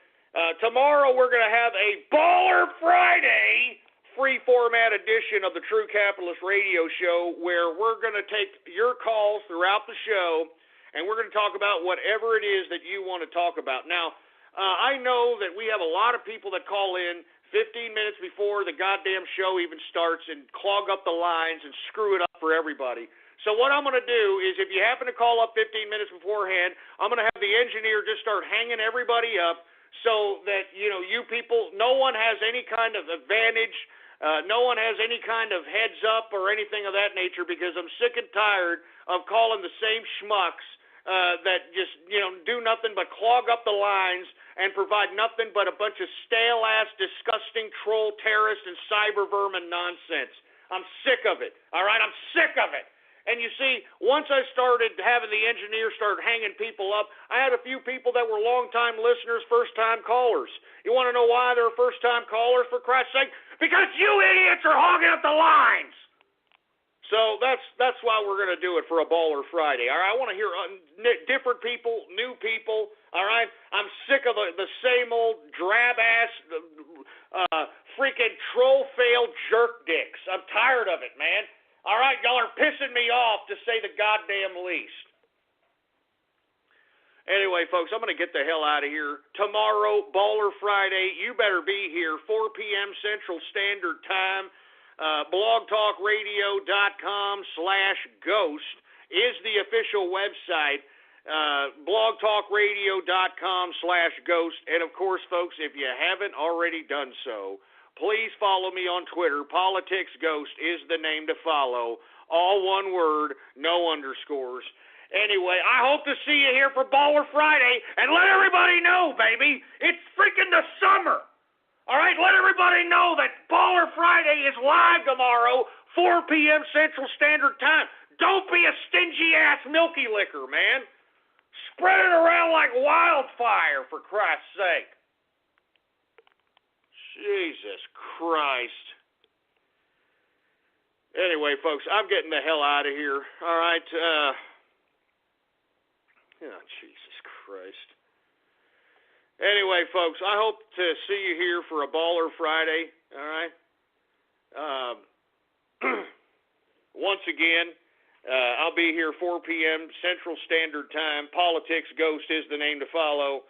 Tomorrow we're going to have a Baller Friday free format edition of the True Capitalist Radio Show, where we're going to take your calls throughout the show, and we're going to talk about whatever it is that you want to talk about. Now, I know that we have a lot of people that call in 15 minutes before the goddamn show even starts and clog up the lines and screw it up for everybody. So what I'm going to do is, if you happen to call up 15 minutes beforehand, I'm going to have the engineer just start hanging everybody up, so that, you people, no one has any kind of advantage, no one has any kind of heads up or anything of that nature, because I'm sick and tired of calling the same schmucks that just, do nothing but clog up the lines and provide nothing but a bunch of stale-ass, disgusting troll, terrorist, and cyber vermin nonsense. I'm sick of it, all right? I'm sick of it. And you see, once I started having the engineer start hanging people up, I had a few people that were long-time listeners, first-time callers. You want to know why they're first-time callers, for Christ's sake? Because you idiots are hogging up the lines! So that's why we're going to do it for a Baller Friday. All right, I want to hear different people, new people. All right, I'm sick of the same old drab-ass, freaking troll-failed jerk dicks. I'm tired of it, man. All right, y'all are pissing me off, to say the goddamn least. Anyway, folks, I'm going to get the hell out of here. Tomorrow, Baller Friday, you better be here, 4 p.m. Central Standard Time. blogtalkradio.com/ghost is the official website. blogtalkradio.com/ghost. And, of course, folks, if you haven't already done so, please follow me on Twitter. Politics Ghost is the name to follow. all one word, no underscores. Anyway, I hope to see you here for Baller Friday, and let everybody know, baby, it's freaking the summer. All right, let everybody know that Baller Friday is live tomorrow, 4 p.m. Central Standard Time. Don't be a stingy-ass milky licker, man. Spread it around like wildfire, for Christ's sake. Jesus Christ. Anyway, folks, I'm getting the hell out of here. All right. Oh, Jesus Christ. Anyway, folks, I hope to see you here for a Baller Friday. All right. Once again, I'll be here 4 p.m. Central Standard Time. Politics Ghost is the name to follow.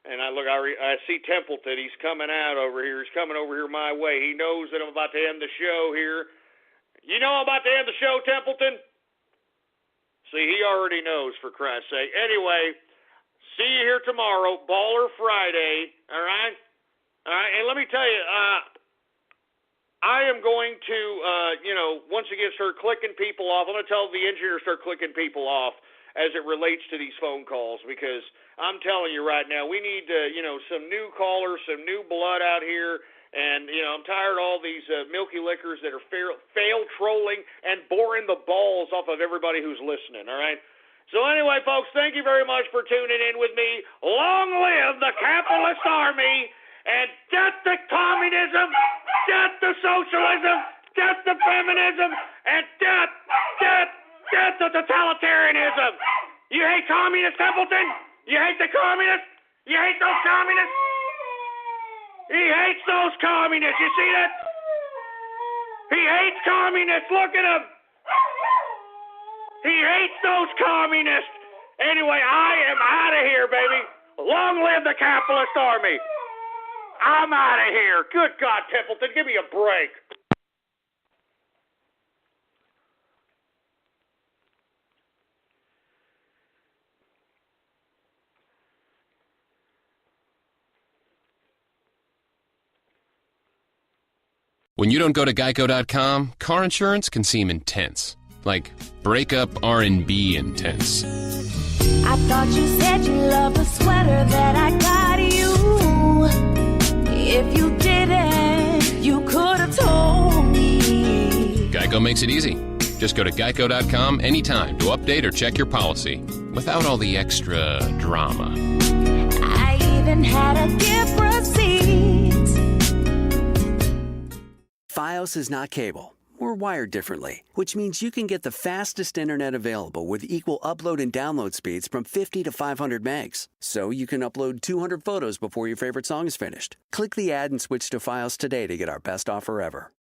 And I see Templeton. He's coming out over here. He's coming over here my way. He knows that I'm about to end the show here. You know I'm about to end the show, Templeton? See, he already knows, for Christ's sake. Anyway, see you here tomorrow, Baller Friday. All right? All right, and let me tell you, I am going to, once again start clicking people off. I'm going to tell the engineer to start clicking people off as it relates to these phone calls, because I'm telling you right now, we need, some new callers, some new blood out here, and, I'm tired of all these milky lickers that are fail trolling and boring the balls off of everybody who's listening, all right? So anyway, folks, thank you very much for tuning in with me. Long live the capitalist army, and death to communism, death to socialism, death to feminism, and death to totalitarianism. You hate communists, Templeton? You hate the communists? You hate those communists? He hates those communists. You see that? He hates communists. Look at him. He hates those communists. Anyway, I am out of here, baby. Long live the capitalist army. I'm out of here. Good God, Templeton, give me a break. When you don't go to Geico.com, car insurance can seem intense. Like breakup R&B intense. I thought you said you loved the sweater that I got you. If you didn't, you could have told me. Geico makes it easy. Just go to Geico.com anytime to update or check your policy without all the extra drama. I even had a gift receipt. Fios is not cable. We're wired differently, which means you can get the fastest internet available with equal upload and download speeds from 50 to 500 megs. So you can upload 200 photos before your favorite song is finished. Click the ad and switch to Fios today to get our best offer ever.